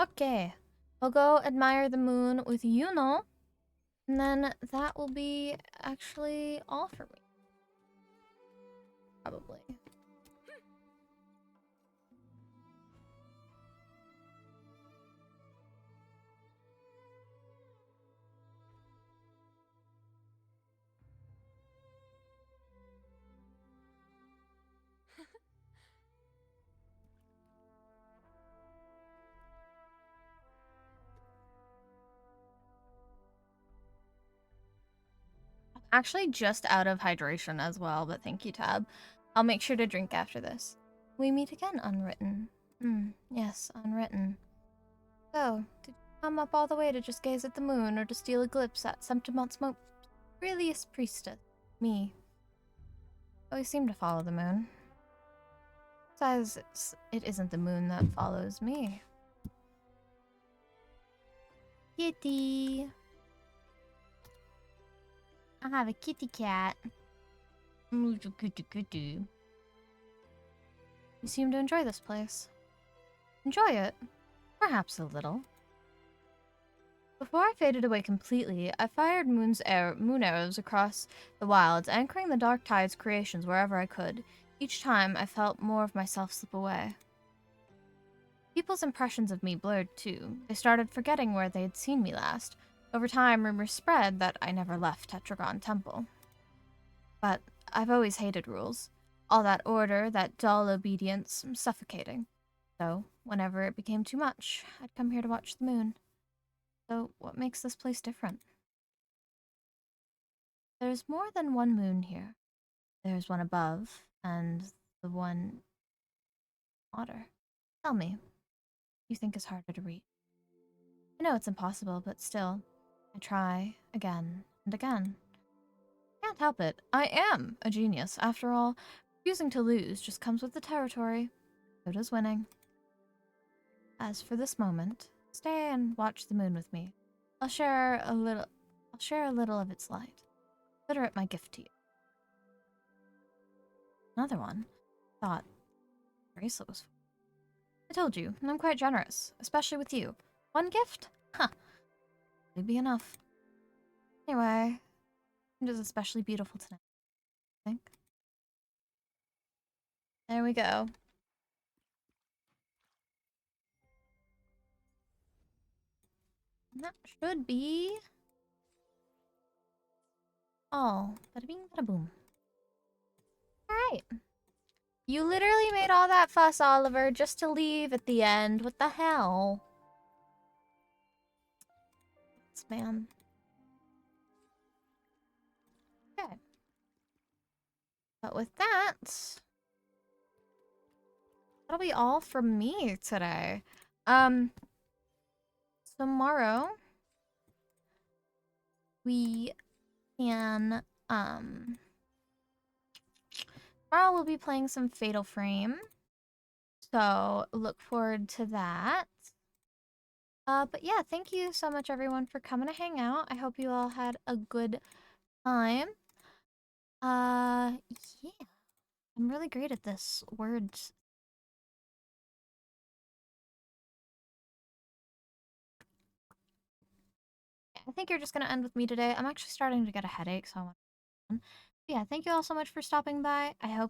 Okay. I'll go admire the moon with Yuno. And then that will be actually all for me. Probably. Actually just out of hydration as well, but thank you, Tab. I'll make sure to drink after this. We meet again, Unwritten. Yes, Unwritten. So, did you come up all the way to just gaze at the moon or to steal a glimpse at Septimont's most brilliant priestess? Me. Always seem to follow the moon. Besides, it isn't the moon that follows me. Kitty! I have a kitty cat. You seem to enjoy this place. Enjoy it? Perhaps a little. Before I faded away completely, I fired moon arrows across the wilds, anchoring the Dark Tide's creations wherever I could. Each time, I felt more of myself slip away. People's impressions of me blurred too. They started forgetting where they had seen me last. Over time, rumors spread that I never left Tetragon Temple. But I've always hated rules. All that order, that dull obedience, suffocating. So, whenever it became too much, I'd come here to watch the moon. So, what makes this place different? There's more than one moon here. There's one above, and the one water. Tell me, you think is harder to reach? I know it's impossible, but still, I try again and again. Can't help it. I am a genius. After all, refusing to lose just comes with the territory. So does winning. As for this moment, stay and watch the moon with me. I'll share a little of its light. Consider it my gift to you. Another one. Thought bracelet was. I told you, I'm quite generous, especially with you. One gift? Huh. Would be enough. Anyway, it is especially beautiful tonight, I think. There we go. And that should be all. Bada bing, bada boom. Alright. You literally made all that fuss, Oliver, just to leave at the end. What the hell? This man. Okay. But with that, that'll be all from me today. Tomorrow we can, tomorrow we'll be playing some Fatal Frame. So look forward to that. But yeah, thank you so much everyone for coming to hang out. I hope you all had a good time. Yeah. I'm really great at this words. I think you're just gonna end with me today. I'm actually starting to get a headache, so I want to. Yeah, thank you all so much for stopping by. I hope you